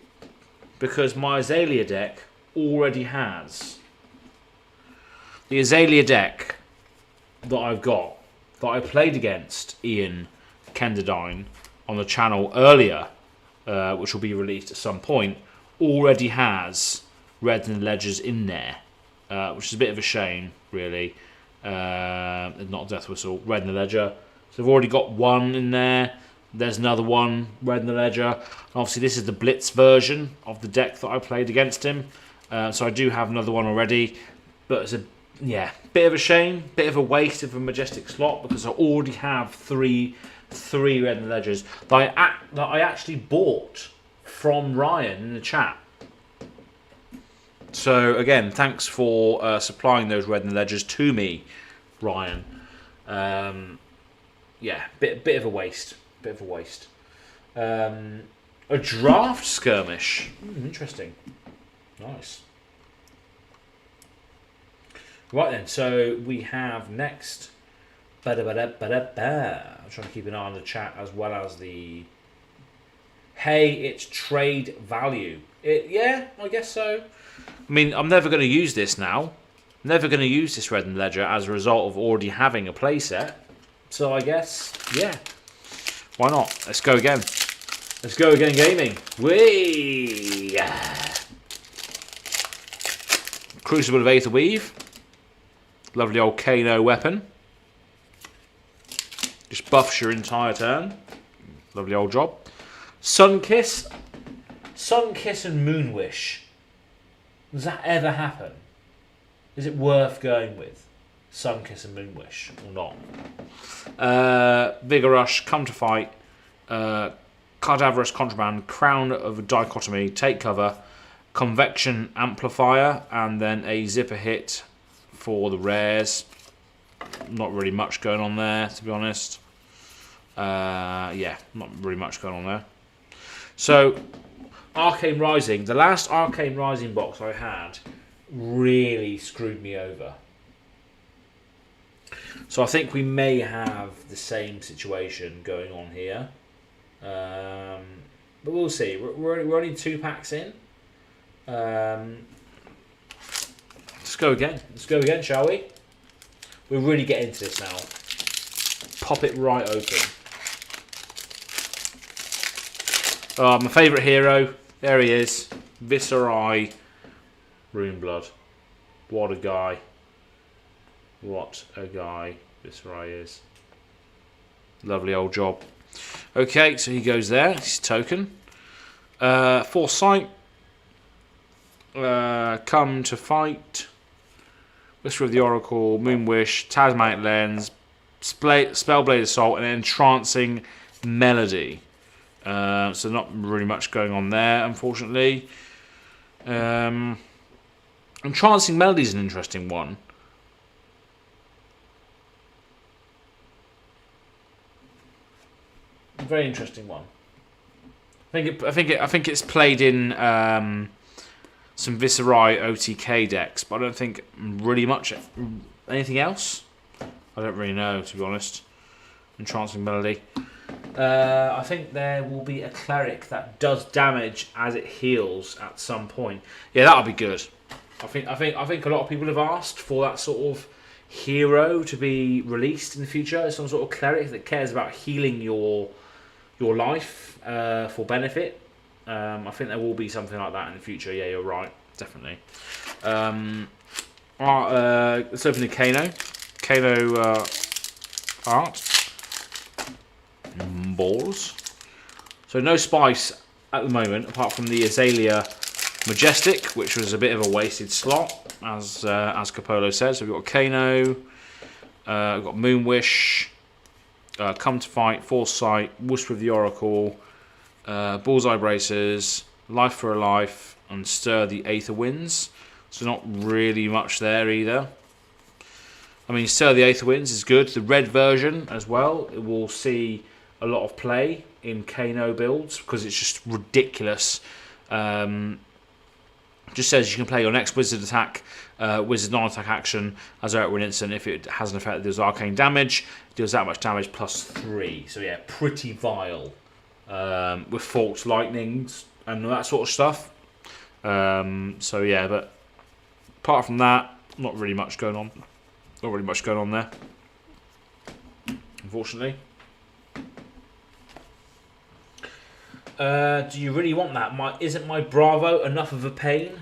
because my Azalea deck already has the Azalea deck that I've got, that I played against Ian Kenderdine on the channel earlier, which will be released at some point, already has Red in the Ledgers in there, which is a bit of a shame, really. Not Death Whistle, Red in the Ledger. So I've already got one in there. There's another one, Red in the Ledger. Obviously, this is the Blitz version of the deck that I played against him. So I do have another one already, but it's a bit of a shame, bit of a waste of a majestic slot because I already have three Red in the Ledgers that I actually bought from Ryan in the chat. So again, thanks for supplying those Red in the Ledgers to me, Ryan. Bit of a waste. Bit of a waste. A draft skirmish. Interesting. Nice. Right then, so we have next. I'm trying to keep an eye on the chat as well as the. Hey, it's trade value. Yeah, I guess so. I mean, I'm never going to use this now. Never going to use this Red in the Ledger as a result of already having a playset. So I guess, yeah. Why not? Let's go again. Let's go again gaming. Whee! Crucible of Aether Weave. Lovely old Kano weapon. Just buffs your entire turn. Lovely old job. Sunkiss. Sunkiss and Moonwish. Does that ever happen? Is it worth going with Sunkiss and Moonwish or not? Vigor Rush, Come to Fight, Cadaverous Contraband, Crown of Dichotomy, Take Cover, Convection Amplifier, and then a Zipper Hit for the rares. Not really much going on there, to be honest. Not really much going on there. So, Arcane Rising. The last Arcane Rising box I had really screwed me over. So I think we may have the same situation going on here. But we'll see. We're only 2 packs in. Let's go again. Let's go again, shall we? We'll really get into this now. Pop it right open. My favourite hero. There he is. Viserai Runeblood. What a guy. What a guy Viserai is. Lovely old job. Okay, so he goes there. His token. Foresight. Come to Fight. Whisper of the Oracle. Moonwish. Talismanic Lens. Spellblade Assault. And Entrancing Melody. So not really much going on there, unfortunately. Entrancing Melody is an interesting one. Very interesting one. I think it's played in some Viserai OTK decks, but I don't think really much anything else. I don't really know, to be honest. Entrancing Melody. I think there will be a cleric that does damage as it heals at some point. Yeah, that'll be good. I think a lot of people have asked for that sort of hero to be released in the future. Some sort of cleric that cares about healing your life for benefit. I think there will be something like that in the future. Yeah, you're right, definitely. Let's open the Kano. Kano art. Balls. So no spice at the moment, apart from the Azalea Majestic, which was a bit of a wasted slot, as Capolo said. So we've got Kano, we've got Moonwish, Come to Fight, Foresight, Whisper of the Oracle, Bullseye Bracers, Life for a Life, and Stir the Aether Winds. So not really much there either. I mean, Stir the Aether Winds is good. The red version as well, it will see a lot of play in Kano builds because it's just ridiculous Just says you can play your next wizard attack, wizard non-attack action as though it were an instant. If it has an effect that deals arcane damage, it deals that much damage +3. So yeah, pretty vile with forked lightnings and that sort of stuff. So yeah, but apart from that, not really much going on. Not really much going on there, unfortunately. Do you really want that? Isn't my Bravo enough of a pain?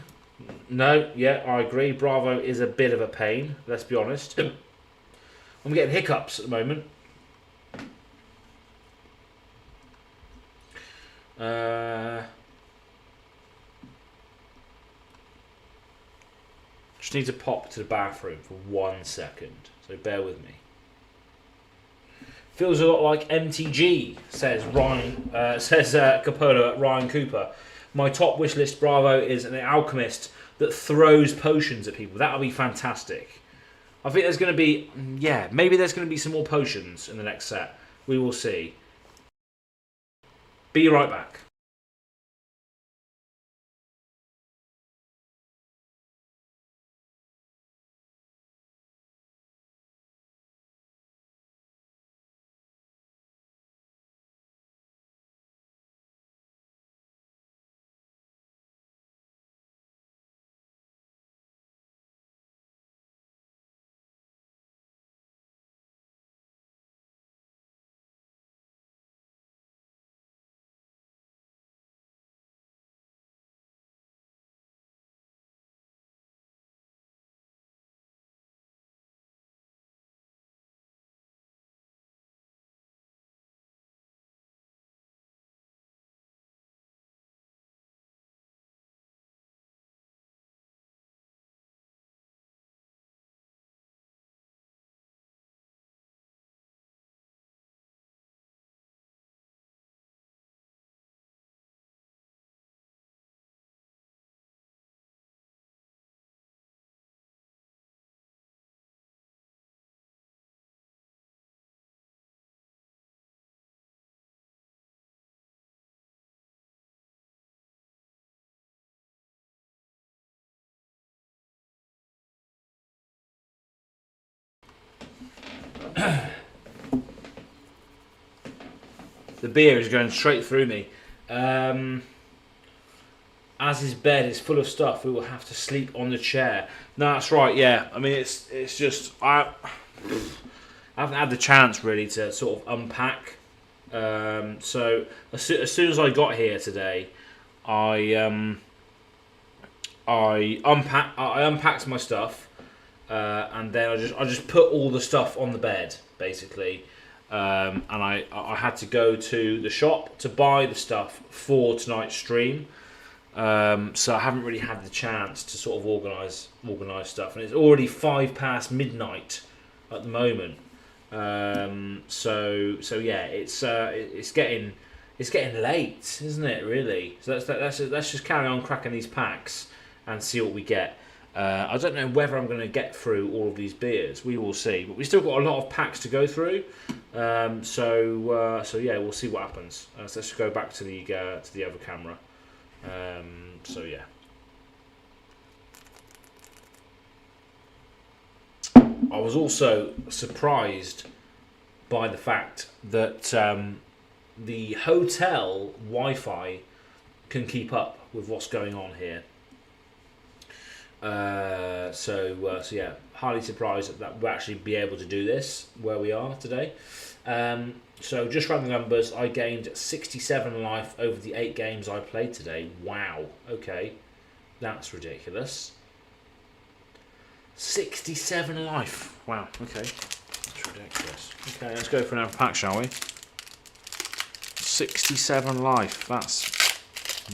No, yeah, I agree. Bravo is a bit of a pain, let's be honest. I'm getting hiccups at the moment. Just need to pop to the bathroom for 1 second, so bear with me. Feels a lot like MTG, says Ryan. Says Capola at Ryan Cooper. My top wishlist Bravo is an alchemist that throws potions at people. That'll be fantastic. I think there's going to be, yeah, maybe there's going to be some more potions in the next set. We will see. Be right back. The beer is going straight through me. As his bed is full of stuff, we will have to sleep on the chair. No, that's right. Yeah, I mean it's just I haven't had the chance really to sort of unpack. So as soon as I got here today, I unpacked my stuff, and then I just put all the stuff on the bed basically. And I had to go to the shop to buy the stuff for tonight's stream, so I haven't really had the chance to sort of organise stuff, and it's already 5 past midnight at the moment. So yeah, it's getting late, isn't it? Really. So let's just carry on cracking these packs and see what we get. I don't know whether I'm going to get through all of these beers. We will see. But we still got a lot of packs to go through. So yeah, we'll see what happens. So let's just go back to the other camera. So yeah. I was also surprised by the fact that the hotel Wi-Fi can keep up with what's going on here. So yeah, highly surprised that we'll actually be able to do this where we are today. So just running the numbers, I gained 67 life over the 8 games I played today. Wow, okay, that's ridiculous. 67 life, wow, okay, that's ridiculous. Okay, let's go for another pack, shall we? 67 life, that's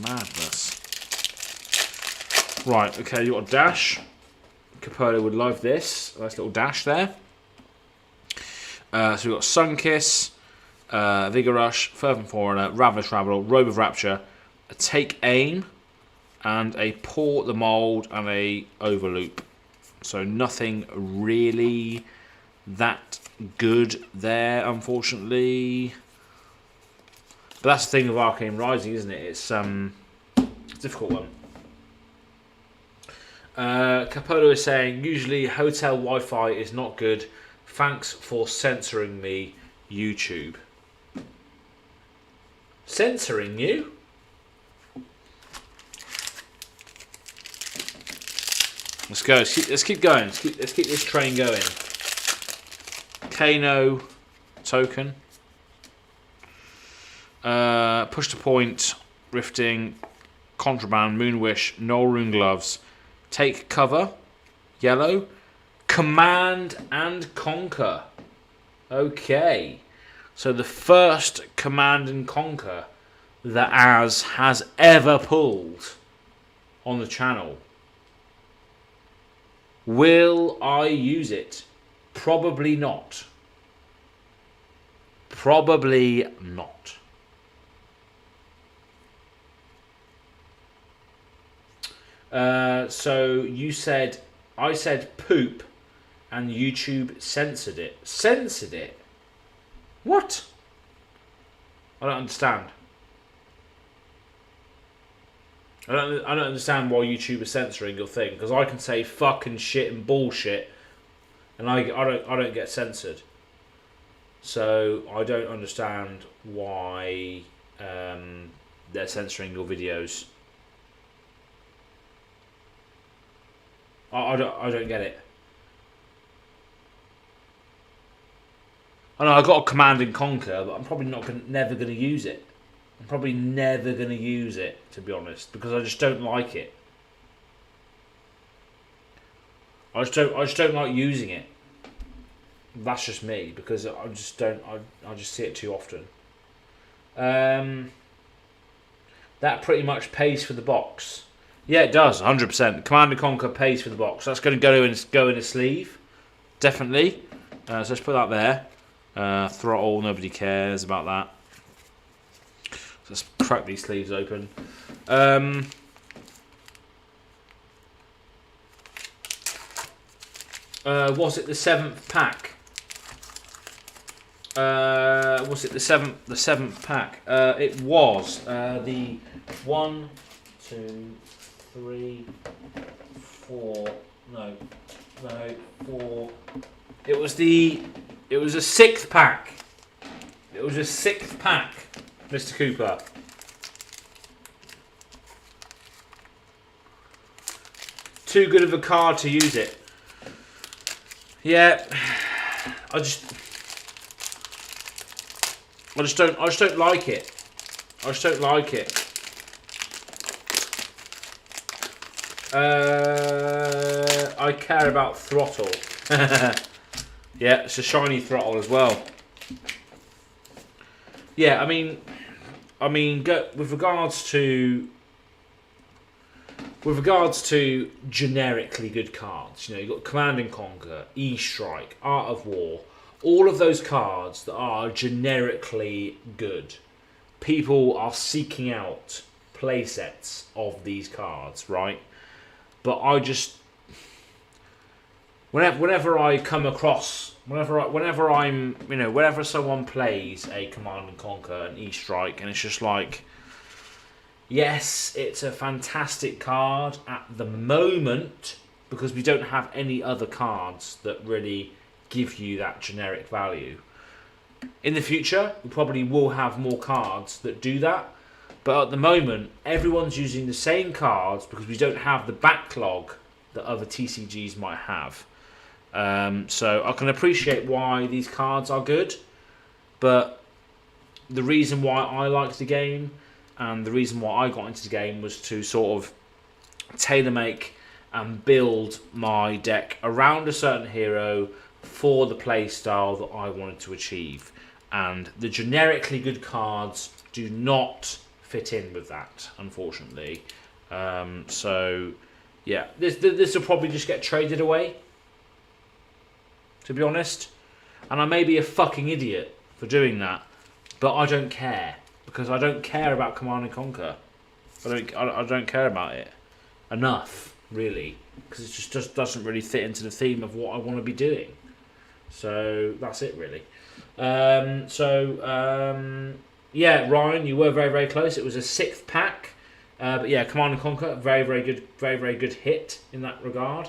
madness. Right, okay, you got a dash. Capola would love this. Nice little dash there. So we've got Sunkiss, Vigor Rush, Fervent Foreigner, Ravenous Rabble, Robe of Rapture, a Take Aim, and a Pour the Mould and a Overloop. So nothing really that good there, unfortunately. But that's the thing with Arcane Rising, isn't it? It's a difficult one. Capolo is saying, usually hotel Wi-Fi is not good. Thanks for censoring me, YouTube. Censoring you? Let's go. Let's keep going. Let's keep this train going. Kano token. Push to point. Rifting. Contraband. Moonwish. Null rune gloves. Take cover. Yellow. Command and conquer. Okay. So the first command and conquer that Az has ever pulled on the channel. Will I use it? Probably not. Probably not. So you said, I said poop and YouTube censored it. Censored it? What? I don't understand. I don't understand why YouTube is censoring your thing, because I can say fucking shit and bullshit, and I don't get censored. So I don't understand why they're censoring your videos. I don't get it. I know I got a command and conquer, but I'm probably never gonna use it. I'm probably never going to use it, to be honest, because I just don't like it. I just don't like using it. That's just me, because I just don't. I just see it too often. That pretty much pays for the box. Yeah, it does. 100%. Command and Conquer pays for the box. That's going to go in a sleeve, definitely. So let's put that there. Throttle. Nobody cares about that. Let's crack these sleeves open. Was it the 7th pack? Was it the seventh pack? It was the 1, 2, 3, 4. No, 4. It was a 6th pack. It was a 6th pack. Mr. Cooper. Too good of a card to use it. Yeah, I just don't like it. I just don't like it. I care about throttle. Yeah, it's a shiny throttle as well. Yeah, I mean, with regards to generically good cards, you know, you've got Command and Conquer, E-Strike, Art of War, all of those cards that are generically good. People are seeking out playsets of these cards, right? But I just, whenever I come across, whenever someone plays a Command and Conquer, an E-Strike, and it's just like, yes, it's a fantastic card at the moment because we don't have any other cards that really give you that generic value. In the future, we probably will have more cards that do that, but at the moment, everyone's using the same cards because we don't have the backlog that other TCGs might have. So I can appreciate why these cards are good, but the reason why I liked the game and the reason why I got into the game was to sort of tailor make and build my deck around a certain hero for the play style that I wanted to achieve. And the generically good cards do not fit in with that, unfortunately. So yeah, this will probably just get traded away, to be honest. And I may be a fucking idiot for doing that, but I don't care, because I don't care about Command and Conquer. I don't care about it enough, really, because it just doesn't really fit into the theme of what I want to be doing. So that's it, really. Yeah, Ryan, you were very, very close. It was a 6th pack. But yeah, Command and Conquer, very good hit in that regard.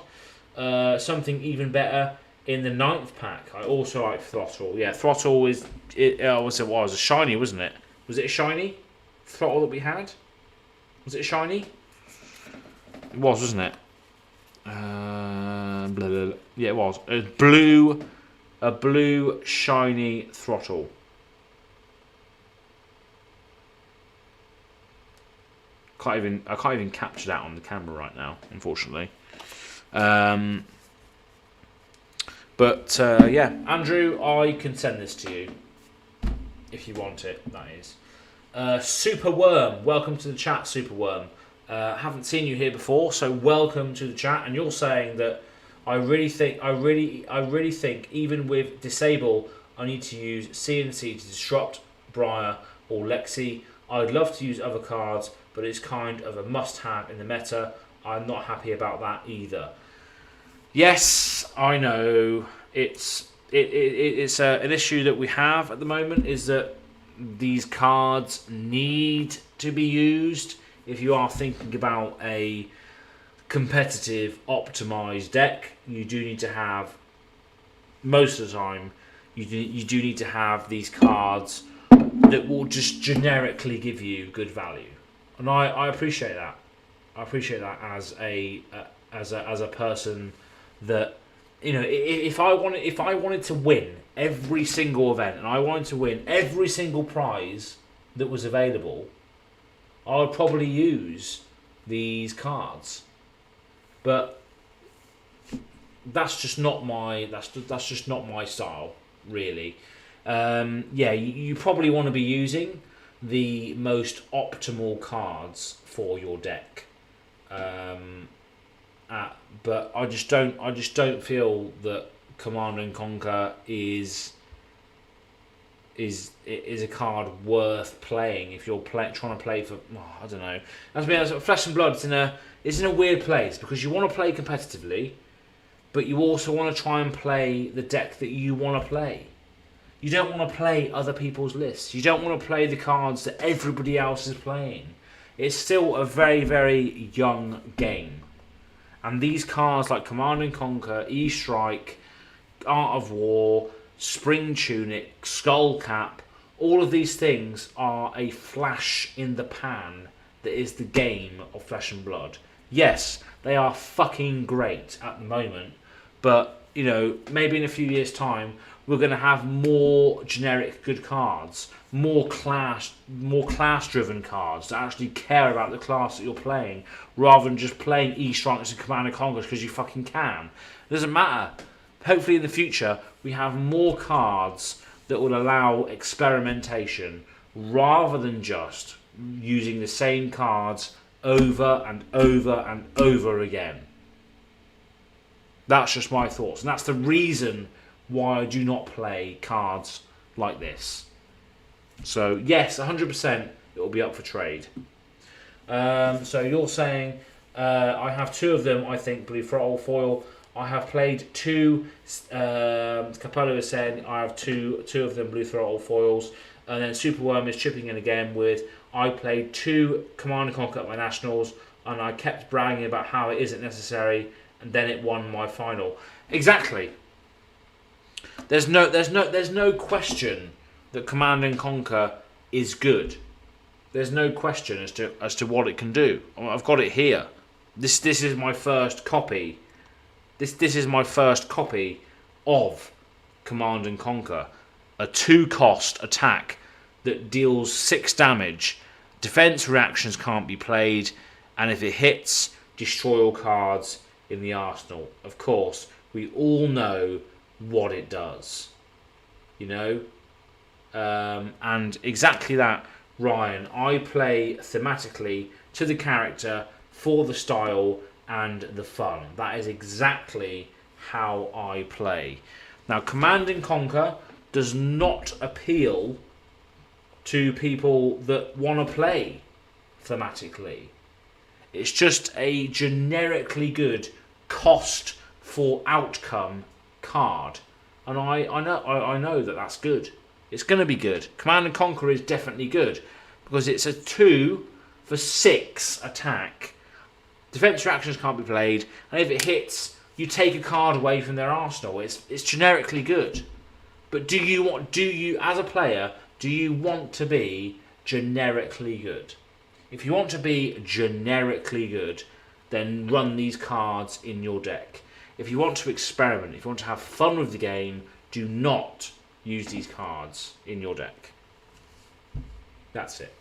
Something even better in the 9th pack. I also like Throttle. Yeah, Throttle is it was a shiny, wasn't it? Was it a shiny Throttle that we had? Was it a shiny? It was, wasn't it? Blah, blah, blah. Yeah, it was. A blue shiny Throttle. I can't even capture that on the camera right now, unfortunately. But yeah, Andrew, I can send this to you if you want it. That is. Super Worm, welcome to the chat, Super Worm. Haven't seen you here before, so welcome to the chat. And you're saying that I really think even with disable, I need to use CNC to disrupt Briar or Lexi. I'd love to use other cards, but it's kind of a must-have in the meta. I'm not happy about that either. Yes, I know. It's an issue that we have at the moment, is that these cards need to be used if you are thinking about a competitive, optimized deck. You do need to have, most of the time, you do need to have these cards that will just generically give you good value. And I appreciate that. I appreciate that as a person that, you know, if I wanted to win every single event and I wanted to win every single prize that was available, I would probably use these cards. But that's just not my style, really. Yeah, you probably want to be using the most optimal cards for your deck, but I just don't feel that Command and Conquer is a card worth playing if you're trying to play for. I don't know. That's me. Flesh and Blood is in a weird place because you want to play competitively, but you also want to try and play the deck that you want to play. You don't want to play other people's lists. You don't want to play the cards that everybody else is playing. It's still a very, very young game. And these cards like Command and Conquer, E-Strike, Art of War, Spring Tunic, Skull Cap, all of these things are a flash in the pan that is the game of Flesh and Blood. Yes, they are fucking great at the moment, but, you know, maybe in a few years' time, we're going to have more generic good cards, more class-driven cards that actually care about the class that you're playing, rather than just playing E-Strikes and Command and Conquer because you fucking can. It doesn't matter. Hopefully in the future, we have more cards that will allow experimentation, rather than just using the same cards over and over and over again. That's just my thoughts, and that's the reason why I do not play cards like this. So yes, 100% it will be up for trade. So you're saying I have two of them, I think, Blue Throttle foil. I have played two, Capello is saying I have two of them Blue Throttle foils. And then Superworm is chipping in again with, I played two Command and Conquer at my Nationals and I kept bragging about how it isn't necessary, and then it won my final. Exactly. There's no question that Command and Conquer is good. There's no question as to what it can do. I've got it here. This is my first copy. This is my first copy of Command and Conquer. A 2-cost attack that deals 6 damage. Defense reactions can't be played, and if it hits, destroy all cards in the arsenal. Of course, we all know what it does, you know, and exactly that, Ryan. I play thematically to the character, for the style and the fun. That is exactly how I play. Now, Command and Conquer does not appeal to people that want to play thematically. It's just a generically good cost for outcome card, and I know that that's good. It's going to be good. Command and Conquer is definitely good because it's a 2 for 6 attack. Defense reactions can't be played, and if it hits, you take a card away from their arsenal. It's generically good. But do you as a player, do you want to be generically good? If you want to be generically good, then run these cards in your deck. If you want to experiment, if you want to have fun with the game, do not use these cards in your deck. That's it.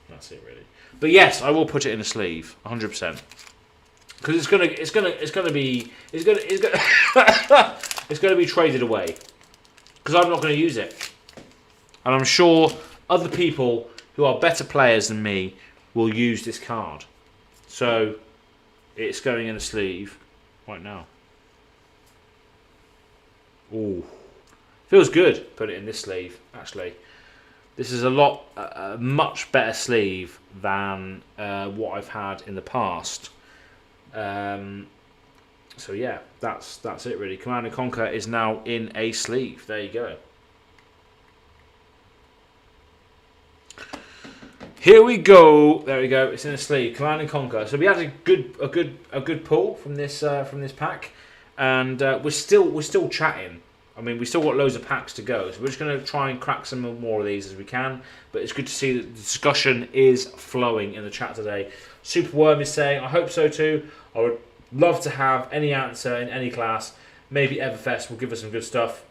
That's it, really. But yes, I will put it in a sleeve, 100%, because it's gonna be traded away, because I'm not going to use it, and I'm sure other people who are better players than me will use this card. So it's going in a sleeve right now. Ooh, feels good. Put it in this sleeve. Actually, this is a much better sleeve than what I've had in the past. So yeah, that's it really. Command & Conquer is now in a sleeve. There you go. Here we go. There we go. It's in a sleeve. Command & Conquer. So we had a good pull from this pack, and we're still chatting. I mean, we still got loads of packs to go, so we're just going to try and crack some more of these as we can. But it's good to see that the discussion is flowing in the chat today. Superworm is saying, I hope so too. I would love to have any answer in any class. Maybe Everfest will give us some good stuff.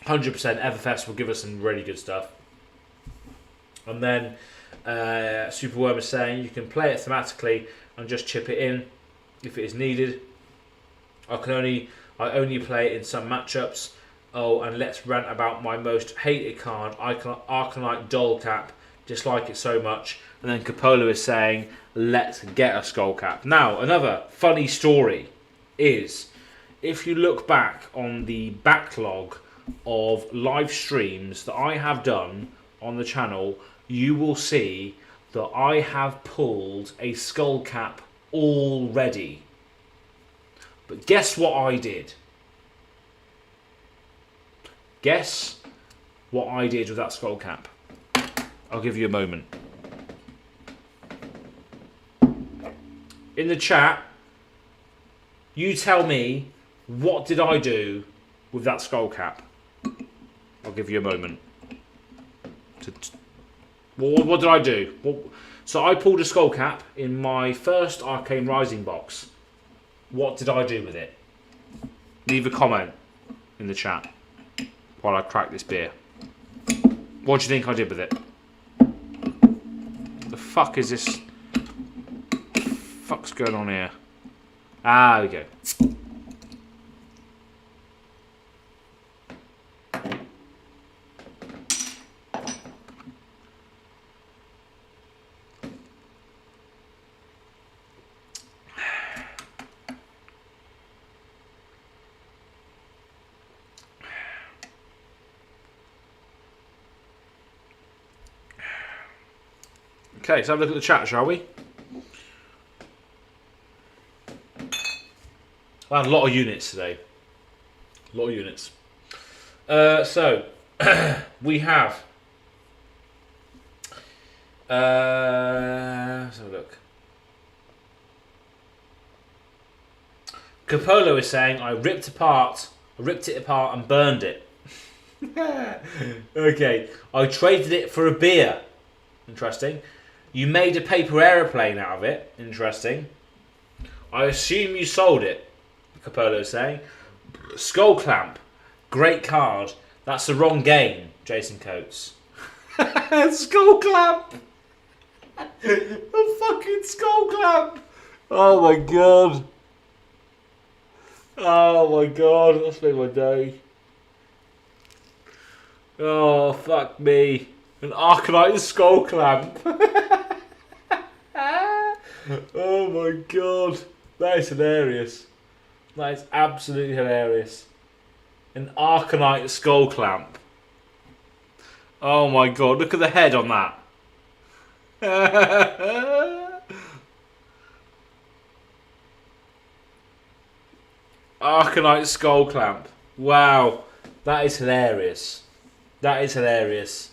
100% Everfest will give us some really good stuff. And then Superworm is saying you can play it thematically and just chip it in if it is needed. I only play it in some matchups. Oh, and let's rant about my most hated card, Arcanite Dullcap. Dislike it so much. And then Capola is saying, let's get a Skullcap. Now, another funny story is, if you look back on the backlog of live streams that I have done on the channel, you will see that I have pulled a Skullcap already. But guess what I did? Guess what I did with that Skullcap? I'll give you a moment. In the chat, you tell me, what did I do with that Skullcap? I'll give you a moment. What did I do? So I pulled a Skullcap in my first Arcane Rising box. What did I do with it? Leave a comment in the chat while I crack this beer. What do you think I did with it? The fuck is this? The fuck's going on here? Ah, there we go. Okay, so have a look at the chat, shall we? I had a lot of units today. A lot of units. So, we have... let's have a look. Capolo is saying, I ripped it apart and burned it. Okay, I traded it for a beer. Interesting. You made a paper aeroplane out of it. Interesting. I assume you sold it, Capolo is saying. Skull Clamp. Great card. That's the wrong game, Jason Coates. Skull Clamp. A fucking Skull Clamp. Oh my god. Oh my god. That's made my day. Oh, fuck me. An Arcanite Skull Clamp. Oh my god. That is hilarious. That is absolutely hilarious. An Arcanite Skull Clamp. Oh my god. Look at the head on that. Arcanite Skull Clamp. Wow. That is hilarious. That is hilarious.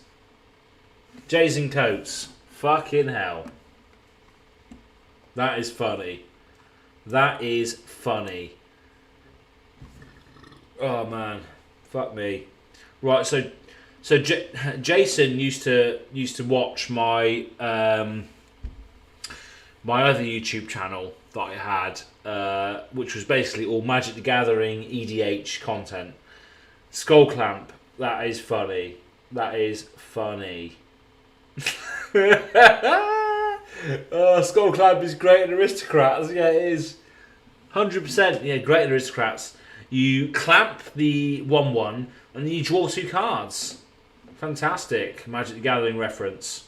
Jason Coates. Fucking hell. That is funny. That is funny. Oh man, fuck me. Right, so Jason used to watch my my other YouTube channel that I had, which was basically all Magic the Gathering EDH content. Skull Clamp. That is funny. That is funny. Skull Clamp is great at Aristocrats. Yeah, it is. 100%. Yeah, great at Aristocrats. You clamp the 1/1 and then you draw 2 cards. Fantastic. Magic the Gathering reference.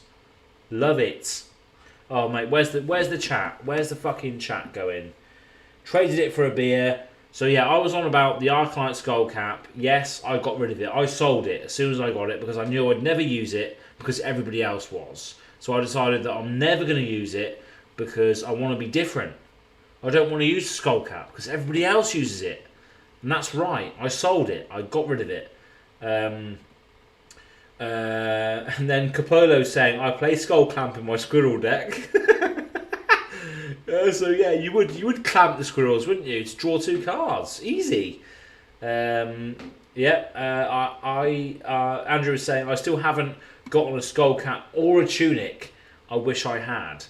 Love it. Oh mate, where's the chat? Where's the fucking chat going? Traded it for a beer. So yeah, I was on about the Arcanite Skull Cap. Yes, I got rid of it. I sold it as soon as I got it because I knew I'd never use it because everybody else was. So I decided that I'm never going to use it because I want to be different. I don't want to use the Skull Cap because everybody else uses it. And that's right. I sold it. I got rid of it. And then Capolo's saying, I play Skull Clamp in my Squirrel deck. So yeah, you would clamp the Squirrels, wouldn't you, to draw 2 cards? Easy. Andrew was saying, I still haven't gotten a Skull Cap or a Tunic. I wish I had.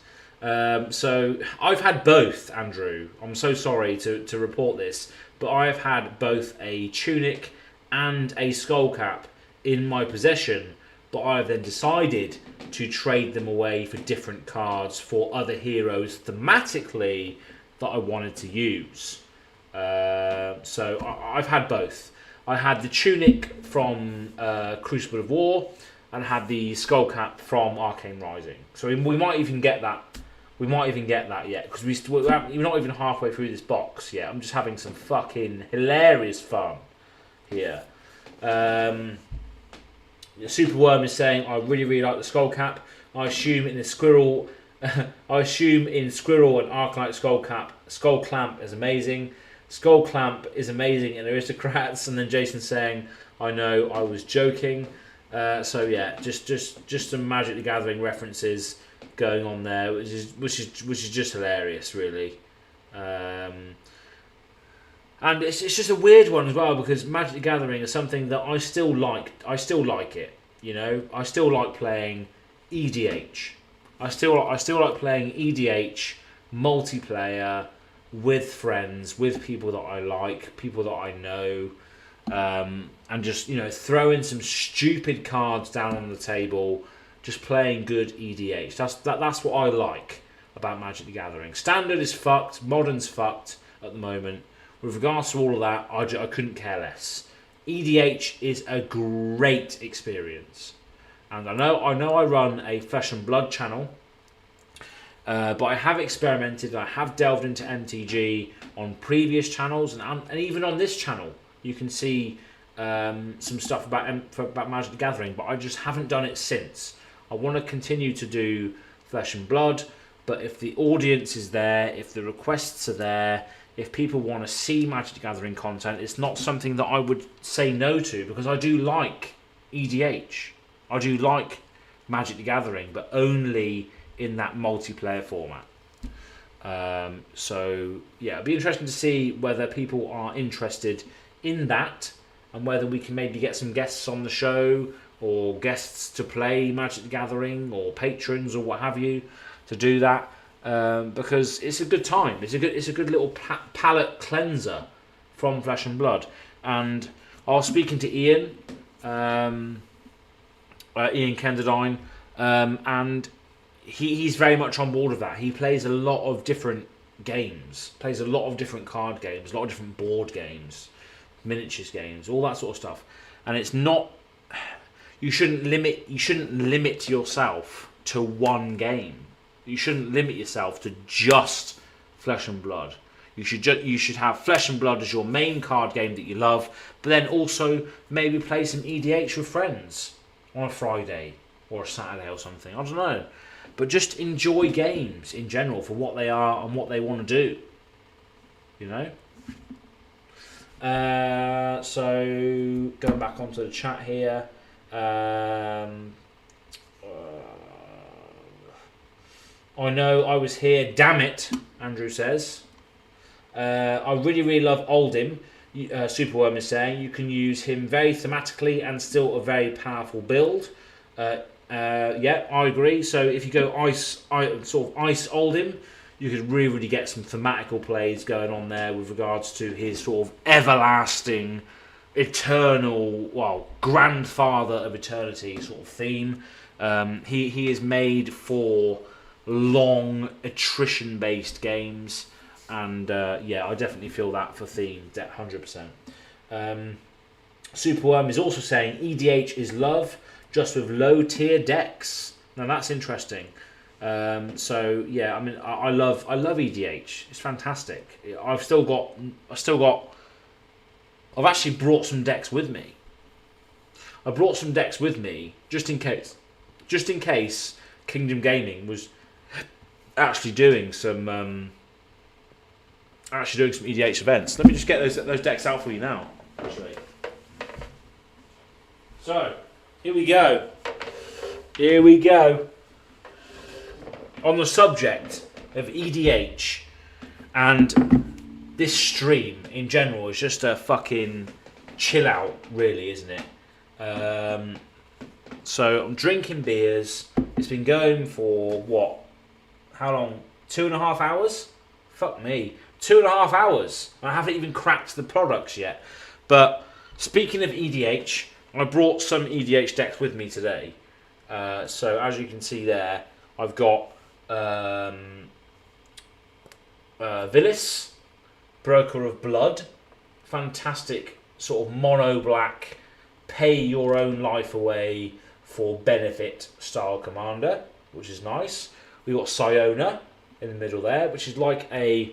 So I've had both, Andrew. I'm so sorry to report this, but I have had both a Tunic and a Skull Cap in my possession, but I have then decided to trade them away for different cards for other heroes thematically that I wanted to use. So I've had both. I had the Tunic from Crucible of War and had the Skull Cap from Arcane Rising. So we might even get that. We might even get that yet because we're not even halfway through this box yet. I'm just having some fucking hilarious fun here. Superworm is saying, I really like the Skull Cap. I assume in Squirrel and Arcanite Skull Clamp is amazing. Skull Clamp is amazing in Aristocrats. And then Jason saying, I know, I was joking. So yeah, just some Magic the Gathering references going on there, which is just hilarious, really. And it's just a weird one as well because Magic the Gathering is something that I still like. I still like it, you know. I still like playing EDH. I still like playing EDH multiplayer with friends, with people that I like, people that I know, and just throwing some stupid cards down on the table, just playing good EDH. That's what I like about Magic the Gathering. Standard is fucked. Modern's fucked at the moment. With regards to all of that, I couldn't care less. EDH is a great experience. And I know I run a Flesh and Blood channel, but I have experimented, I have delved into MTG on previous channels, and even on this channel, you can see some stuff about Magic the Gathering, but I just haven't done it since. I want to continue to do Flesh and Blood, but if the audience is there, if the requests are there, if people want to see Magic the Gathering content, it's not something that I would say no to because I do like EDH. I do like Magic the Gathering, but only in that multiplayer format. So yeah, it'll be interesting to see whether people are interested in that and whether we can maybe get some guests on the show or guests to play Magic the Gathering or patrons or what have you to do that. Because it's a good time. It's a good little palate cleanser from Flesh and Blood. And I was speaking to Ian Kenderdine, and he's very much on board with that. He plays a lot of different games, plays a lot of different card games, a lot of different board games, miniatures games, all that sort of stuff. And it's not. You shouldn't limit yourself to one game. You shouldn't limit yourself to just Flesh and Blood. You should have Flesh and Blood as your main card game that you love, but then also maybe play some EDH with friends on a Friday or a Saturday or something. I don't know. But just enjoy games in general for what they are and what they want to do. You know? So going back onto the chat here. I know I was here. Damn it, Andrew says. I really love Oldhim. Superworm is saying you can use him very thematically and still a very powerful build. Yeah, I agree. So if you go ice Oldhim, you could really get some thematical plays going on there with regards to his sort of everlasting, eternal, well, grandfather of eternity sort of theme. He is made for long attrition-based games, and yeah, I definitely feel that for theme, 100%. Superworm is also saying EDH is love, just with low-tier decks. Now that's interesting. So yeah, I mean, I love EDH. It's fantastic. I've actually brought some decks with me. I brought some decks with me just in case Kingdom Gaming was actually doing some EDH events. Let me just get those decks out for you now. Actually, so here we go. On the subject of EDH, and this stream in general is just a fucking chill out, really, isn't it? So I'm drinking beers. It's been going for what? How long? 2.5 hours? Fuck me. 2.5 hours. I haven't even cracked the products yet. But speaking of EDH, I brought some EDH decks with me today. So as you can see there, I've got Villis, Broker of Blood, fantastic sort of mono black, pay your own life away for benefit style commander, which is nice. We got Siona in the middle there, which is like a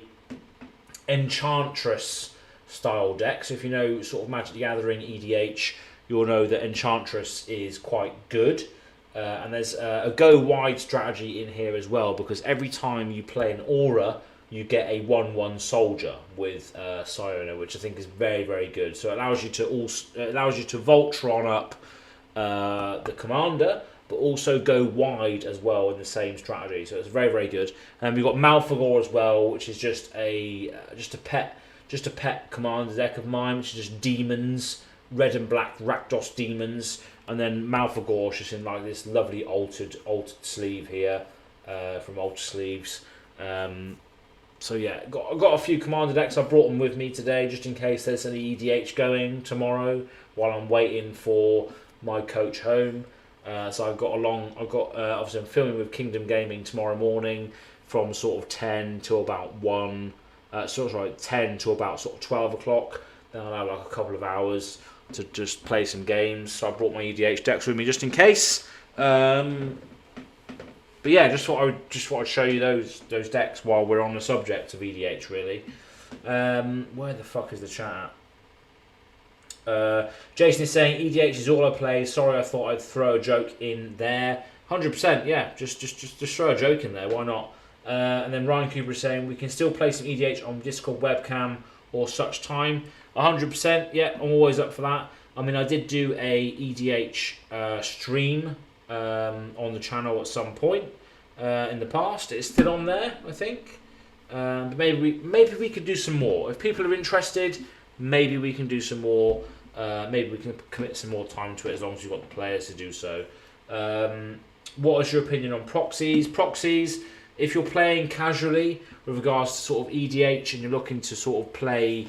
Enchantress style deck. So if you know sort of Magic the Gathering EDH, you'll know that Enchantress is quite good. And there's a go wide strategy in here as well, because every time you play an aura, you get a 1/1 soldier with Siona, which I think is very good. So it allows you to Voltron up the commander, but also go wide as well in the same strategy. So it's very good. And we've got Malfagor as well, which is just a pet commander deck of mine, which is just demons, red and black Rakdos demons. And then Malfagor just in like this lovely altered sleeve here from Altered Sleeves. So yeah, I've got a few commander decks. I brought them with me today just in case there's any EDH going tomorrow while I'm waiting for my coach home. So obviously I'm filming with Kingdom Gaming tomorrow morning from sort of 10 to about 1. 10 to about sort of 12 o'clock. Then I'll have like a couple of hours to just play some games. So I brought my EDH decks with me just in case. But yeah, just thought I'd show you those decks while we're on the subject of EDH, really. Where the fuck is the chat at? Jason is saying EDH is all I play. Sorry, I thought I'd throw a joke in there. 100%, yeah. Just throw a joke in there. Why not? And then Ryan Cooper is saying we can still play some EDH on Discord webcam or such time. 100%, yeah. I'm always up for that. I mean, I did do a EDH stream on the channel at some point in the past. It's still on there, I think. But maybe we could do some more. If people are interested, maybe we can do some more. Maybe we can commit some more time to it as long as you've got the players to do so. What is your opinion on proxies? Proxies, if you're playing casually with regards to sort of EDH and you're looking to sort of play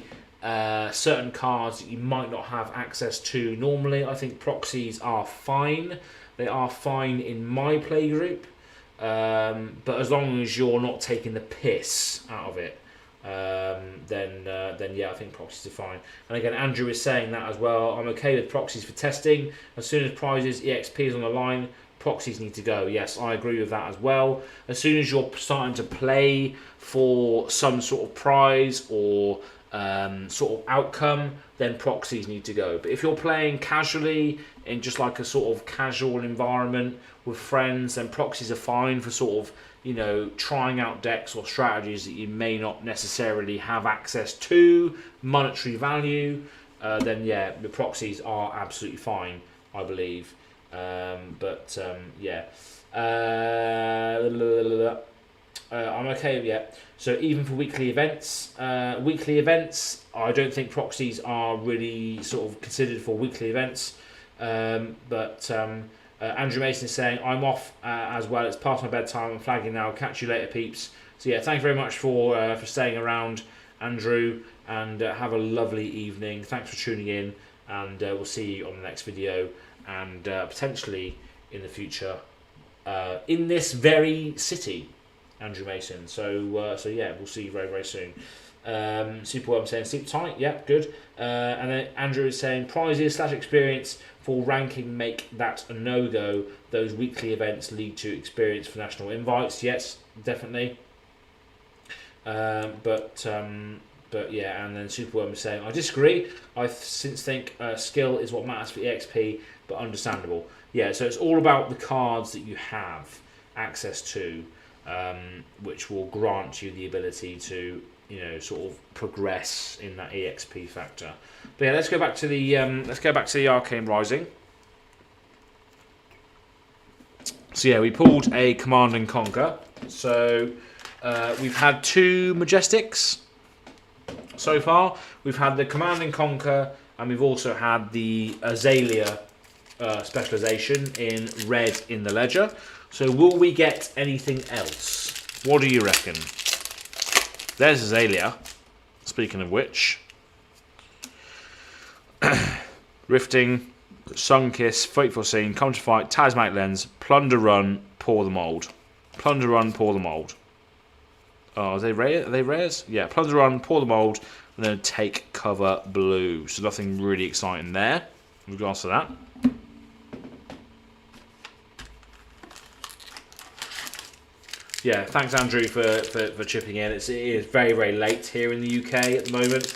certain cards that you might not have access to normally, I think proxies are fine. They are fine in my play group, but as long as you're not taking the piss out of it, then yeah, I think proxies are fine. And again, Andrew is saying that as well. I'm okay with proxies for testing. As soon as prizes, EXP is on the line, proxies need to go. Yes, I agree with that as well. As soon as you're starting to play for some sort of prize or sort of outcome, then proxies need to go. But if you're playing casually in just like a sort of casual environment with friends, then proxies are fine for sort of, you know, trying out decks or strategies that you may not necessarily have access to, monetary value. Then yeah, the proxies are absolutely fine, I believe. Yeah. I'm okay with it. So even for weekly events, I don't think proxies are really sort of considered for weekly events. But Andrew Mason is saying, I'm off as well. It's past my bedtime. I'm flagging now. Catch you later, peeps. So yeah, thank you very much for staying around, Andrew, and have a lovely evening. Thanks for tuning in, and we'll see you on the next video, and potentially in the future in this very city, Andrew Mason. So yeah, we'll see you very, very soon. Superworm saying sleep tight, yeah, good. And then Andrew is saying prizes / experience for ranking make that a no-go. Those weekly events lead to experience for national invites. Yes, definitely. But yeah, and then Superworm is saying I disagree. I since think skill is what matters for EXP, but understandable. Yeah, so it's all about the cards that you have access to, which will grant you the ability to, you know, sort of progress in that EXP factor. But yeah, let's go back to the Arcane Rising. So yeah, we pulled a Command and Conquer. So we've had 2 Majestics so far. We've had the Command and Conquer, and we've also had the Azalea specialization in red in the ledger. So will we get anything else? What do you reckon? There's Azalea. Speaking of which, Rifting, Sunkiss, Fateful Scene, Come to Fight, Talismanic Lens, Plunder Run, Pour the Mold. Plunder Run, Pour the Mold. Oh, are they rare? Are they rares? Yeah, Plunder Run, Pour the Mold, and then Take Cover Blue. So nothing really exciting there in regards to that. Yeah, thanks Andrew for chipping in. It is very, very late here in the UK at the moment.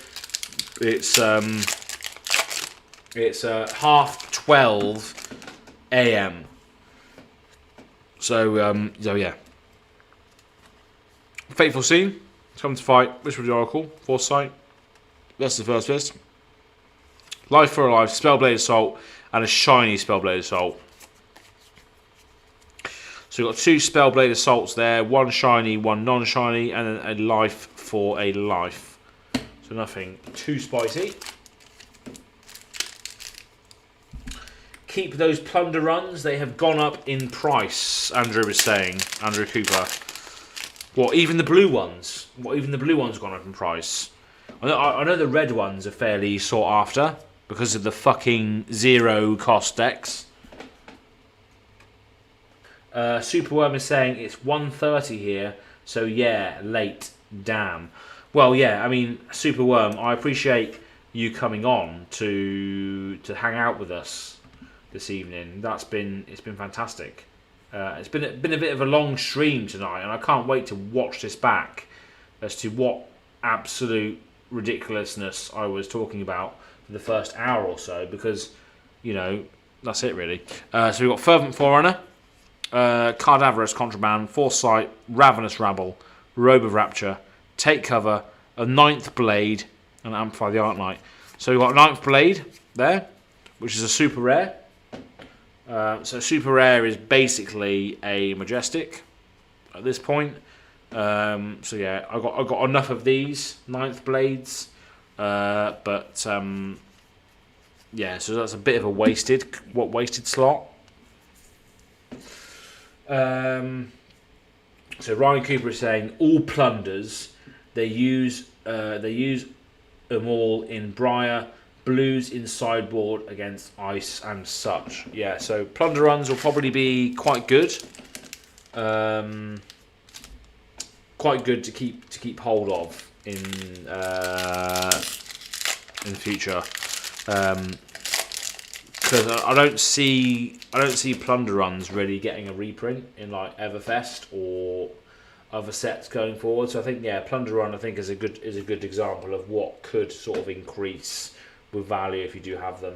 It's 12:30 AM. So yeah. Fateful Scene, Come to Fight, Whisper of the Oracle, Foresight. That's the first list. Life for a Life, Spellblade Assault, and a shiny Spellblade Assault. So we've got 2 Spellblade Assaults there, 1 shiny, 1 non-shiny, and then a life for a life. So nothing too spicy. Keep those Plunder Runs, they have gone up in price, Andrew is saying. Andrew Cooper. What, even the blue ones? What, even the blue ones have gone up in price? I know the red ones are fairly sought after because of the fucking 0 cost decks. Superworm is saying it's 1:30 here, so yeah, late. Damn. Well, yeah. I mean, Superworm, I appreciate you coming on to hang out with us this evening. It's been fantastic. It's been a bit of a long stream tonight, and I can't wait to watch this back as to what absolute ridiculousness I was talking about for the first hour or so, because, you know, that's it really. So we've got Fervent Forerunner, Cadaverous Contraband, Foresight, Ravenous Rabble, Robe of Rapture, Take Cover, a 9th Blade, and Amplify the Art Knight. So we've got a 9th Blade there, which is a super rare. So super rare is basically a Majestic at this point. So yeah, I got enough of these 9th Blades, but yeah, so that's a bit of a wasted slot. So Ryan Cooper is saying all plunders, they use them all in Briar, blues in sideboard against ice and such. Yeah, so plunder runs will probably be quite good. Quite good to keep hold of in the future. Because I don't see plunder runs really getting a reprint in like Everfest or other sets going forward. So I think plunder run is a good example of what could sort of increase with value if you do have them.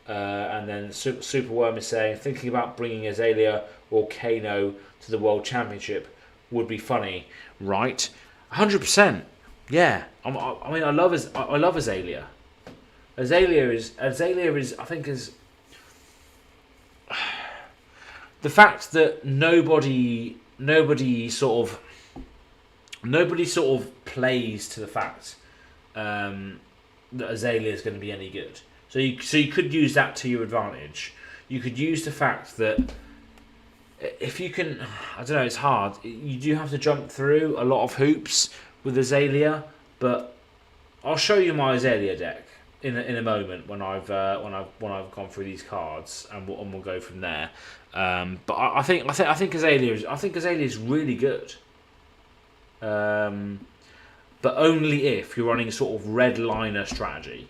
And then Superworm is saying thinking about bringing Azalea or Kano to the World Championship would be funny, right? 100%. Yeah. I mean I love Azalea. Azalea is I think is the fact that nobody sort of nobody sort of plays to the fact that Azalea is going to be any good. So you could use that to your advantage. You could use the fact that if you can, I don't know, it's hard. You do have to jump through a lot of hoops with Azalea, but I'll show you my Azalea deck in a moment when I've gone through these cards, and we'll go from there. But I think Azalea is really good. But only if you're running a sort of red liner strategy.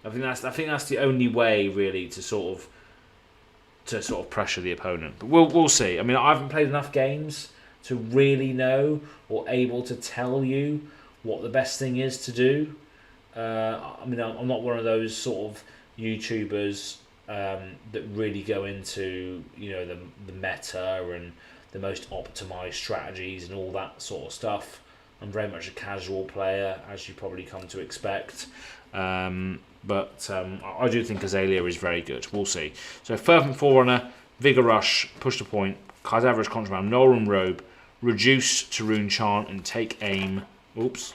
I think that's the only way really to sort of pressure the opponent. But we'll see. I mean, I haven't played enough games to really know or able to tell you what the best thing is to do. I mean, I'm not one of those sort of YouTubers that really go into, you know, the meta and the most optimized strategies and all that sort of stuff. I'm very much a casual player, as you probably come to expect. But I do think Azalea is very good. We'll see. So Fervent Forerunner, Vigor Rush, Push to Point, Cadaverous Contraband, Nolan Robe, Reduce to Rune Chant and Take Aim. Oops.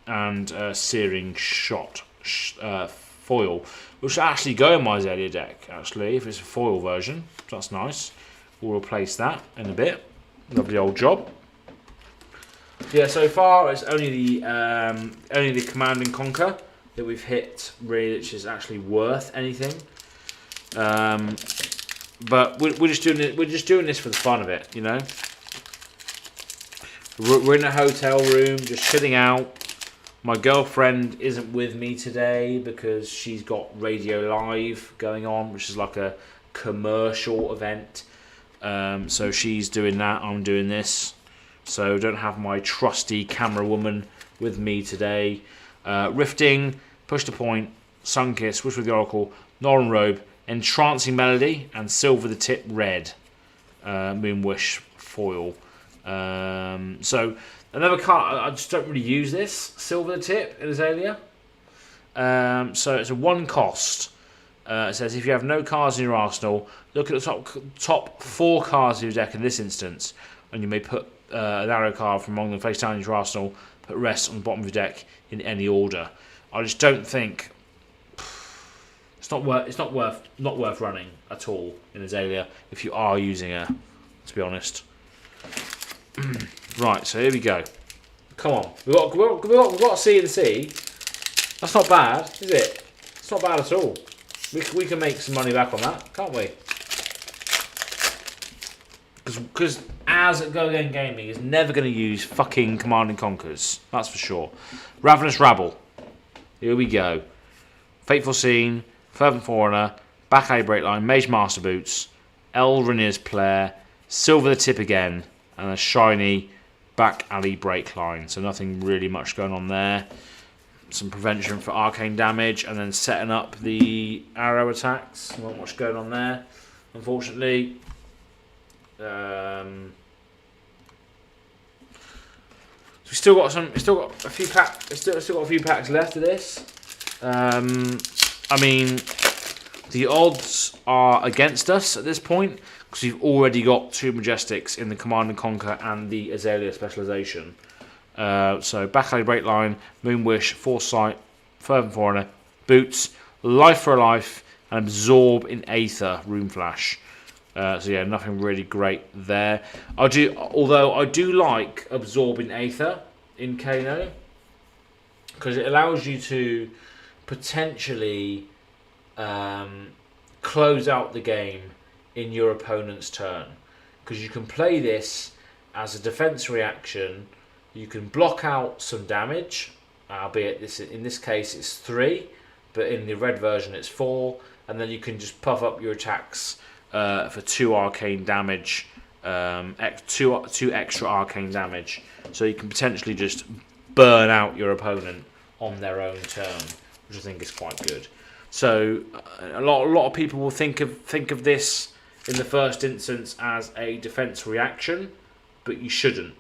And Searing Shot foil, which should actually go in my Azalea deck, actually, if it's a foil version. So that's nice. We'll replace that in a bit. Lovely old job. Yeah, so far it's only the Command and Conquer that we've hit, really, which is actually worth anything. But we're just doing it. We're just doing this for the fun of it, you know. We're in a hotel room, just chilling out. My girlfriend isn't with me today because she's got Radio Live going on, which is like a commercial event. So she's doing that. I'm doing this. So don't have my trusty camera woman with me today. Rifting, Push to Point, Sunkiss, Wish with the Oracle, Nolan Robe, Entrancing Melody, and Silver the Tip Red. Moon Wish foil. So another card, I just don't really use this. Silver the Tip in Azalea. So it's a 1 cost. It says if you have no cards in your arsenal, look at the top 4 cards of your deck in this instance, and you may put an arrow card from among them face down in your arsenal, put rest on the bottom of your deck in any order. I just don't think it's not worth running at all in Azalea if you are using her, to be honest. Right, so here we go. Come on, we've got a C and C. That's not bad, is it? It's not bad at all. We can make some money back on that, can't we? Because as Go Again Gaming is never going to use fucking Command and Conquers, that's for sure. Ravenous Rabble. Here we go. Fateful Scene, Fervent Forerunner, Back Alley Breakline, Mage Master Boots, El Rainier's Player, Silver the Tip again, and a shiny Back Alley Breakline. So nothing really much going on there. Some prevention for arcane damage, and then setting up the arrow attacks. Not much going on there, unfortunately. So we still got a few packs left of this. I mean, the odds are against us at this point because we've already got 2 Majestics in the Command and Conquer and the Azalea specialization. So Back Alley Breakline, Moonwish, Foresight, Fervent Forerunner, Boots, Life for a Life, and Absorb in Aether, Room Flash. So yeah, nothing really great there. Although I do like Absorbing Aether in Kano because it allows you to potentially close out the game in your opponent's turn. Because you can play this as a defense reaction. You can block out some damage, albeit in this case it's 3, but in the red version it's 4, and then you can just puff up your attacks for 2 arcane damage, 2 extra arcane damage, so you can potentially just burn out your opponent on their own turn, which I think is quite good. So a lot of people will think of this in the first instance as a defense reaction, but you shouldn't.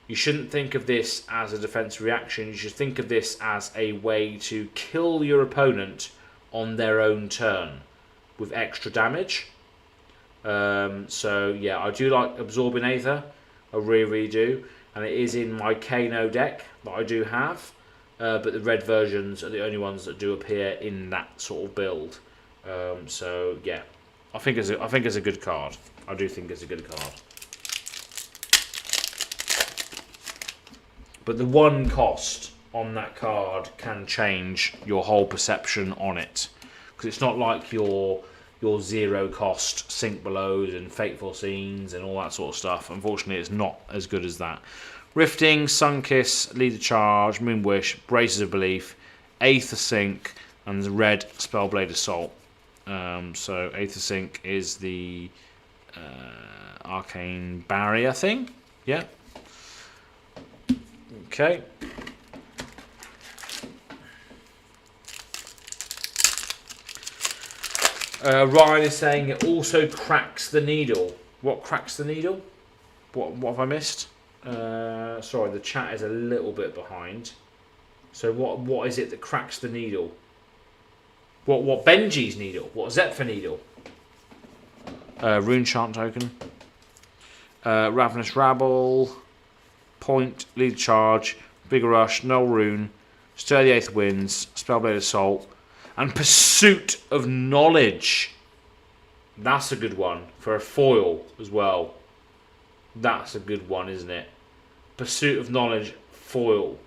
You shouldn't think of this as a defense reaction. You should think of this as a way to kill your opponent on their own turn with extra damage. So yeah, I do like Absorbing Aether. I really do. and it is in my Kano deck that I do have. But the red versions are the only ones that do appear in that sort of build. So yeah, I think it's a good card. I do think it's a good card. But the one cost on that card can change your whole perception on it, because it's not like your zero cost Sink Belows and Fateful Scenes and all that sort of stuff. Unfortunately, it's not as good as that. Rifting, Sunkiss, Lead the Charge, Moonwish, Braces of Belief, Aether Sink, and the red Spellblade Assault. So Aether Sink is the arcane barrier thing. Yeah. Okay. Ryan is saying it also cracks the needle. What cracks the needle? What have I missed? Sorry, the chat is a little bit behind. So what is it that cracks the needle? What Benji's needle? What Zephyr needle? Rune Chant token. Ravenous Rabble. Point, Lead Charge, Bigger Rush, Null Rune, Stir the Eighth Winds, Spellblade Assault, and Pursuit of Knowledge. That's a good one for a foil as well. That's a good one, isn't it? Pursuit of Knowledge foil.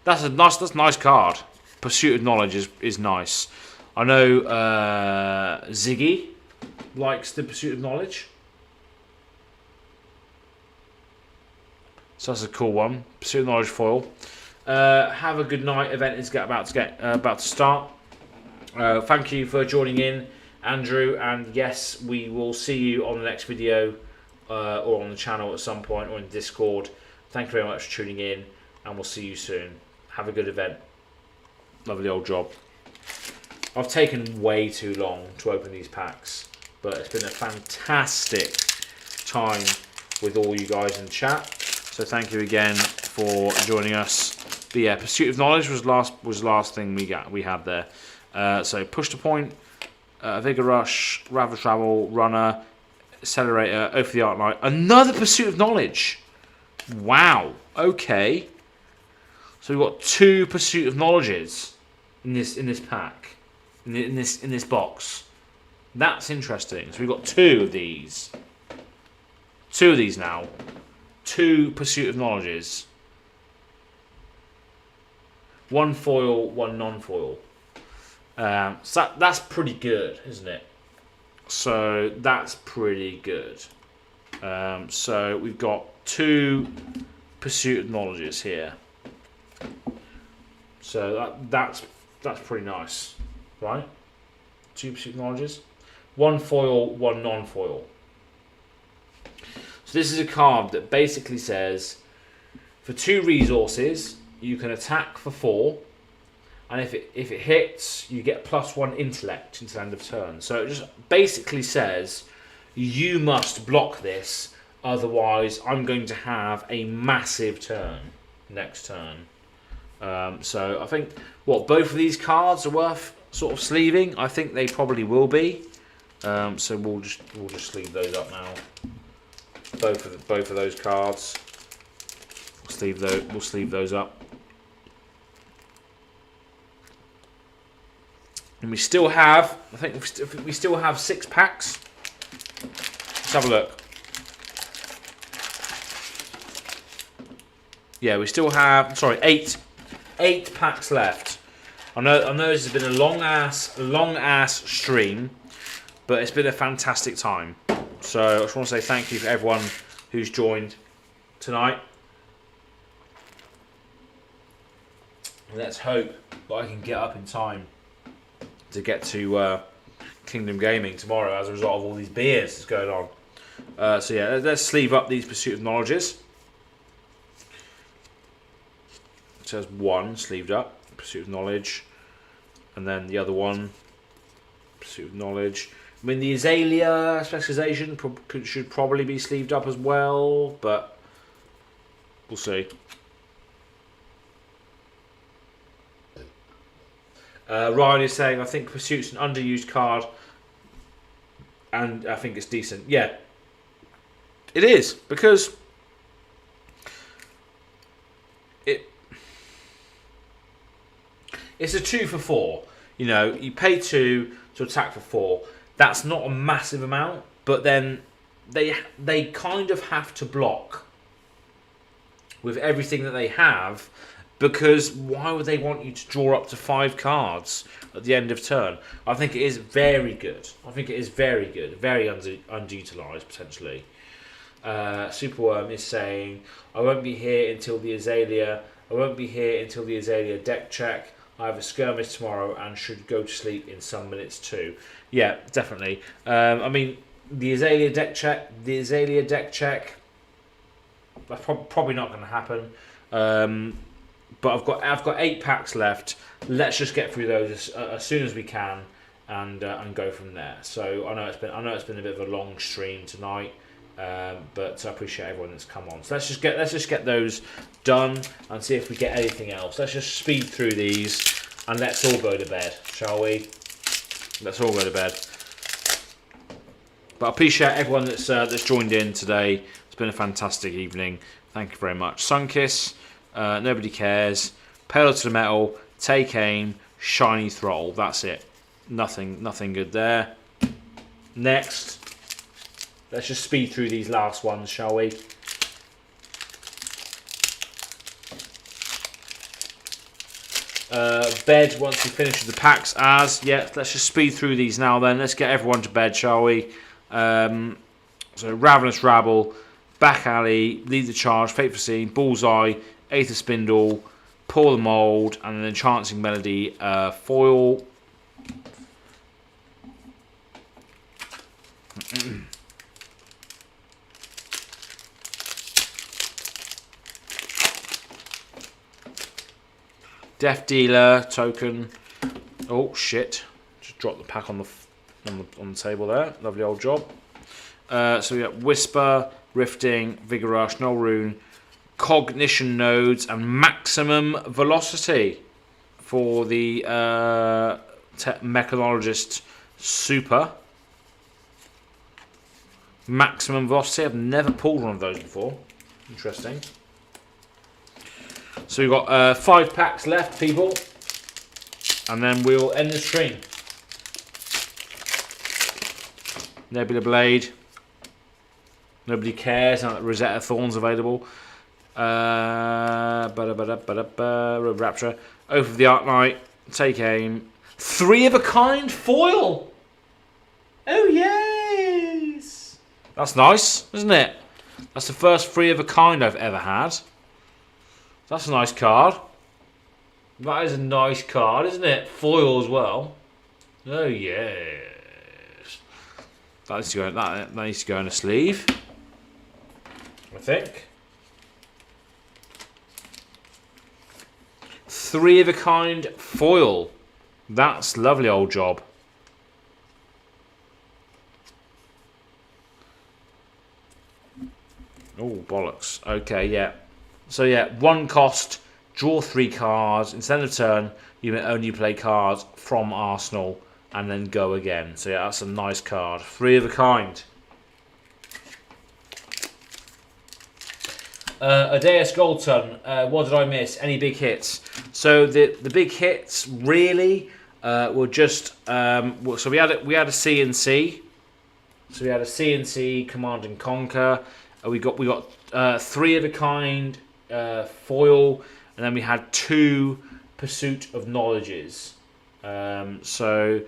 That's a nice card. Pursuit of Knowledge is nice. I know Ziggy likes the Pursuit of Knowledge. So that's a cool one. Pursuit of Knowledge foil. Have a good night. Event is about to start. Thank you for joining in, Andrew. And yes, we will see you on the next video or on the channel at some point or in Discord. Thank you very much for tuning in, and we'll see you soon. Have a good event. Lovely old job. I've taken way too long to open these packs, but it's been a fantastic time with all you guys in the chat. So thank you again for joining us. But yeah, Pursuit of Knowledge was last thing we had there. So Push to Point, Vigor Rush, Ravenous Rabble, Runner, Accelerator, Oath of the Art Knight, another Pursuit of Knowledge. Wow. Okay. So we've got 2 Pursuit of Knowledges in this pack, in this box. That's interesting. So we've got 2 of these. 2 of these now. 2 Pursuit of Knowledges. 1 foil, 1 non-foil. So that's pretty good, isn't it? So that's pretty good. So we've got 2 Pursuit of Knowledges here. So that's pretty nice, right? 2 Pursuit of Knowledges. 1 foil, 1 non-foil. So this is a card that basically says, for 2 resources, you can attack for 4, and if it hits, you get +1 intellect until end of turn. So it just basically says, you must block this, otherwise I'm going to have a massive turn next turn. So I think both of these cards are worth sort of sleeving. I think they probably will be. So we'll just sleeve those up now. Both of those cards. We'll sleeve those up. And we still have, I think we still have 6 packs. Let's have a look. Yeah, we still have, sorry, 8 packs left. I know this has been a long ass stream, but it's been a fantastic time. So I just want to say thank you for everyone who's joined tonight. Let's hope that I can get up in time to get to Kingdom Gaming tomorrow as a result of all these beers that's going on. So yeah, let's sleeve up these Pursuit of Knowledges. It says 1 sleeved up, Pursuit of Knowledge, and then the other one, Pursuit of Knowledge. I mean, the Azalea specialization should probably be sleeved up as well, but we'll see. Ryan is saying, I think Pursuit's an underused card. and I think it's decent. Yeah, it is, because it's a 2 for 4. You know, you pay 2 to attack for 4. That's not a massive amount, but then they kind of have to block with everything that they have, because why would they want you to draw up to 5 cards at the end of turn? I think it is very good. Very underutilized potentially. Superworm is saying, I won't be here until the Azalea deck check. I have a skirmish tomorrow and should go to sleep in some minutes too. Yeah, definitely. I mean, the Azalea deck check, that's probably not going to happen. But I've got 8 packs left. Let's just get through those as soon as we can, and go from there. So I know it's been a bit of a long stream tonight, but I appreciate everyone that's come on. So let's just get those done and see if we get anything else. Let's just speed through these and let's all go to bed, shall we? Let's all go to bed. But I appreciate everyone that's joined in today. It's been a fantastic evening. Thank you very much. Sunkiss, Nobody Cares, Pedal to the Metal, Take Aim, Shiny Thrall. That's it. Nothing good there. Next. Let's just speed through these last ones, shall we? Bed, once we finish with the packs, let's just speed through these now then. Let's get everyone to bed, shall we? So Ravenous Rabble, Back Alley, Lead the Charge, Fateful Scene, Bullseye, Aether Spindle, Pour the Mould, and an Enchanting Melody foil. Death Dealer token. Oh shit! Just dropped the pack on the table there. Lovely old job. So we got Whisper, Rifting, Vigor Rush, Null Rune, Cognition Nodes, and Maximum Velocity for the Mechanologist Super. Maximum Velocity. I've never pulled one of those before. Interesting. So we've got 5 packs left, people, and then we'll end the stream. Nebula Blade. Nobody Cares. Now that Rosetta Thorn's available. Road Rapture. Oath of the Arc Knight. Take Aim. 3 of a Kind foil. Oh yes. That's nice, isn't it? That's the first 3 of a Kind I've ever had. That's a nice card. That is a nice card, isn't it? Foil as well. Oh yes. That needs to go in a sleeve, I think. 3 of a Kind foil. That's lovely old job. Oh bollocks. Okay, yeah. So yeah, 1 cost, draw 3 cards. Instead of turn, you may only play cards from Arsenal and then go again. So yeah, that's a nice card. 3 of a Kind. Adeus Goldton, what did I miss? Any big hits? So the big hits really were just so we had a CNC. So we had a CNC Command and Conquer. We got 3 of a Kind foil, and then we had 2 Pursuit of Knowledges. So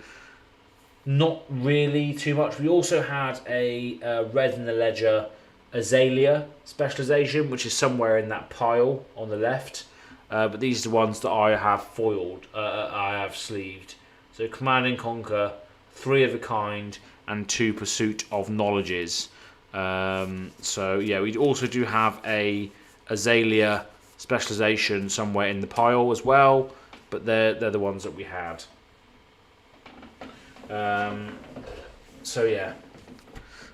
not really too much. We also had a Red in the Ledger Azalea specialization, which is somewhere in that pile on the left. But these are the ones that I have foiled. I have sleeved. So Command and Conquer, 3 of a Kind, and 2 Pursuit of Knowledges. So yeah, we also do have a Azalea specialization somewhere in the pile as well, but they're the ones that we had. So yeah,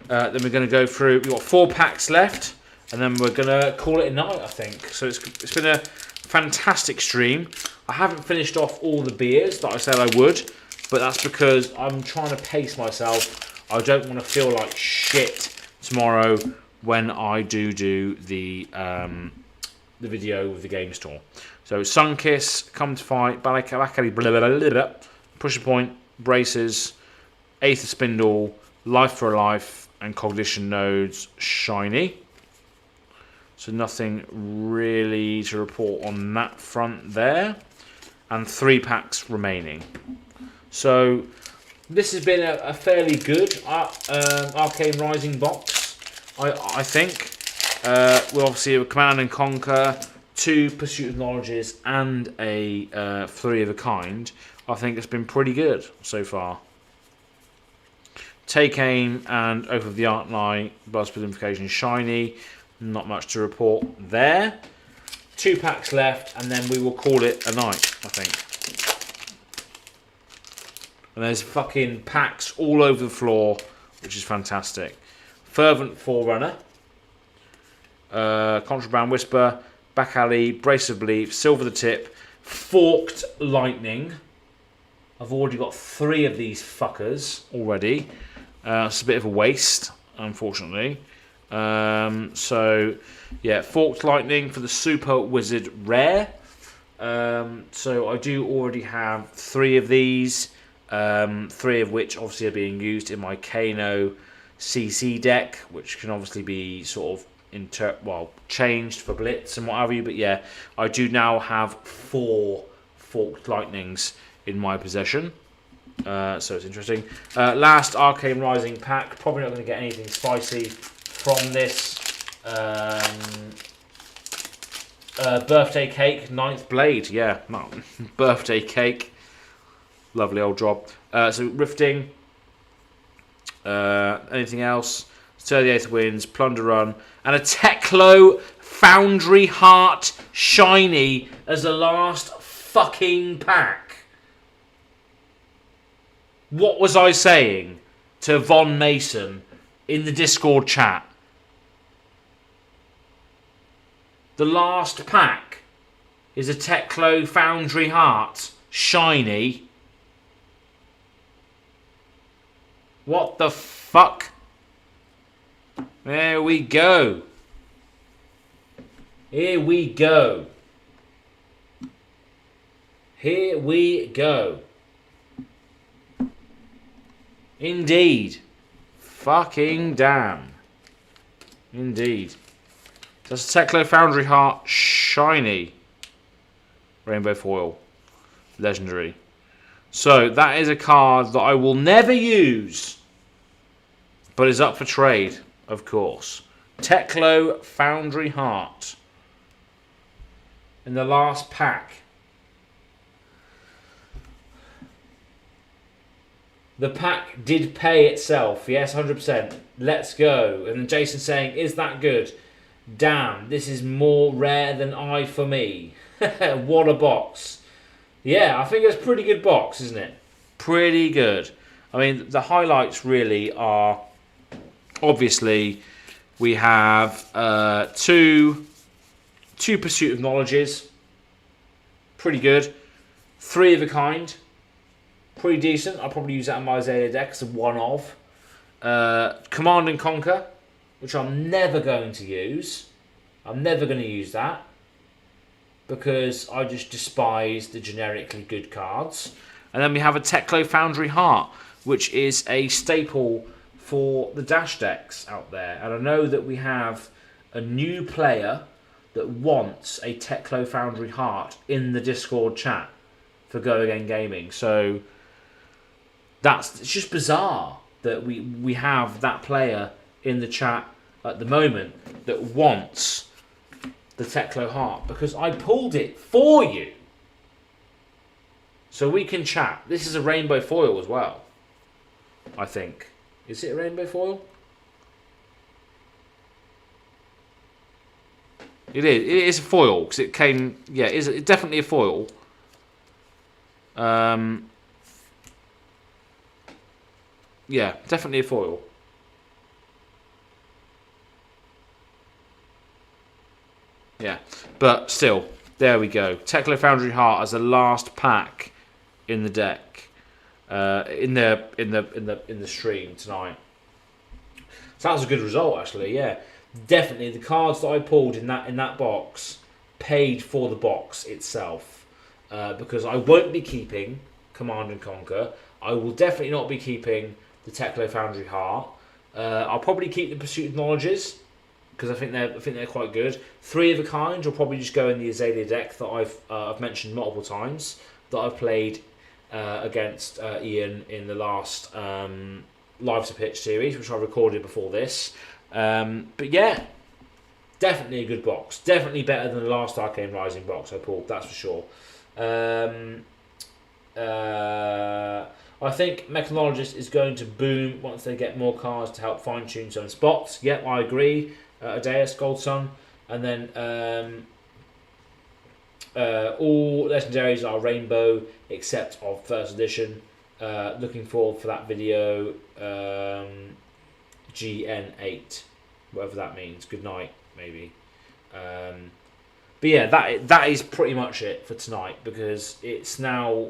then we're going to go through. We've got 4 packs left, and then we're going to call it a night, I think. So it's been a fantastic stream. I haven't finished off all the beers that I said I would, but that's because I'm trying to pace myself I don't want to feel like shit tomorrow when I do the video with the game store. So Sunkiss, Come to Fight, Balakali, Pressure Point, Braces, Aether Spindle, Life for a Life, and Cognition Nodes shiny. So nothing really to report on that front there. And 3 packs remaining. So this has been a fairly good Arcane Rising box, I think. We'll obviously have a Command and Conquer, 2 Pursuit of Knowledges, and a 3 of a kind. I think it's been pretty good so far. Take Aim and Oath of the Artline, Blast Identification shiny. Not much to report there. 2 packs left, and then we will call it a night, I think. And there's fucking packs all over the floor, which is fantastic. Fervent Forerunner, Contraband Whisper, Back Alley, Brace of Belief, Silver the Tip, Forked Lightning. I've already got 3 of these fuckers already. It's a bit of a waste, unfortunately. So, yeah, Forked Lightning for the Super Wizard Rare. So I do already have 3 of these. 3 of which obviously are being used in my Kano CC deck, which can obviously be sort of changed for Blitz and what have you. But yeah, I do now have 4 Forked Lightnings in my possession. So it's interesting. Last Arcane Rising pack. Probably not going to get anything spicy from this. Birthday Cake, 9th Blade. Yeah, no. Birthday Cake. Lovely old drop. So Rifting. Anything else? Stir the Eighth Winds, Plunder Run, and a Teklo Foundry Heart shiny as the last fucking pack. What was I saying to Von Mason in the Discord chat? The last pack is a Teklo Foundry Heart shiny. What the fuck? There we go. Here we go. Here we go. Indeed. Fucking damn. Indeed. That's a Teklo Foundry Heart shiny. Rainbow foil. Legendary. So that is a card that I will never use, but is up for trade, of course. Teklo Foundry Heart. In the last pack. The pack did pay itself. Yes, 100%. Let's go. And then Jason saying, is that good? Damn, this is more rare than I for me. What a box. Yeah, I think it's a pretty good box, isn't it? Pretty good. I mean, the highlights really are, obviously, we have two Pursuit of Knowledges. Pretty good. 3 of a kind. Pretty decent. I'll probably use that in my Azalea deck as a one-of. Command and Conquer, which I'm never going to use. I'm never going to use that, because I just despise the generically good cards. And then we have a Teklo Foundry Heart, which is a staple for the Dash decks out there. And I know that we have a new player that wants a Teklo Foundry Heart in the Discord chat for Go Again Gaming. So it's just bizarre that we have that player in the chat at the moment that wants the Teklo Heart, because I pulled it for you. So we can chat. This is a rainbow foil as well, I think. Is it a rainbow foil? It is. It is a foil, because it came... Yeah, it's definitely a foil. Yeah, definitely a foil. Yeah, but still, there we go. Teklo Foundry Heart as the last pack in the deck. in the stream tonight. So that was a good result, actually. Yeah, definitely the cards that I pulled in that box paid for the box itself, because I won't be keeping Command and Conquer. I will definitely not be keeping the Teklo Foundry Heart. I'll probably keep the Pursuit of Knowledges because I think they're quite good. 3 of a Kind will probably just go in the Azalea deck that I've mentioned multiple times, that I've played against Ian in the last Live to Pitch series, which I recorded before this. But yeah, definitely a good box. Definitely better than the last Arcane Rising box I pulled, that's for sure. I think Mechanologist is going to boom once they get more cards to help fine-tune some spots. Yep, I agree. Adeus, Gold Sun. And then all legendaries are rainbow except of first edition. Looking forward for that video. GN8, whatever that means. Good night, maybe. But yeah, that is pretty much it for tonight, because it's now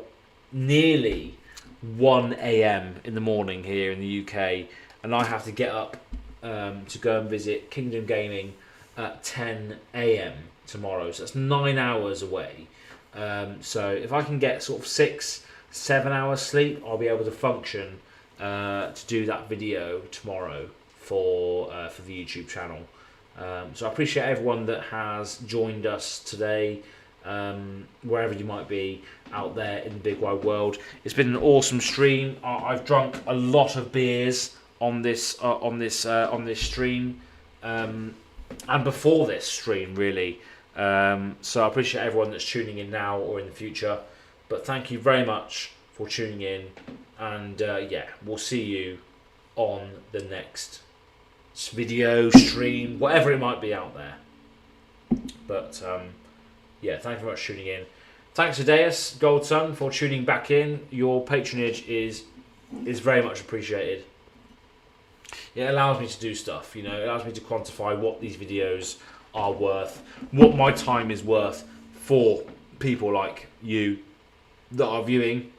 nearly 1 a.m. in the morning here in the UK, and I have to get up to go and visit Kingdom Gaming at 10 a.m. tomorrow, so that's 9 hours away. So if I can get sort of 6-7 hours sleep, I'll be able to function to do that video tomorrow for the YouTube channel. So I appreciate everyone that has joined us today, wherever you might be out there in the big wide world. It's been an awesome stream. I've drunk a lot of beers on this stream, and before this stream, really. So I appreciate everyone that's tuning in now or in the future. But thank you very much for tuning in, and yeah, we'll see you on the next video, stream, whatever it might be out there. But yeah, thank you very much for tuning in. Thanks to Deus Gold Sun for tuning back in. Your patronage is very much appreciated. It allows me to do stuff, you know. It allows me to quantify what these videos are worth, what my time is worth for people like you that are viewing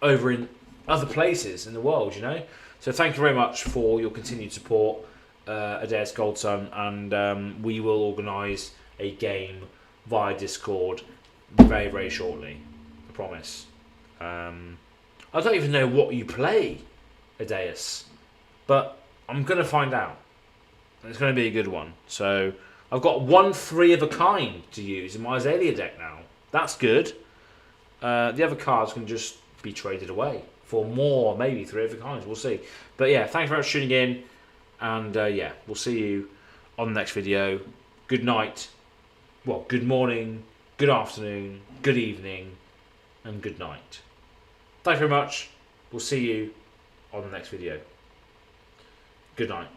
over in other places in the world, you know. So thank you very much for your continued support, Adair's Gold Sun, and we will organise a game via Discord very, very shortly. I promise. I don't even know what you play, Adeus, but I'm going to find out. It's going to be a good one. So I've got 1 3 of a kind to use in my Azalea deck now. That's good. The other cards can just be traded away for more, maybe 3 of a kinds. We'll see. But yeah, thanks very much for tuning in. And yeah, we'll see you on the next video. Good night. Well, good morning, good afternoon, good evening, and good night. Thanks very much. We'll see you on the next video. Good night.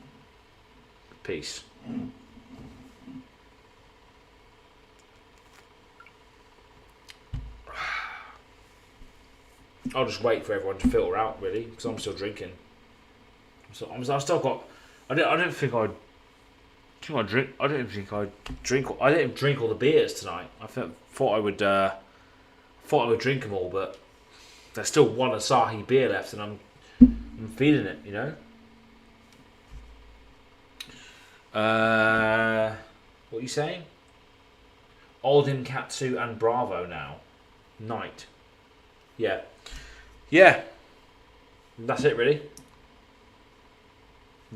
Peace. I'll just wait for everyone to filter out, really, because I'm still drinking. So I've still got. I don't think I'd drink. I didn't drink all the beers tonight. I thought I would drink them all, but there's still 1 Asahi beer left, and I'm feeling it, you know. What are you saying? Oldham, Katsu, and Bravo now. Night. Yeah. Yeah. That's it, really.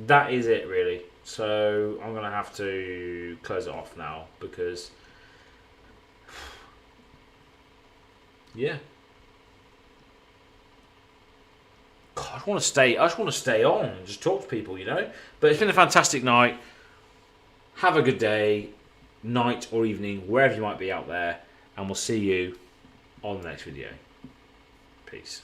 That is it, really. So I'm going to have to close it off now because, yeah. God, I just want to stay on and just talk to people, you know. But it's been a fantastic night. Have a good day, night or evening, wherever you might be out there, and we'll see you on the next video. Peace.